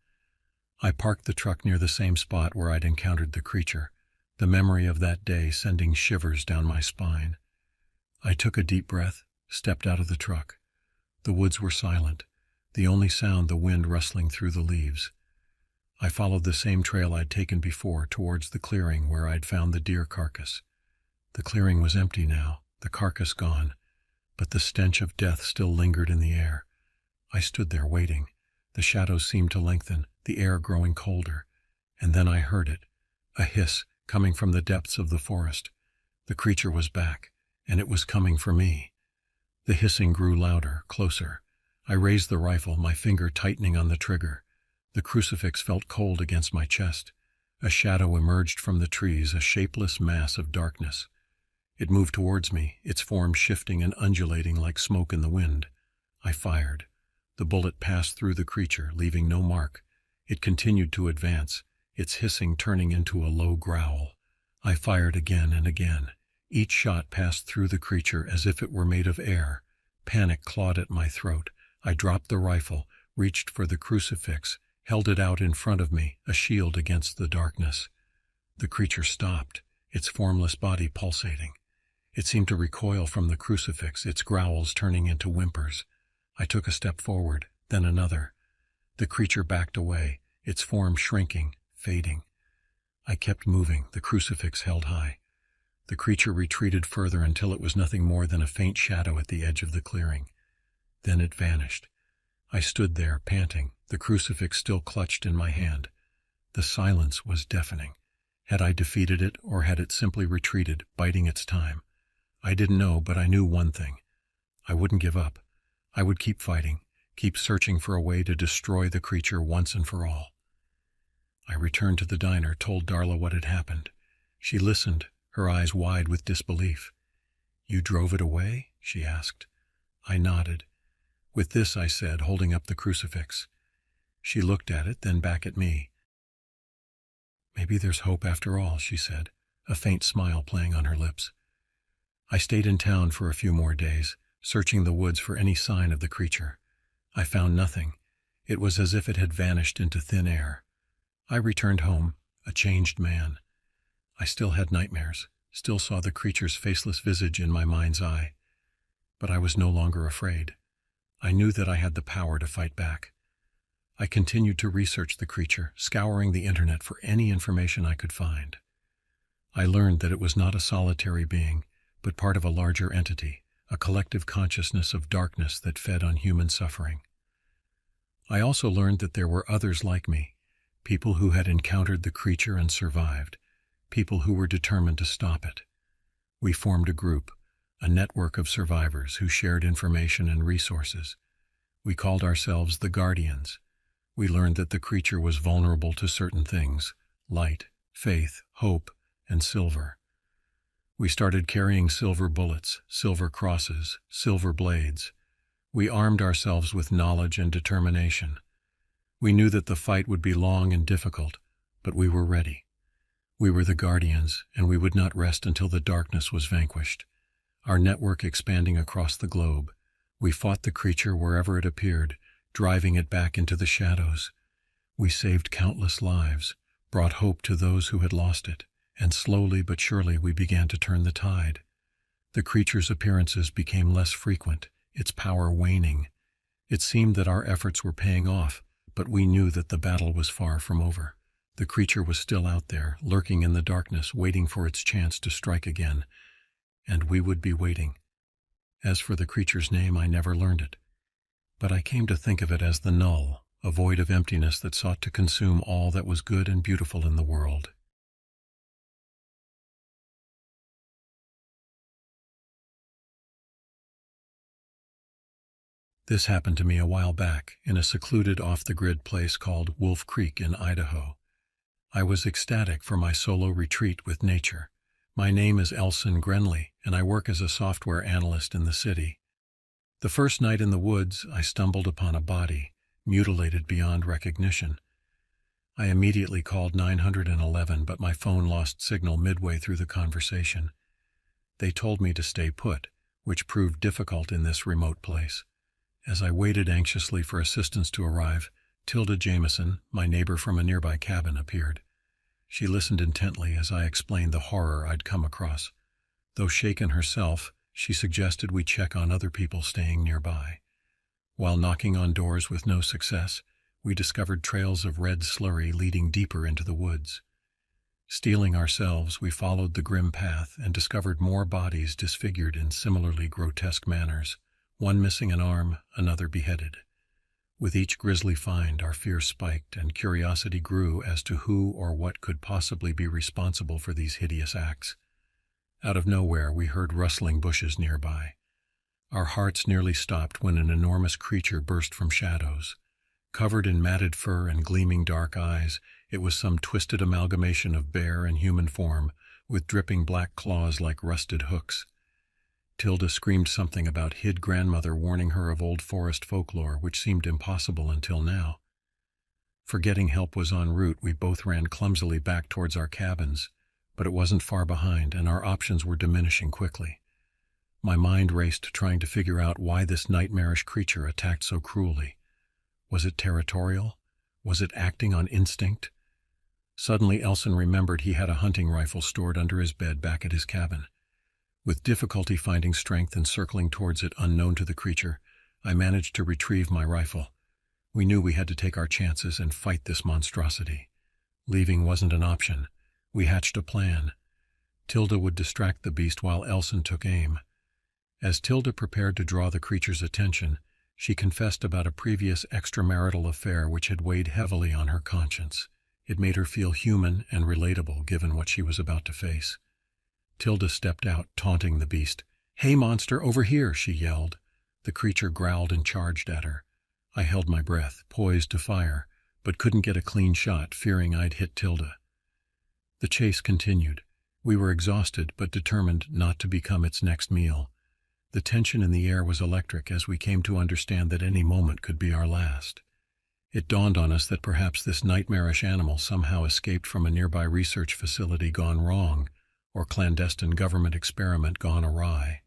Speaker 1: I parked the truck near the same spot where I'd encountered the creature, the memory of that day sending shivers down my spine. I took a deep breath, stepped out of the truck. The woods were silent, the only sound the wind rustling through the leaves. I followed the same trail I'd taken before towards the clearing where I'd found the deer carcass. The clearing was empty now, the carcass gone, but the stench of death still lingered in the air. I stood there waiting. The shadows seemed to lengthen, the air growing colder. And then I heard it, a hiss coming from the depths of the forest. The creature was back, and it was coming for me. The hissing grew louder, closer. I raised the rifle, my finger tightening on the trigger. The crucifix felt cold against my chest. A shadow emerged from the trees, a shapeless mass of darkness. It moved towards me, its form shifting and undulating like smoke in the wind. I fired. The bullet passed through the creature, leaving no mark. It continued to advance, its hissing turning into a low growl. I fired again and again. Each shot passed through the creature as if it were made of air. Panic clawed at my throat. I dropped the rifle, reached for the crucifix, held it out in front of me, a shield against the darkness. The creature stopped, its formless body pulsating. It seemed to recoil from the crucifix, its growls turning into whimpers. I took a step forward, then another. The creature backed away, its form shrinking, fading. I kept moving, the crucifix held high. The creature retreated further until it was nothing more than a faint shadow at the edge of the clearing. Then it vanished. I stood there, panting, the crucifix still clutched in my hand. The silence was deafening. Had I defeated it, or had it simply retreated, biding its time? I didn't know, but I knew one thing. I wouldn't give up. I would keep fighting, keep searching for a way to destroy the creature once and for all. I returned to the diner, told Darla what had happened. She listened, her eyes wide with disbelief. "You drove it away?" she asked. I nodded. "With this," I said, holding up the crucifix. She looked at it, then back at me. "Maybe there's hope after all," she said, a faint smile playing on her lips. I stayed in town for a few more days, searching the woods for any sign of the creature. I found nothing. It was as if it had vanished into thin air. I returned home, a changed man. I still had nightmares, still saw the creature's faceless visage in my mind's eye. But I was no longer afraid. I knew that I had the power to fight back. I continued to research the creature, scouring the internet for any information I could find. I learned that it was not a solitary being, but part of a larger entity, a collective consciousness of darkness that fed on human suffering. I also learned that there were others like me, people who had encountered the creature and survived, people who were determined to stop it. We formed a group, a network of survivors who shared information and resources. We called ourselves the Guardians. We learned that the creature was vulnerable to certain things: light, faith, hope, and silver. We started carrying silver bullets, silver crosses, silver blades. We armed ourselves with knowledge and determination. We knew that the fight would be long and difficult, but we were ready. We were the Guardians, and we would not rest until the darkness was vanquished. Our network expanding across the globe, we fought the creature wherever it appeared, driving it back into the shadows. We saved countless lives, brought hope to those who had lost it, and slowly but surely we began to turn the tide. The creature's appearances became less frequent, its power waning. It seemed that our efforts were paying off, but we knew that the battle was far from over. The creature was still out there, lurking in the darkness, waiting for its chance to strike again. And we would be waiting. As for the creature's name, I never learned it. But I came to think of it as the Null, a void of emptiness that sought to consume all that was good and beautiful in the world. This happened to me a while back in a secluded off-the-grid place called Wolf Creek in Idaho. I was ecstatic for my solo retreat with nature. My name is Elson Grenley, and I work as a software analyst in the city. The first night in the woods, I stumbled upon a body, mutilated beyond recognition. I immediately called 911, but my phone lost signal midway through the conversation. They told me to stay put, which proved difficult in this remote place. As I waited anxiously for assistance to arrive, Tilda Jameson, my neighbor from a nearby cabin, appeared. She listened intently as I explained the horror I'd come across. Though shaken herself, she suggested we check on other people staying nearby. While knocking on doors with no success, we discovered trails of red slurry leading deeper into the woods. Steeling ourselves, we followed the grim path and discovered more bodies disfigured in similarly grotesque manners, one missing an arm, another beheaded. With each grisly find, our fear spiked and curiosity grew as to who or what could possibly be responsible for these hideous acts. Out of nowhere, we heard rustling bushes nearby. Our hearts nearly stopped when an enormous creature burst from shadows. Covered in matted fur and gleaming dark eyes, it was some twisted amalgamation of bear and human form, with dripping black claws like rusted hooks. Tilda screamed something about hid grandmother warning her of old forest folklore, which seemed impossible until now. Forgetting help was en route, we both ran clumsily back towards our cabins, but it wasn't far behind, and our options were diminishing quickly. My mind raced, trying to figure out why this nightmarish creature attacked so cruelly. Was it territorial? Was it acting on instinct? Suddenly Elson remembered he had a hunting rifle stored under his bed back at his cabin. With difficulty finding strength and circling towards it unknown to the creature, I managed to retrieve my rifle. We knew we had to take our chances and fight this monstrosity. Leaving wasn't an option. We hatched a plan. Tilda would distract the beast while Elson took aim. As Tilda prepared to draw the creature's attention, she confessed about a previous extramarital affair which had weighed heavily on her conscience. It made her feel human and relatable given what she was about to face. Tilda stepped out, taunting the beast. "Hey, monster, over here!" she yelled. The creature growled and charged at her. I held my breath, poised to fire, but couldn't get a clean shot, fearing I'd hit Tilda. The chase continued. We were exhausted, but determined not to become its next meal. The tension in the air was electric as we came to understand that any moment could be our last. It dawned on us that perhaps this nightmarish animal somehow escaped from a nearby research facility gone wrong, or clandestine government experiment gone awry.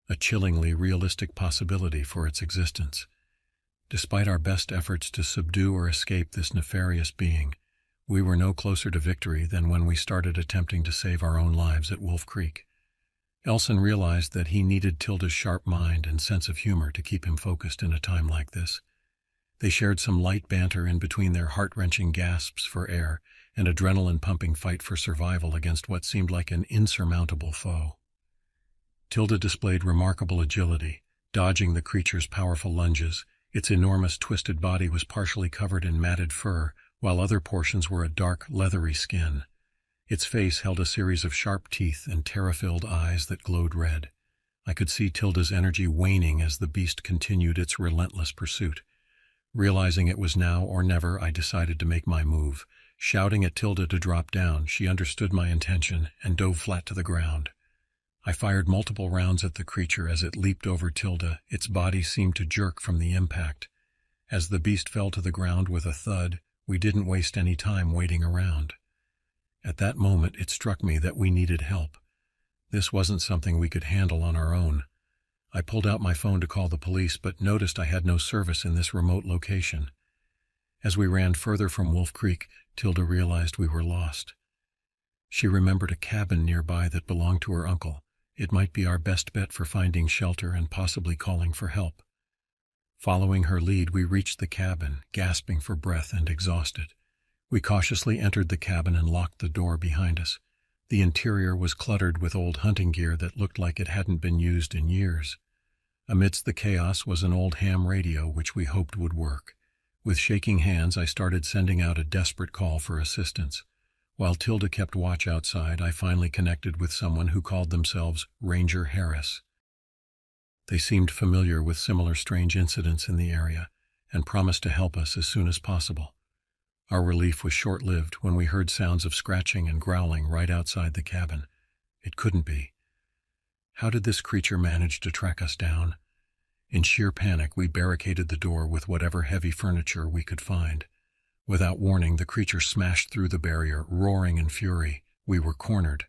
Speaker 1: A chillingly realistic possibility for its existence. Despite our best efforts to subdue or escape this nefarious being, we were no closer to victory than when we started attempting to save our own lives at Wolf Creek. Elson realized that he needed Tilda's sharp mind and sense of humor to keep him focused in a time like this. They shared some light banter in between their heart-wrenching gasps for air and adrenaline-pumping fight for survival against what seemed like an insurmountable foe. Tilda displayed remarkable agility, dodging the creature's powerful lunges. Its enormous twisted body was partially covered in matted fur, while other portions were a dark, leathery skin. Its face held a series of sharp teeth and terror-filled eyes that glowed red. I could see Tilda's energy waning as the beast continued its relentless pursuit. Realizing it was now or never, I decided to make my move. Shouting at Tilda to drop down, she understood my intention and dove flat to the ground. I fired multiple rounds at the creature as it leaped over Tilda. Its body seemed to jerk from the impact. As the beast fell to the ground with a thud, we didn't waste any time waiting around. At that moment, it struck me that we needed help. This wasn't something we could handle on our own. I pulled out my phone to call the police, but noticed I had no service in this remote location. As we ran further from Wolf Creek, Tilda realized we were lost. She remembered a cabin nearby that belonged to her uncle. It might be our best bet for finding shelter and possibly calling for help. Following her lead, we reached the cabin, gasping for breath and exhausted. We cautiously entered the cabin and locked the door behind us. The interior was cluttered with old hunting gear that looked like it hadn't been used in years. Amidst the chaos was an old ham radio which we hoped would work. With shaking hands, I started sending out a desperate call for assistance. While Tilda kept watch outside, I finally connected with someone who called themselves Ranger Harris. They seemed familiar with similar strange incidents in the area and promised to help us as soon as possible. Our relief was short-lived when we heard sounds of scratching and growling right outside the cabin. It couldn't be. How did this creature manage to track us down? In sheer panic, we barricaded the door with whatever heavy furniture we could find. Without warning, the creature smashed through the barrier, roaring in fury. We were cornered.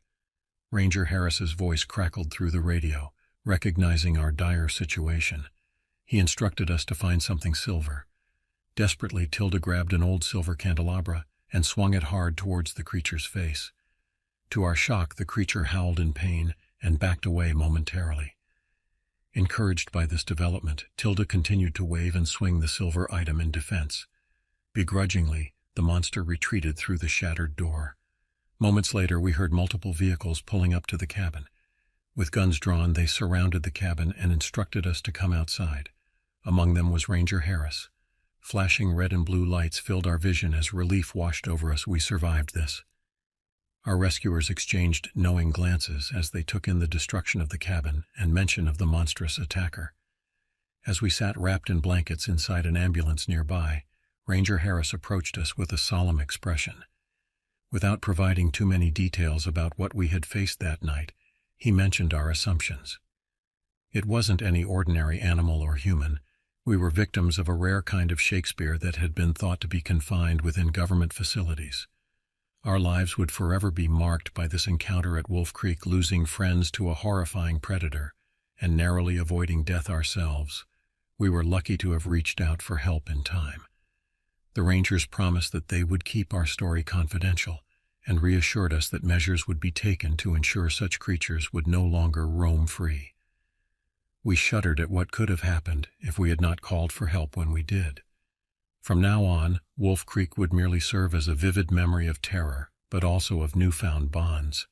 Speaker 1: Ranger Harris's voice crackled through the radio, recognizing our dire situation. He instructed us to find something silver. Desperately, Tilda grabbed an old silver candelabra and swung it hard towards the creature's face. To our shock, the creature howled in pain and backed away momentarily. Encouraged by this development, Tilda continued to wave and swing the silver item in defense. Begrudgingly, the monster retreated through the shattered door. Moments later, we heard multiple vehicles pulling up to the cabin. With guns drawn, they surrounded the cabin and instructed us to come outside. Among them was Ranger Harris. Flashing red and blue lights filled our vision as relief washed over us. We survived this. Our rescuers exchanged knowing glances as they took in the destruction of the cabin and mention of the monstrous attacker. As we sat wrapped in blankets inside an ambulance nearby, Ranger Harris approached us with a solemn expression. Without providing too many details about what we had faced that night, he mentioned our assumptions. It wasn't any ordinary animal or human. We were victims of a rare kind of Shakespeare that had been thought to be confined within government facilities. Our lives would forever be marked by this encounter at Wolf Creek, losing friends to a horrifying predator and narrowly avoiding death ourselves. We were lucky to have reached out for help in time. The Rangers promised that they would keep our story confidential and reassured us that measures would be taken to ensure such creatures would no longer roam free. We shuddered at what could have happened if we had not called for help when we did. From now on, Wolf Creek would merely serve as a vivid memory of terror, but also of newfound bonds.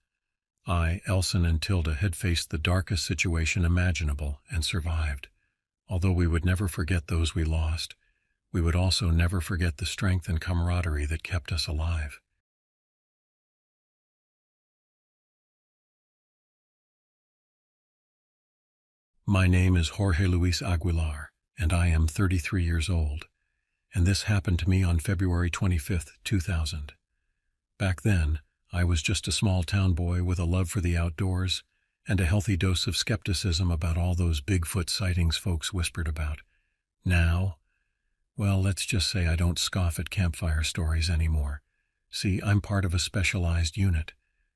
Speaker 1: I, Elson, and Tilda had faced the darkest situation imaginable and survived. Although we would never forget those we lost, we would also never forget the strength and camaraderie that kept us alive. My name is Jorge Luis Aguilar, and I am 33 years old, and this happened to me on February 25, 2000. Back then, I was just a small town boy with a love for the outdoors and a healthy dose of skepticism about all those Bigfoot sightings folks whispered about. Now, well, let's just say I don't scoff at campfire stories anymore. See, I'm part of a specialized unit.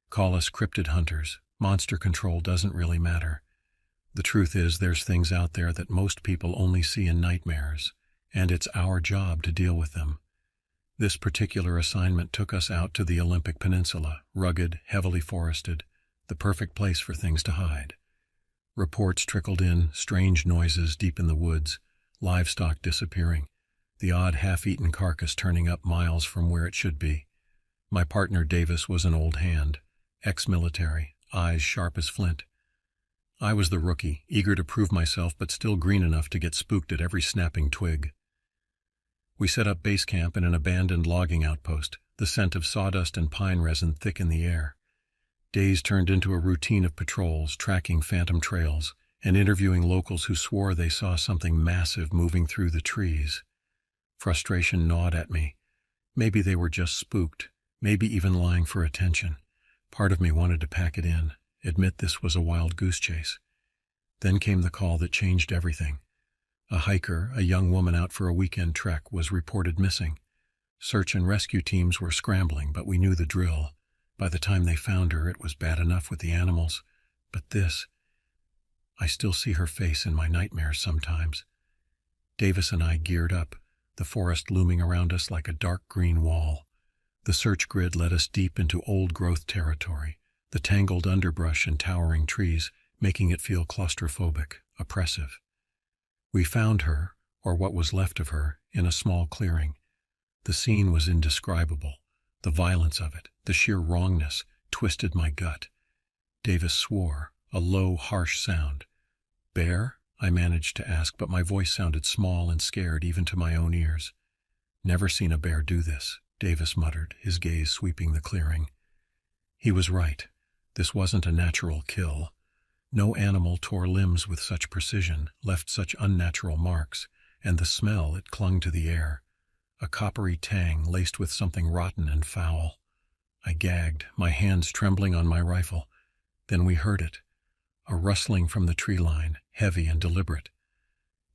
Speaker 1: Call us cryptid hunters. Monster control doesn't really matter. The truth is, there's things out there that most people only see in nightmares, and it's our job to deal with them. This particular assignment took us out to the Olympic Peninsula, rugged, heavily forested, the perfect place for things to hide. Reports trickled in, strange noises deep in the woods, livestock disappearing, the odd half-eaten carcass turning up miles from where it should be. My partner Davis was an old hand, ex-military, eyes sharp as flint. I was the rookie, eager to prove myself but still green enough to get spooked at every snapping twig. We set up base camp in an abandoned logging outpost, the scent of sawdust and pine resin thick in the air. Days turned into a routine of patrols, tracking phantom trails, and interviewing locals who swore they saw something massive moving through the trees. Frustration gnawed at me. Maybe they were just spooked, maybe even lying for attention. Part of me wanted to pack it in, admit this was a wild goose chase. Then came the call that changed everything. A hiker, a young woman out for a weekend trek, was reported missing. Search and rescue teams were scrambling, but we knew the drill. By the time they found her, it was bad enough with the animals. But this, I still see her face in my nightmares sometimes. Davis and I geared up, the forest looming around us like a dark green wall. The search grid led us deep into old-growth territory, the tangled underbrush and towering trees, making it feel claustrophobic, oppressive. We found her, or what was left of her, in a small clearing. The scene was indescribable. The violence of it, the sheer wrongness, twisted my gut. Davis swore, a low, harsh sound. "Bear?" I managed to ask, but my voice sounded small and scared even to my own ears. "Never seen a bear do this," Davis muttered, his gaze sweeping the clearing. He was right. This wasn't a natural kill. No animal tore limbs with such precision, left such unnatural marks, and the smell, it clung to the air. A coppery tang laced with something rotten and foul. I gagged, my hands trembling on my rifle. Then we heard it. A rustling from the tree line, heavy and deliberate.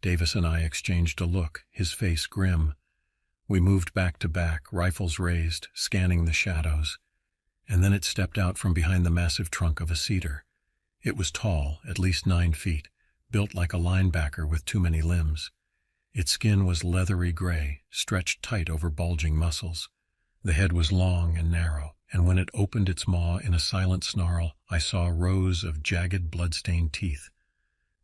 Speaker 1: Davis and I exchanged a look, his face grim. We moved back to back, rifles raised, scanning the shadows. And then it stepped out from behind the massive trunk of a cedar. It was tall, at least 9 feet, built like a linebacker with too many limbs. Its skin was leathery gray, stretched tight over bulging muscles. The head was long and narrow, and when it opened its maw in a silent snarl, I saw rows of jagged, blood-stained teeth.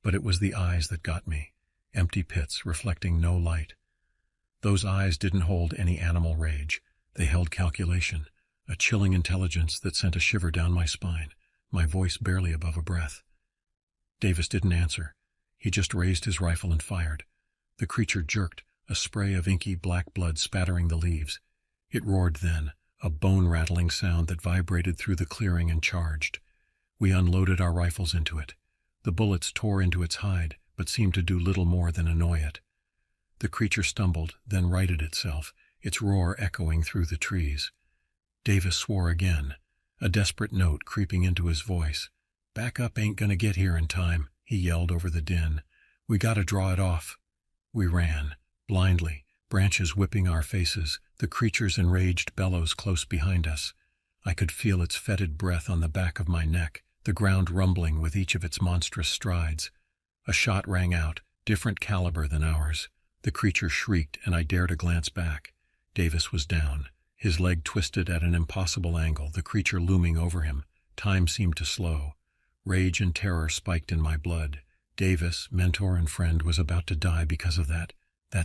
Speaker 1: But it was the eyes that got me, empty pits reflecting no light. Those eyes didn't hold any animal rage. They held calculation, a chilling intelligence that sent a shiver down my spine, my voice barely above a breath. Davis didn't answer. He just raised his rifle and fired. The creature jerked, a spray of inky black blood spattering the leaves. It roared then, a bone-rattling sound that vibrated through the clearing and charged. We unloaded our rifles into it. The bullets tore into its hide, but seemed to do little more than annoy it. The creature stumbled, then righted itself, its roar echoing through the trees. Davis swore again, a desperate note creeping into his voice. "Back up ain't gonna get here in time," he yelled over the din. "We gotta draw it off." We ran, blindly, branches whipping our faces, the creature's enraged bellows close behind us. I could feel its fetid breath on the back of my neck, the ground rumbling with each of its monstrous strides. A shot rang out, different caliber than ours. The creature shrieked, and I dared a glance back. Davis was down, his leg twisted at an impossible angle, the creature looming over him. Time seemed to slow. Rage and terror spiked in my blood. Davis, mentor and friend, was about to die because of that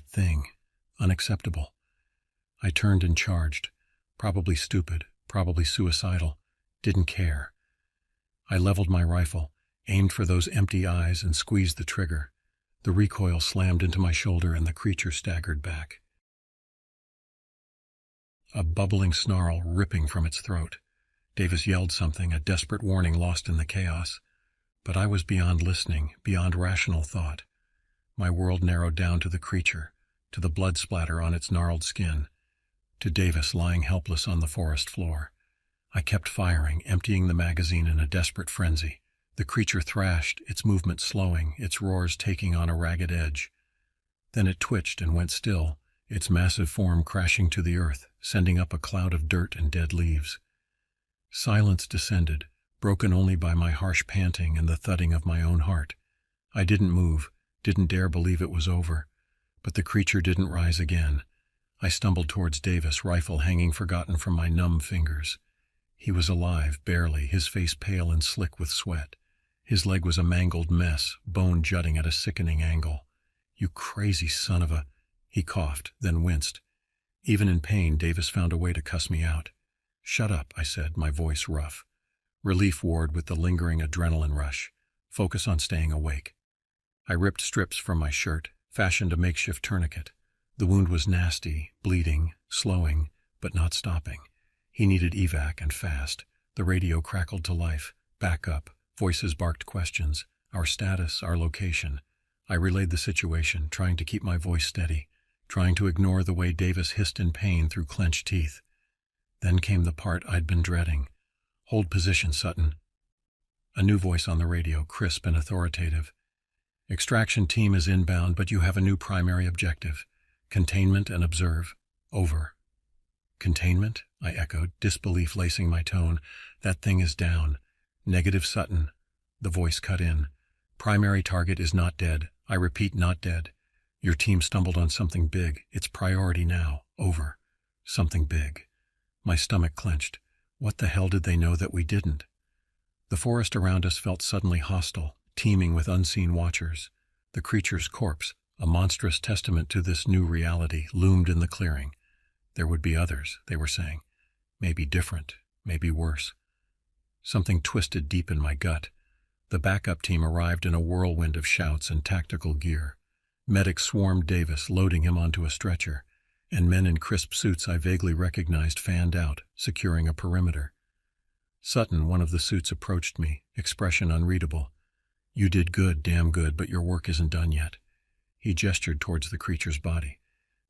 Speaker 1: thing. Unacceptable. I turned and charged. Probably stupid, probably suicidal. Didn't care. I leveled my rifle, aimed for those empty eyes, and squeezed the trigger. The recoil slammed into my shoulder and the creature staggered back. A bubbling snarl ripping from its throat. Davis yelled something, a desperate warning lost in the chaos. But I was beyond listening, beyond rational thought. My world narrowed down to the creature, to the blood splatter on its gnarled skin, to Davis lying helpless on the forest floor. I kept firing, emptying the magazine in a desperate frenzy. The creature thrashed, its movement slowing, its roars taking on a ragged edge. Then it twitched and went still, its massive form crashing to the earth, sending up a cloud of dirt and dead leaves. Silence descended, broken only by my harsh panting and the thudding of my own heart. I didn't move, didn't dare believe it was over. But the creature didn't rise again. I stumbled towards Davis, rifle hanging forgotten from my numb fingers. He was alive, barely, his face pale and slick with sweat. His leg was a mangled mess, bone jutting at a sickening angle. "You crazy son of a—" He coughed, then winced. Even in pain, Davis found a way to cuss me out. "Shut up," I said, my voice rough. Relief warred with the lingering adrenaline rush. Focus on staying awake. I ripped strips from my shirt, fashioned a makeshift tourniquet. The wound was nasty, bleeding, slowing, but not stopping. He needed evac, and fast. The radio crackled to life. Back up. Voices barked questions. Our status, our location. I relayed the situation, trying to keep my voice steady, trying to ignore the way Davis hissed in pain through clenched teeth. Then came the part I'd been dreading. "Hold position, Sutton." A new voice on the radio, crisp and authoritative. "Extraction team is inbound, but you have a new primary objective. Containment and observe. Over." "Containment?" I echoed, disbelief lacing my tone. "That thing is down." "Negative, Sutton." The voice cut in. "Primary target is not dead. I repeat, not dead. Your team stumbled on something big. It's priority now. Over." Something big. My stomach clenched. What the hell did they know that we didn't? The forest around us felt suddenly hostile, teeming with unseen watchers. The creature's corpse, a monstrous testament to this new reality, loomed in the clearing. There would be others, they were saying. Maybe different, maybe worse. Something twisted deep in my gut. The backup team arrived in a whirlwind of shouts and tactical gear. Medics swarmed Davis, loading him onto a stretcher, and men in crisp suits I vaguely recognized fanned out, securing a perimeter. Sutton, one of the suits, approached me, expression unreadable. "You did good, damn good, but your work isn't done yet." He gestured towards the creature's body.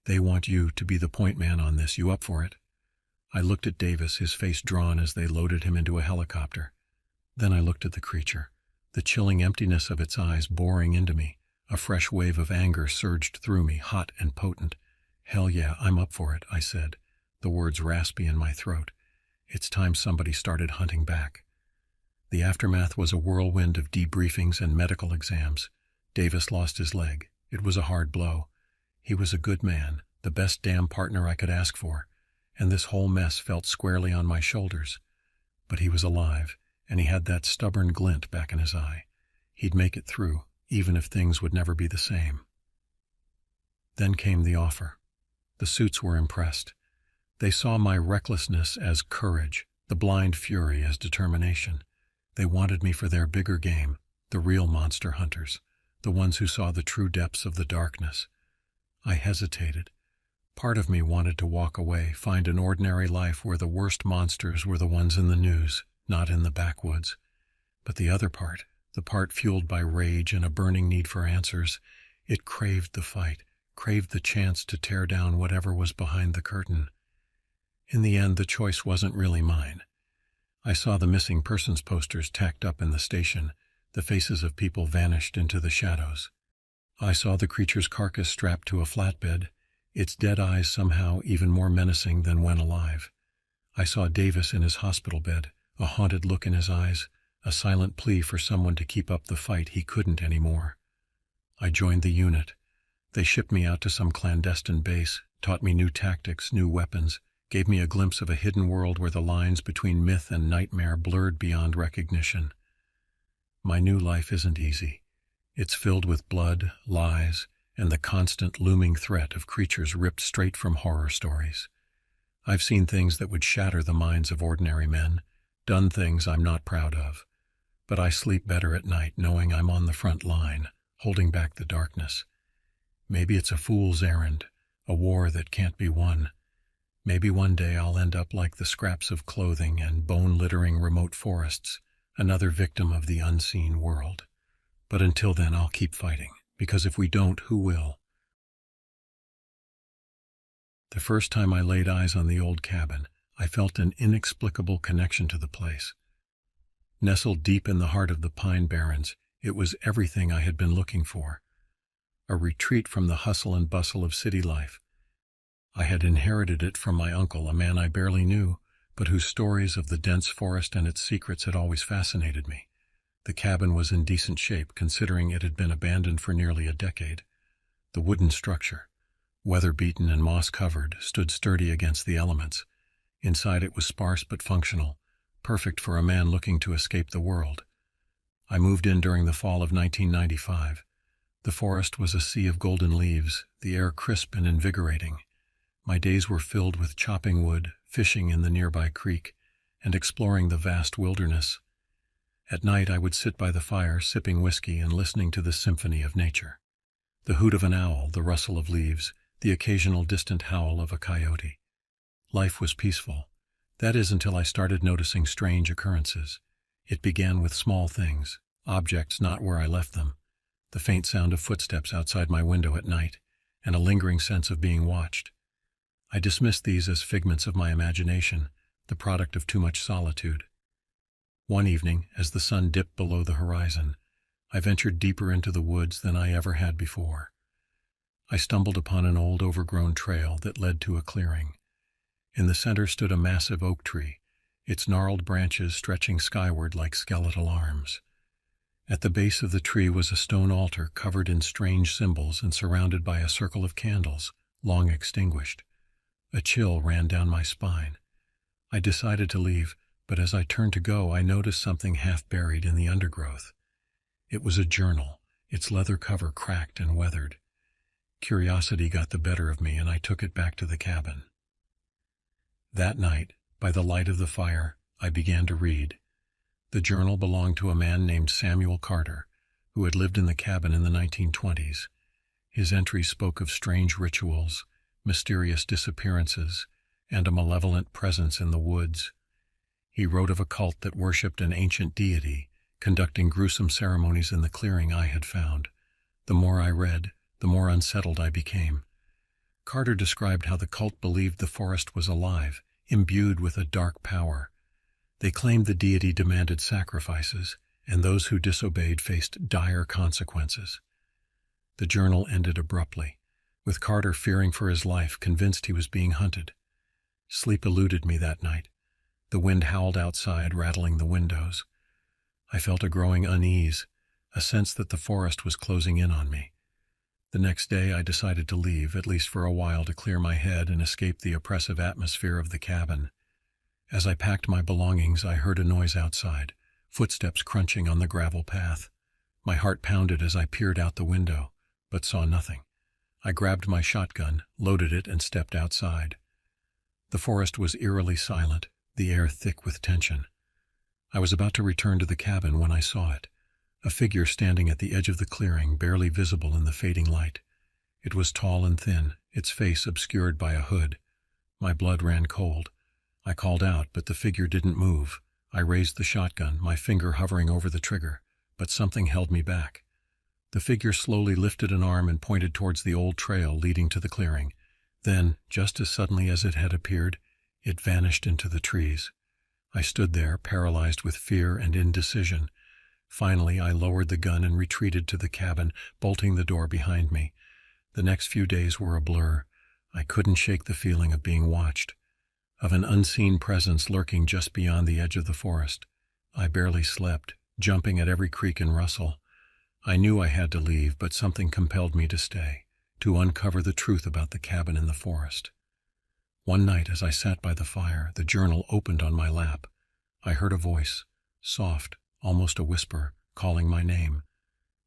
Speaker 1: "They want you to be the point man on this. You up for it?" I looked at Davis, his face drawn as they loaded him into a helicopter. Then I looked at the creature, the chilling emptiness of its eyes boring into me. A fresh wave of anger surged through me, hot and potent. "Hell yeah, I'm up for it," I said, the words raspy in my throat. It's time somebody started hunting back. The aftermath was a whirlwind of debriefings and medical exams. Davis lost his leg. It was a hard blow. He was a good man, the best damn partner I could ask for, and this whole mess felt squarely on my shoulders. But he was alive, and he had that stubborn glint back in his eye. He'd make it through, even if things would never be the same. Then came the offer. The suits were impressed. They saw my recklessness as courage, the blind fury as determination. They wanted me for their bigger game, the real monster hunters, the ones who saw the true depths of the darkness. I hesitated. Part of me wanted to walk away, find an ordinary life where the worst monsters were the ones in the news, not in the backwoods. But the other part, the part fueled by rage and a burning need for answers, it craved the fight, craved the chance to tear down whatever was behind the curtain. In the end, the choice wasn't really mine. I saw the missing persons posters tacked up in the station. The faces of people vanished into the shadows. I saw the creature's carcass strapped to a flatbed, its dead eyes somehow even more menacing than when alive. I saw Davis in his hospital bed, a haunted look in his eyes, a silent plea for someone to keep up the fight he couldn't anymore. I joined the unit. They shipped me out to some clandestine base, taught me new tactics, new weapons, gave me a glimpse of a hidden world where the lines between myth and nightmare blurred beyond recognition. My new life isn't easy. It's filled with blood, lies, and the constant looming threat of creatures ripped straight from horror stories. I've seen things that would shatter the minds of ordinary men, done things I'm not proud of. But I sleep better at night knowing I'm on the front line, holding back the darkness. Maybe it's a fool's errand, a war that can't be won. Maybe one day I'll end up like the scraps of clothing and bone-littering remote forests, another victim of the unseen world. But until then, I'll keep fighting, because if we don't, who will? The first time I laid eyes on the old cabin, I felt an inexplicable connection to the place. Nestled deep in the heart of the Pine Barrens, it was everything I had been looking for. A retreat from the hustle and bustle of city life. I had inherited it from my uncle, a man I barely knew, but whose stories of the dense forest and its secrets had always fascinated me. The cabin was in decent shape, considering it had been abandoned for nearly a decade. The wooden structure, weather-beaten and moss-covered, stood sturdy against the elements. Inside it was sparse but functional, perfect for a man looking to escape the world. I moved in during the fall of 1995. The forest was a sea of golden leaves, the air crisp and invigorating. My days were filled with chopping wood, fishing in the nearby creek, and exploring the vast wilderness. At night I would sit by the fire, sipping whiskey and listening to the symphony of nature. The hoot of an owl, the rustle of leaves, the occasional distant howl of a coyote. Life was peaceful. That is, until I started noticing strange occurrences. It began with small things, objects not where I left them, the faint sound of footsteps outside my window at night, and a lingering sense of being watched. I dismissed these as figments of my imagination, the product of too much solitude. One evening, as the sun dipped below the horizon, I ventured deeper into the woods than I ever had before. I stumbled upon an old overgrown trail that led to a clearing. In the center stood a massive oak tree, its gnarled branches stretching skyward like skeletal arms. At the base of the tree was a stone altar covered in strange symbols and surrounded by a circle of candles, long extinguished. A chill ran down my spine. I decided to leave, but as I turned to go, I noticed something half buried in the undergrowth. It was a journal, its leather cover cracked and weathered. Curiosity got the better of me, and I took it back to the cabin. That night, by the light of the fire, I began to read. The journal belonged to a man named Samuel Carter, who had lived in the cabin in the 1920s. His entries spoke of strange rituals, mysterious disappearances, and a malevolent presence in the woods. He wrote of a cult that worshipped an ancient deity, conducting gruesome ceremonies in the clearing I had found. The more I read, the more unsettled I became. Carter described how the cult believed the forest was alive, imbued with a dark power. They claimed the deity demanded sacrifices, and those who disobeyed faced dire consequences. The journal ended abruptly, with Carter fearing for his life, convinced he was being hunted. Sleep eluded me that night. The wind howled outside, rattling the windows. I felt a growing unease, a sense that the forest was closing in on me. The next day I decided to leave, at least for a while, to clear my head and escape the oppressive atmosphere of the cabin. As I packed my belongings, I heard a noise outside, footsteps crunching on the gravel path. My heart pounded as I peered out the window, but saw nothing. I grabbed my shotgun, loaded it, and stepped outside. The forest was eerily silent, the air thick with tension. I was about to return to the cabin when I saw it, a figure standing at the edge of the clearing, barely visible in the fading light. It was tall and thin, its face obscured by a hood. My blood ran cold. I called out, but the figure didn't move. I raised the shotgun, my finger hovering over the trigger, but something held me back. The figure slowly lifted an arm and pointed towards the old trail leading to the clearing. Then, just as suddenly as it had appeared, it vanished into the trees. I stood there, paralyzed with fear and indecision. Finally, I lowered the gun and retreated to the cabin, bolting the door behind me. The next few days were a blur. I couldn't shake the feeling of being watched, of an unseen presence lurking just beyond the edge of the forest. I barely slept, jumping at every creak and rustle. I knew I had to leave, but something compelled me to stay, to uncover the truth about the cabin in the forest. One night, as I sat by the fire, the journal opened on my lap. I heard a voice, soft, almost a whisper, calling my name.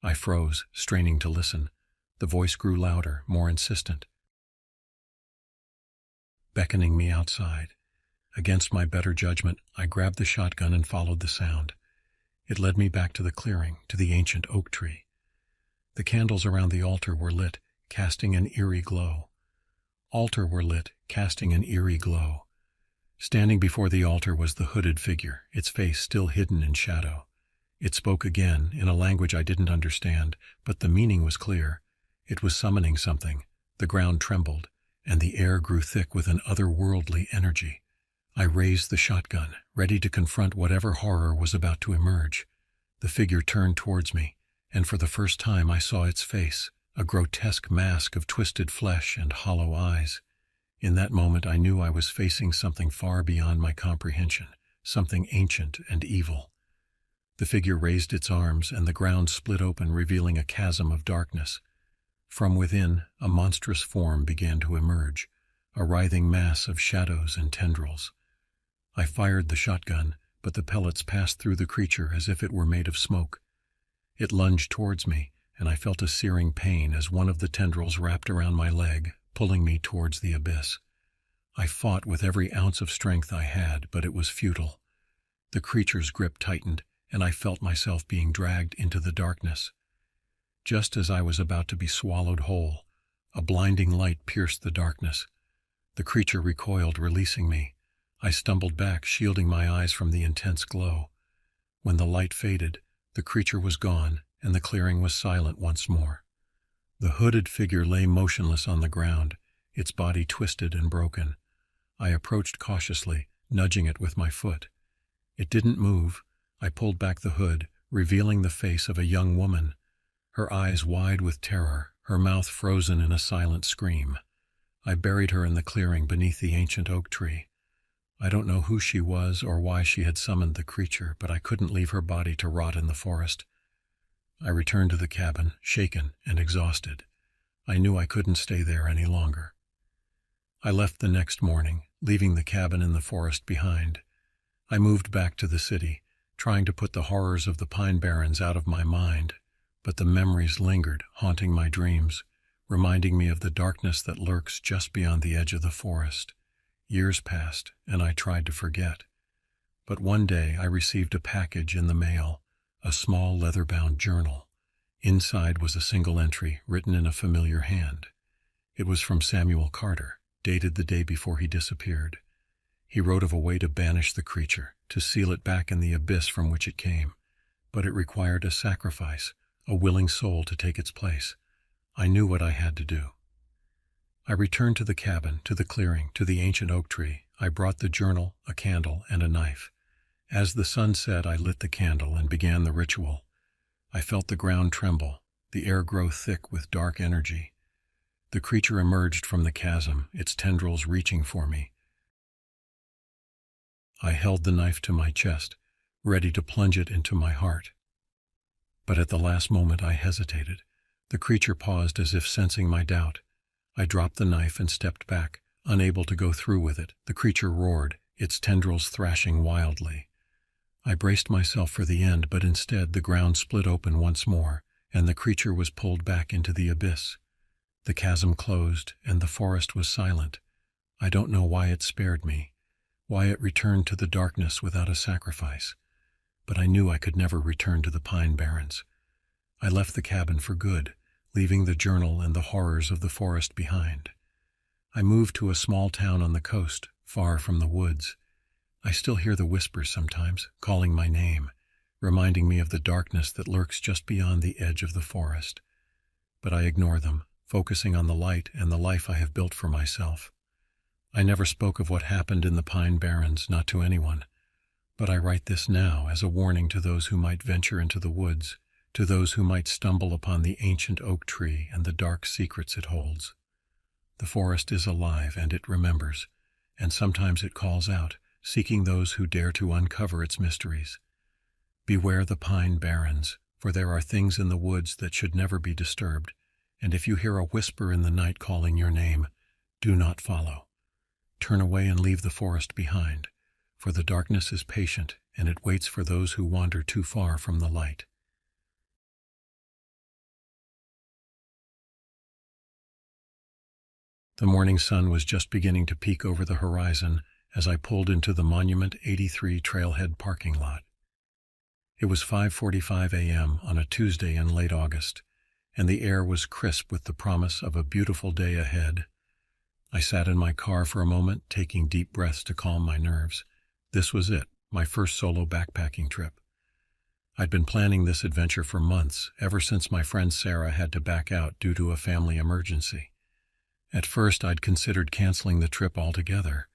Speaker 1: I froze, straining to listen. The voice grew louder, more insistent, beckoning me outside. Against my better judgment, I grabbed the shotgun and followed the sound. It led me back to the clearing, to the ancient oak tree. The candles around the altar were lit, casting an eerie glow. Standing before the altar was the hooded figure, its face still hidden in shadow. It spoke again, in a language I didn't understand, but the meaning was clear. It was summoning something. The ground trembled, and the air grew thick with an otherworldly energy. I raised the shotgun, ready to confront whatever horror was about to emerge. The figure turned towards me, and for the first time I saw its face, a grotesque mask of twisted flesh and hollow eyes. In that moment I knew I was facing something far beyond my comprehension, something ancient and evil. The figure raised its arms, and the ground split open, revealing a chasm of darkness. From within, a monstrous form began to emerge, a writhing mass of shadows and tendrils. I fired the shotgun, but the pellets passed through the creature as if it were made of smoke. It lunged towards me, and I felt a searing pain as one of the tendrils wrapped around my leg, pulling me towards the abyss. I fought with every ounce of strength I had, but it was futile. The creature's grip tightened, and I felt myself being dragged into the darkness. Just as I was about to be swallowed whole, a blinding light pierced the darkness. The creature recoiled, releasing me. I stumbled back, shielding my eyes from the intense glow. When the light faded, the creature was gone, and the clearing was silent once more. The hooded figure lay motionless on the ground, its body twisted and broken. I approached cautiously, nudging it with my foot. It didn't move. I pulled back the hood, revealing the face of a young woman. Her eyes wide with terror, her mouth frozen in a silent scream. I buried her in the clearing beneath the ancient oak tree. I don't know who she was or why she had summoned the creature, but I couldn't leave her body to rot in the forest. I returned to the cabin, shaken and exhausted. I knew I couldn't stay there any longer. I left the next morning, leaving the cabin in the forest behind. I moved back to the city, trying to put the horrors of the Pine Barrens out of my mind, but the memories lingered, haunting my dreams, reminding me of the darkness that lurks just beyond the edge of the forest. Years passed, and I tried to forget. But one day I received a package in the mail, a small leather-bound journal. Inside was a single entry, written in a familiar hand. It was from Samuel Carter, dated the day before he disappeared. He wrote of a way to banish the creature, to seal it back in the abyss from which it came. But it required a sacrifice, a willing soul to take its place. I knew what I had to do. I returned to the cabin, to the clearing, to the ancient oak tree. I brought the journal, a candle, and a knife. As the sun set, I lit the candle and began the ritual. I felt the ground tremble, the air grow thick with dark energy. The creature emerged from the chasm, its tendrils reaching for me. I held the knife to my chest, ready to plunge it into my heart. But at the last moment I hesitated. The creature paused as if sensing my doubt. I dropped the knife and stepped back, unable to go through with it. The creature roared, its tendrils thrashing wildly. I braced myself for the end, but instead the ground split open once more, and the creature was pulled back into the abyss. The chasm closed, and the forest was silent. I don't know why it spared me, why it returned to the darkness without a sacrifice, but I knew I could never return to the Pine Barrens. I left the cabin for good, leaving the journal and the horrors of the forest behind. I moved to a small town on the coast, far from the woods. I still hear the whispers sometimes, calling my name, reminding me of the darkness that lurks just beyond the edge of the forest. But I ignore them, focusing on the light and the life I have built for myself. I never spoke of what happened in the Pine Barrens, not to anyone, but I write this now as a warning to those who might venture into the woods, to those who might stumble upon the ancient oak tree and the dark secrets it holds. The forest is alive and it remembers, and sometimes it calls out, seeking those who dare to uncover its mysteries. Beware the Pine Barrens, for there are things in the woods that should never be disturbed, and if you hear a whisper in the night calling your name, do not follow. Turn away and leave the forest behind, for the darkness is patient and it waits for those who wander too far from the light. The morning sun was just beginning to peek over the horizon as I pulled into the Monument 83 trailhead parking lot. It was 5:45 a.m. on a Tuesday in late August, and the air was crisp with the promise of a beautiful day ahead. I sat in my car for a moment, taking deep breaths to calm my nerves. This was it, my first solo backpacking trip. I'd been planning this adventure for months, ever since my friend Sarah had to back out due to a family emergency. At first, I'd considered canceling the trip altogether.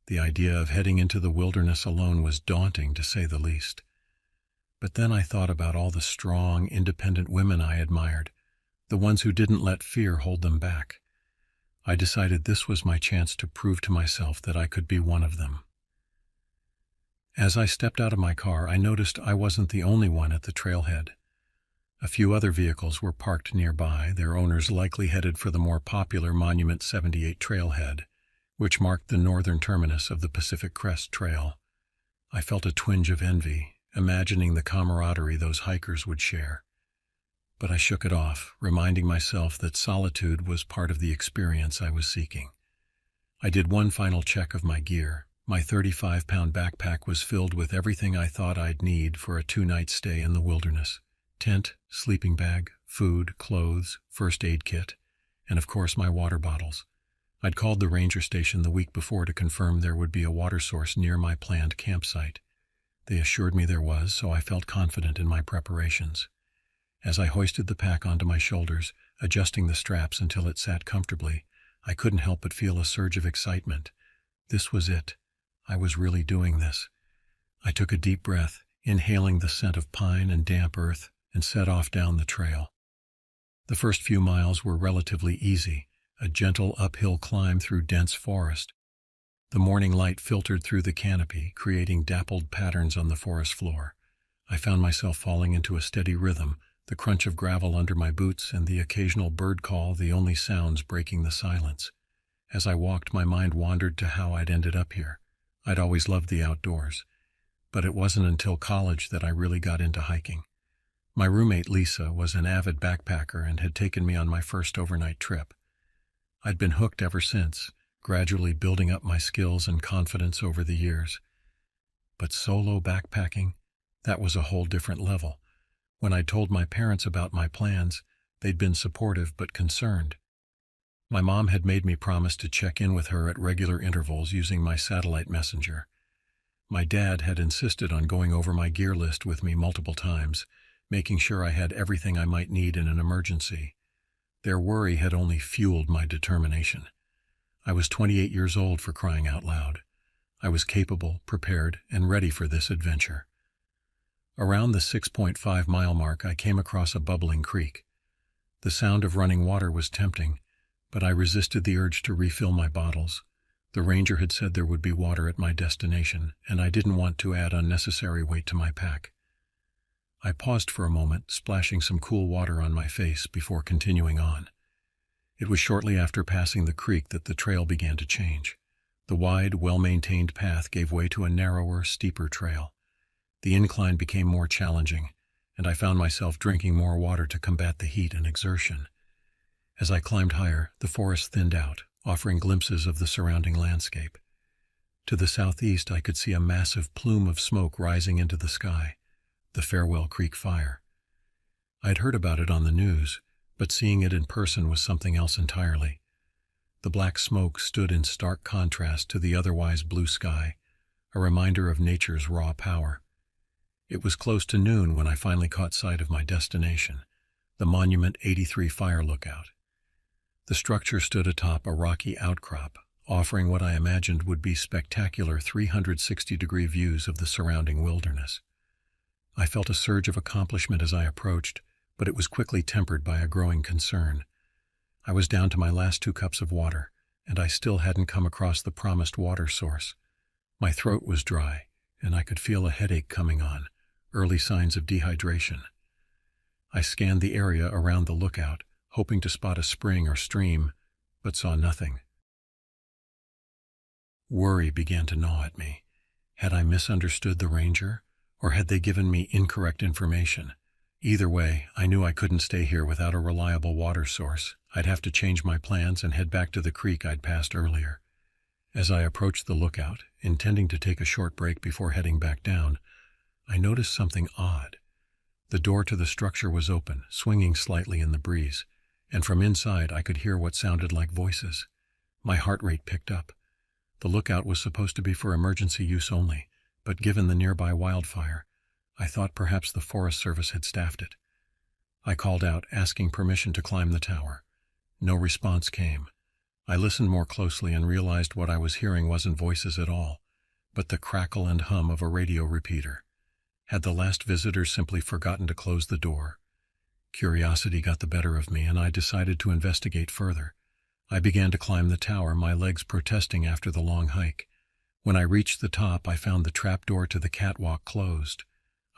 Speaker 1: The idea of heading into the wilderness alone was daunting, to say the least. But then I thought about all the strong, independent women I admired, the ones who didn't let fear hold them back. I decided this was my chance to prove to myself that I could be one of them. As I stepped out of my car, I noticed I wasn't the only one at the trailhead. A few other vehicles were parked nearby, their owners likely headed for the more popular Monument 78 trailhead, which marked the northern terminus of the Pacific Crest Trail. I felt a twinge of envy, imagining the camaraderie those hikers would share. But I shook it off, reminding myself that solitude was part of the experience I was seeking. I did one final check of my gear. My 35-pound backpack was filled with everything I thought I'd need for a 2-night stay in the wilderness. Tent, sleeping bag, food, clothes, first aid kit, and of course my water bottles. I'd called the ranger station the week before to confirm there would be a water source near my planned campsite. They assured me there was, so I felt confident in my preparations. As I hoisted the pack onto my shoulders, adjusting the straps until it sat comfortably, I couldn't help but feel a surge of excitement. This was it. I was really doing this. I took a deep breath, inhaling the scent of pine and damp earth, and set off down the trail. The first few miles were relatively easy, a gentle uphill climb through dense forest. The morning light filtered through the canopy, creating dappled patterns on the forest floor. I found myself falling into a steady rhythm, the crunch of gravel under my boots and the occasional bird call the only sounds breaking the silence. As I walked, my mind wandered to how I'd ended up here. I'd always loved the outdoors, but it wasn't until college that I really got into hiking. My roommate Lisa was an avid backpacker and had taken me on my first overnight trip. I'd been hooked ever since, gradually building up my skills and confidence over the years. But solo backpacking, that was a whole different level. When I told my parents about my plans, they'd been supportive but concerned. My mom had made me promise to check in with her at regular intervals using my satellite messenger. My dad had insisted on going over my gear list with me multiple times, making sure I had everything I might need in an emergency. Their worry had only fueled my determination. I was 28 years old, for crying out loud. I was capable, prepared, and ready for this adventure. Around the 6.5-mile mark, I came across a bubbling creek. The sound of running water was tempting, but I resisted the urge to refill my bottles. The ranger had said there would be water at my destination, and I didn't want to add unnecessary weight to my pack. I paused for a moment, splashing some cool water on my face before continuing on. It was shortly after passing the creek that the trail began to change. The wide, well-maintained path gave way to a narrower, steeper trail. The incline became more challenging, and I found myself drinking more water to combat the heat and exertion. As I climbed higher, the forest thinned out, offering glimpses of the surrounding landscape. To the southeast, I could see a massive plume of smoke rising into the sky, the Farewell Creek fire. I'd heard about it on the news, but seeing it in person was something else entirely. The black smoke stood in stark contrast to the otherwise blue sky, a reminder of nature's raw power. It was close to noon when I finally caught sight of my destination, the Monument 83 Fire Lookout. The structure stood atop a rocky outcrop, offering what I imagined would be spectacular 360-degree views of the surrounding wilderness. I felt a surge of accomplishment as I approached, but it was quickly tempered by a growing concern. I was down to my last 2 cups of water, and I still hadn't come across the promised water source. My throat was dry, and I could feel a headache coming on, early signs of dehydration. I scanned the area around the lookout, hoping to spot a spring or stream, but saw nothing. Worry began to gnaw at me. Had I misunderstood the ranger, or had they given me incorrect information? Either way, I knew I couldn't stay here without a reliable water source. I'd have to change my plans and head back to the creek I'd passed earlier. As I approached the lookout, intending to take a short break before heading back down, I noticed something odd. The door to the structure was open, swinging slightly in the breeze, and from inside I could hear what sounded like voices. My heart rate picked up. The lookout was supposed to be for emergency use only, but given the nearby wildfire, I thought perhaps the Forest Service had staffed it. I called out, asking permission to climb the tower. No response came. I listened more closely and realized what I was hearing wasn't voices at all, but the crackle and hum of a radio repeater. Had the last visitor simply forgotten to close the door? Curiosity got the better of me, and I decided to investigate further. I began to climb the tower, my legs protesting after the long hike. When I reached the top, I found the trapdoor to the catwalk closed.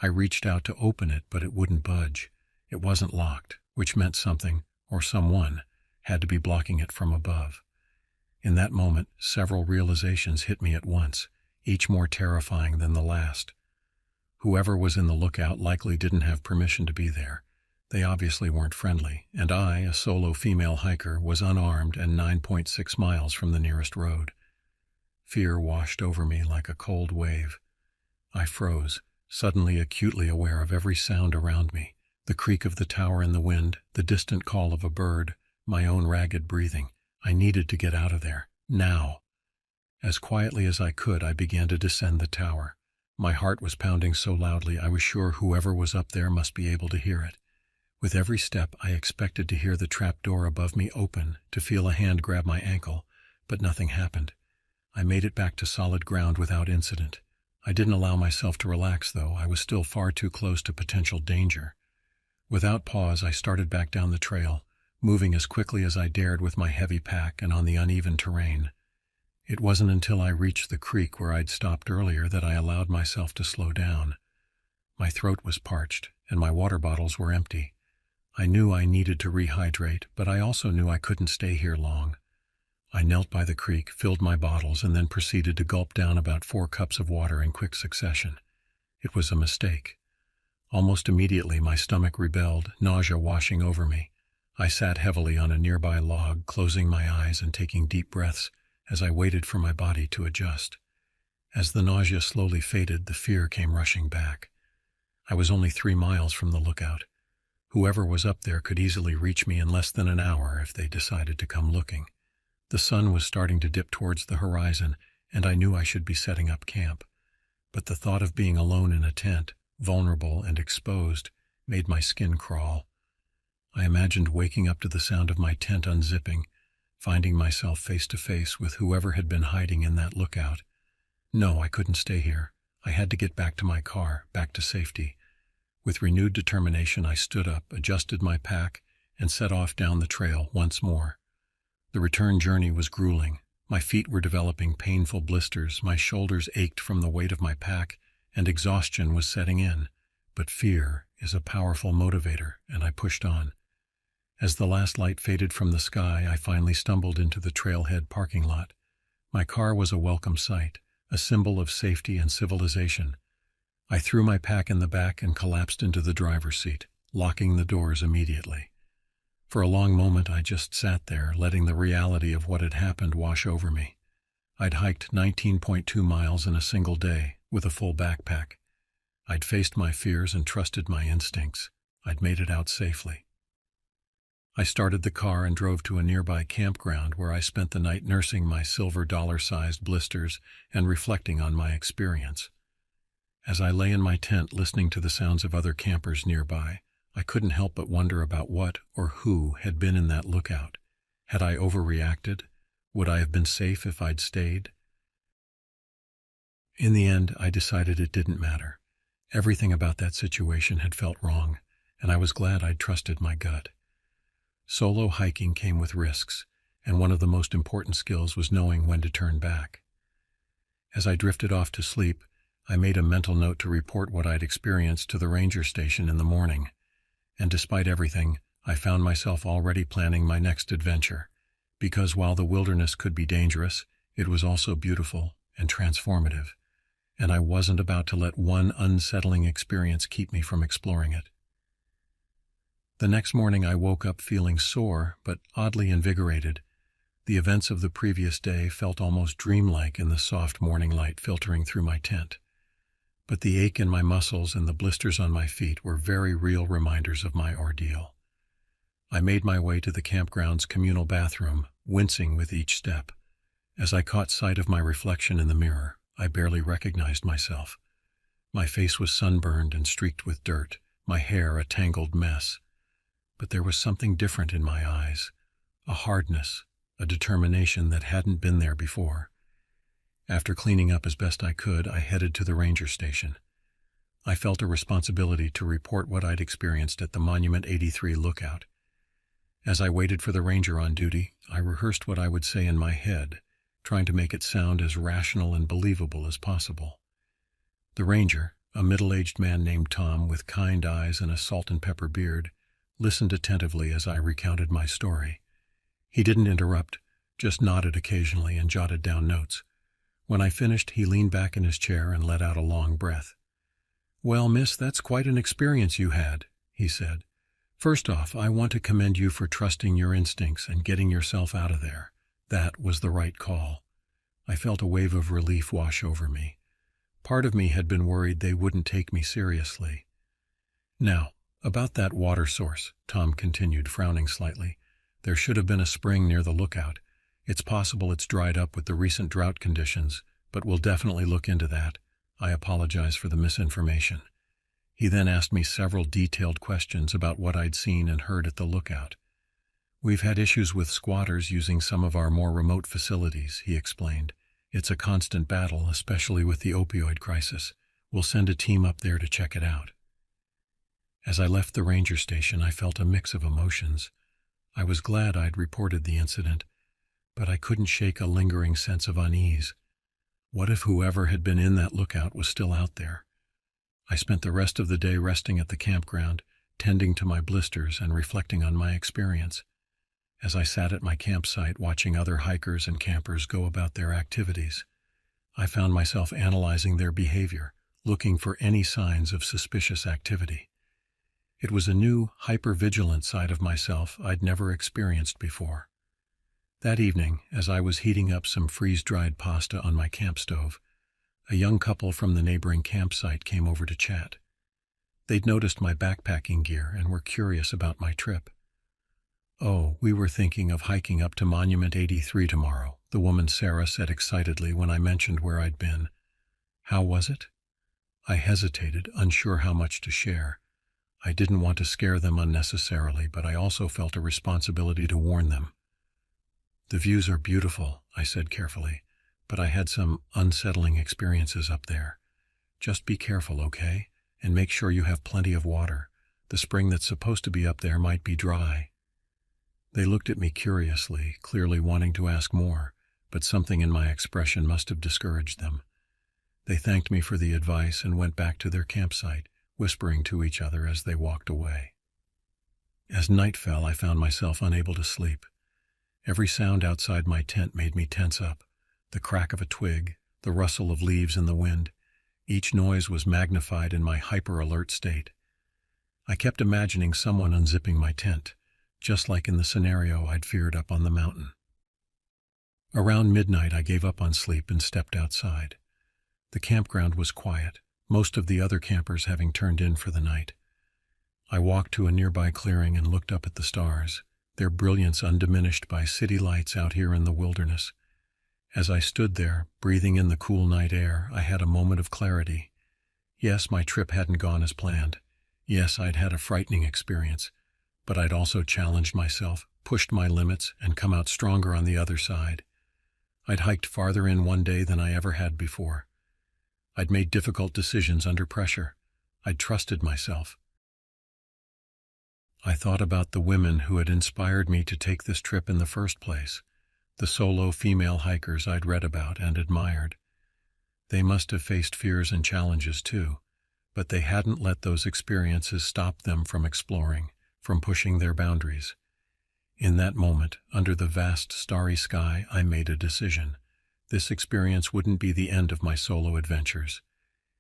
Speaker 1: I reached out to open it, but it wouldn't budge. It wasn't locked, which meant something, or someone, had to be blocking it from above. In that moment, several realizations hit me at once, each more terrifying than the last. Whoever was in the lookout likely didn't have permission to be there. They obviously weren't friendly, and I, a solo female hiker, was unarmed and 9.6 miles from the nearest road. Fear washed over me like a cold wave. I froze, suddenly acutely aware of every sound around me, the creak of the tower in the wind, the distant call of a bird, my own ragged breathing. I needed to get out of there, now. As quietly as I could, I began to descend the tower. My heart was pounding so loudly I was sure whoever was up there must be able to hear it. With every step, I expected to hear the trapdoor above me open, to feel a hand grab my ankle, but nothing happened. I made it back to solid ground without incident. I didn't allow myself to relax, though. I was still far too close to potential danger. Without pause, I started back down the trail, moving as quickly as I dared with my heavy pack and on the uneven terrain. It wasn't until I reached the creek where I'd stopped earlier that I allowed myself to slow down. My throat was parched, and my water bottles were empty. I knew I needed to rehydrate, but I also knew I couldn't stay here long. I knelt by the creek, filled my bottles, and then proceeded to gulp down about 4 cups of water in quick succession. It was a mistake. Almost immediately, my stomach rebelled, nausea washing over me. I sat heavily on a nearby log, closing my eyes and taking deep breaths as I waited for my body to adjust. As the nausea slowly faded, the fear came rushing back. I was only 3 miles from the lookout. Whoever was up there could easily reach me in less than an hour if they decided to come looking. The sun was starting to dip towards the horizon, and I knew I should be setting up camp. But the thought of being alone in a tent, vulnerable and exposed, made my skin crawl. I imagined waking up to the sound of my tent unzipping, finding myself face to face with whoever had been hiding in that lookout. No, I couldn't stay here. I had to get back to my car, back to safety. With renewed determination, I stood up, adjusted my pack, and set off down the trail once more. The return journey was grueling. My feet were developing painful blisters, my shoulders ached from the weight of my pack, and exhaustion was setting in. But fear is a powerful motivator, and I pushed on. As the last light faded from the sky, I finally stumbled into the trailhead parking lot. My car was a welcome sight, a symbol of safety and civilization. I threw my pack in the back and collapsed into the driver's seat, locking the doors immediately. For a long moment I just sat there, letting the reality of what had happened wash over me. I'd hiked 19.2 miles in a single day, with a full backpack. I'd faced my fears and trusted my instincts. I'd made it out safely. I started the car and drove to a nearby campground where I spent the night nursing my silver dollar-sized blisters and reflecting on my experience. As I lay in my tent listening to the sounds of other campers nearby, I couldn't help but wonder about what or who had been in that lookout. Had I overreacted? Would I have been safe if I'd stayed? In the end, I decided it didn't matter. Everything about that situation had felt wrong, and I was glad I'd trusted my gut. Solo hiking came with risks, and one of the most important skills was knowing when to turn back. As I drifted off to sleep, I made a mental note to report what I'd experienced to the ranger station in the morning, and despite everything, I found myself already planning my next adventure, because while the wilderness could be dangerous, it was also beautiful and transformative, and I wasn't about to let one unsettling experience keep me from exploring it. The next morning I woke up feeling sore, but oddly invigorated. The events of the previous day felt almost dreamlike in the soft morning light filtering through my tent. But the ache in my muscles and the blisters on my feet were very real reminders of my ordeal. I made my way to the campground's communal bathroom, wincing with each step. As I caught sight of my reflection in the mirror, I barely recognized myself. My face was sunburned and streaked with dirt, my hair a tangled mess. But there was something different in my eyes, a hardness, a determination that hadn't been there before. After cleaning up as best I could, I headed to the ranger station. I felt a responsibility to report what I'd experienced at the Monument 83 lookout. As I waited for the ranger on duty, I rehearsed what I would say in my head, trying to make it sound as rational and believable as possible. The ranger, a middle-aged man named Tom with kind eyes and a salt and pepper beard, listened attentively as I recounted my story. He didn't interrupt, just nodded occasionally and jotted down notes. When I finished, he leaned back in his chair and let out a long breath. "Well, miss, that's quite an experience you had," he said. "First off, I want to commend you for trusting your instincts and getting yourself out of there. That was the right call." I felt a wave of relief wash over me. Part of me had been worried they wouldn't take me seriously. "Now, about that water source," Tom continued, frowning slightly. "There should have been a spring near the lookout. It's possible it's dried up with the recent drought conditions, but we'll definitely look into that. I apologize for the misinformation." He then asked me several detailed questions about what I'd seen and heard at the lookout. "We've had issues with squatters using some of our more remote facilities," he explained. "It's a constant battle, especially with the opioid crisis. We'll send a team up there to check it out." As I left the ranger station, I felt a mix of emotions. I was glad I'd reported the incident, but I couldn't shake a lingering sense of unease. What if whoever had been in that lookout was still out there? I spent the rest of the day resting at the campground, tending to my blisters and reflecting on my experience. As I sat at my campsite watching other hikers and campers go about their activities, I found myself analyzing their behavior, looking for any signs of suspicious activity. It was a new, hyper-vigilant side of myself I'd never experienced before. That evening, as I was heating up some freeze-dried pasta on my camp stove, a young couple from the neighboring campsite came over to chat. They'd noticed my backpacking gear and were curious about my trip. "Oh, we were thinking of hiking up to Monument 83 tomorrow," the woman Sarah said excitedly when I mentioned where I'd been. "How was it?" I hesitated, unsure how much to share. I didn't want to scare them unnecessarily, but I also felt a responsibility to warn them. "The views are beautiful," I said carefully, "but I had some unsettling experiences up there. Just be careful, okay? And make sure you have plenty of water. The spring that's supposed to be up there might be dry." They looked at me curiously, clearly wanting to ask more, but something in my expression must have discouraged them. They thanked me for the advice and went back to their campsite, whispering to each other as they walked away. As night fell, I found myself unable to sleep. Every sound outside my tent made me tense up. The crack of a twig, the rustle of leaves in the wind. Each noise was magnified in my hyper-alert state. I kept imagining someone unzipping my tent, just like in the scenario I'd feared up on the mountain. Around midnight, I gave up on sleep and stepped outside. The campground was quiet, most of the other campers having turned in for the night. I walked to a nearby clearing and looked up at the stars, their brilliance undiminished by city lights out here in the wilderness. As I stood there, breathing in the cool night air, I had a moment of clarity. Yes, my trip hadn't gone as planned. Yes, I'd had a frightening experience, but I'd also challenged myself, pushed my limits, and come out stronger on the other side. I'd hiked farther in one day than I ever had before. I'd made difficult decisions under pressure. I'd trusted myself. I thought about the women who had inspired me to take this trip in the first place, the solo female hikers I'd read about and admired. They must have faced fears and challenges too, but they hadn't let those experiences stop them from exploring, from pushing their boundaries. In that moment, under the vast starry sky, I made a decision. This experience wouldn't be the end of my solo adventures.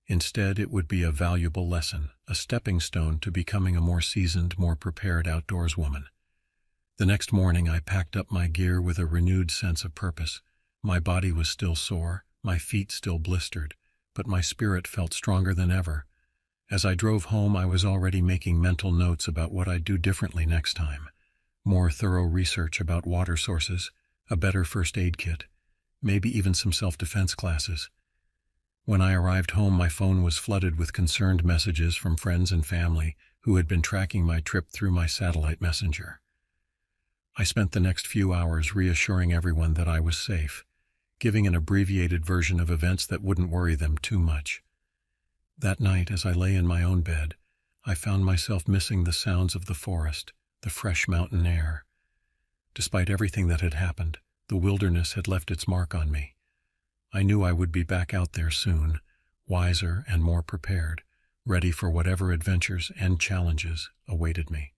Speaker 1: Instead, it would be a valuable lesson, a stepping stone to becoming a more seasoned, more prepared outdoorswoman. The next morning, I packed up my gear with a renewed sense of purpose. My body was still sore, my feet still blistered, but my spirit felt stronger than ever. As I drove home, I was already making mental notes about what I'd do differently next time. More thorough research about water sources, a better first aid kit, maybe even some self-defense classes. When I arrived home, my phone was flooded with concerned messages from friends and family who had been tracking my trip through my satellite messenger. I spent the next few hours reassuring everyone that I was safe, giving an abbreviated version of events that wouldn't worry them too much. That night, as I lay in my own bed, I found myself missing the sounds of the forest, the fresh mountain air. Despite everything that had happened, the wilderness had left its mark on me. I knew I would be back out there soon, wiser and more prepared, ready for whatever adventures and challenges awaited me.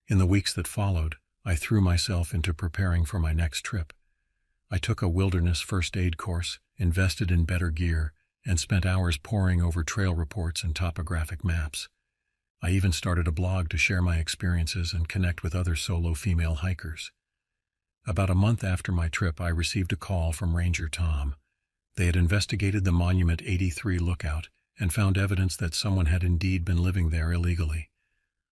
Speaker 1: In the weeks that followed, I threw myself into preparing for my next trip. I took a wilderness first aid course, invested in better gear, and spent hours poring over trail reports and topographic maps. I even started a blog to share my experiences and connect with other solo female hikers. About a month after my trip, I received a call from Ranger Tom. They had investigated the Monument 83 lookout and found evidence that someone had indeed been living there illegally.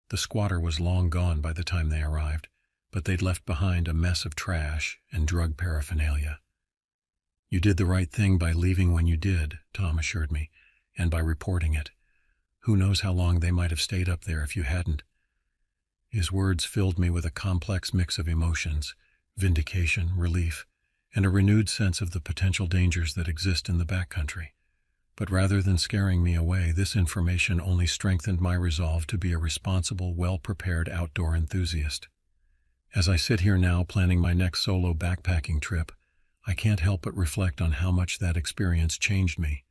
Speaker 1: The squatter was long gone by the time they arrived, but they'd left behind a mess of trash and drug paraphernalia. "You did the right thing by leaving when you did," Tom assured me, "and by reporting it. Who knows how long they might have stayed up there if you hadn't." His words filled me with a complex mix of emotions, vindication, relief, and a renewed sense of the potential dangers that exist in the backcountry. But rather than scaring me away, this information only strengthened my resolve to be a responsible, well-prepared outdoor enthusiast. As I sit here now planning my next solo backpacking trip, I can't help but reflect on how much that experience changed me.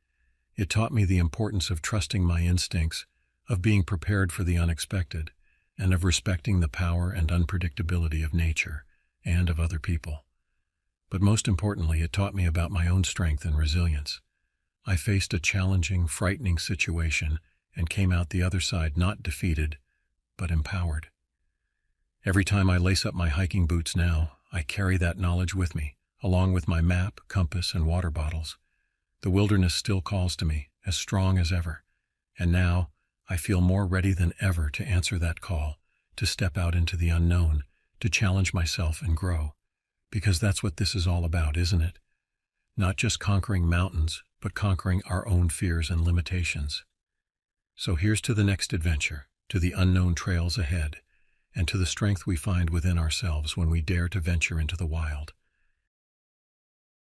Speaker 1: It taught me the importance of trusting my instincts, of being prepared for the unexpected, and of respecting the power and unpredictability of nature and of other people. But most importantly, it taught me about my own strength and resilience. I faced a challenging, frightening situation and came out the other side not defeated, but empowered. Every time I lace up my hiking boots now, I carry that knowledge with me, along with my map, compass, and water bottles. The wilderness still calls to me, as strong as ever, and now I feel more ready than ever to answer that call, to step out into the unknown, to challenge myself and grow. Because that's what this is all about, isn't it? Not just conquering mountains, but conquering our own fears and limitations. So here's to the next adventure, to the unknown trails ahead, and to the strength we find within ourselves when we dare to venture into the wild.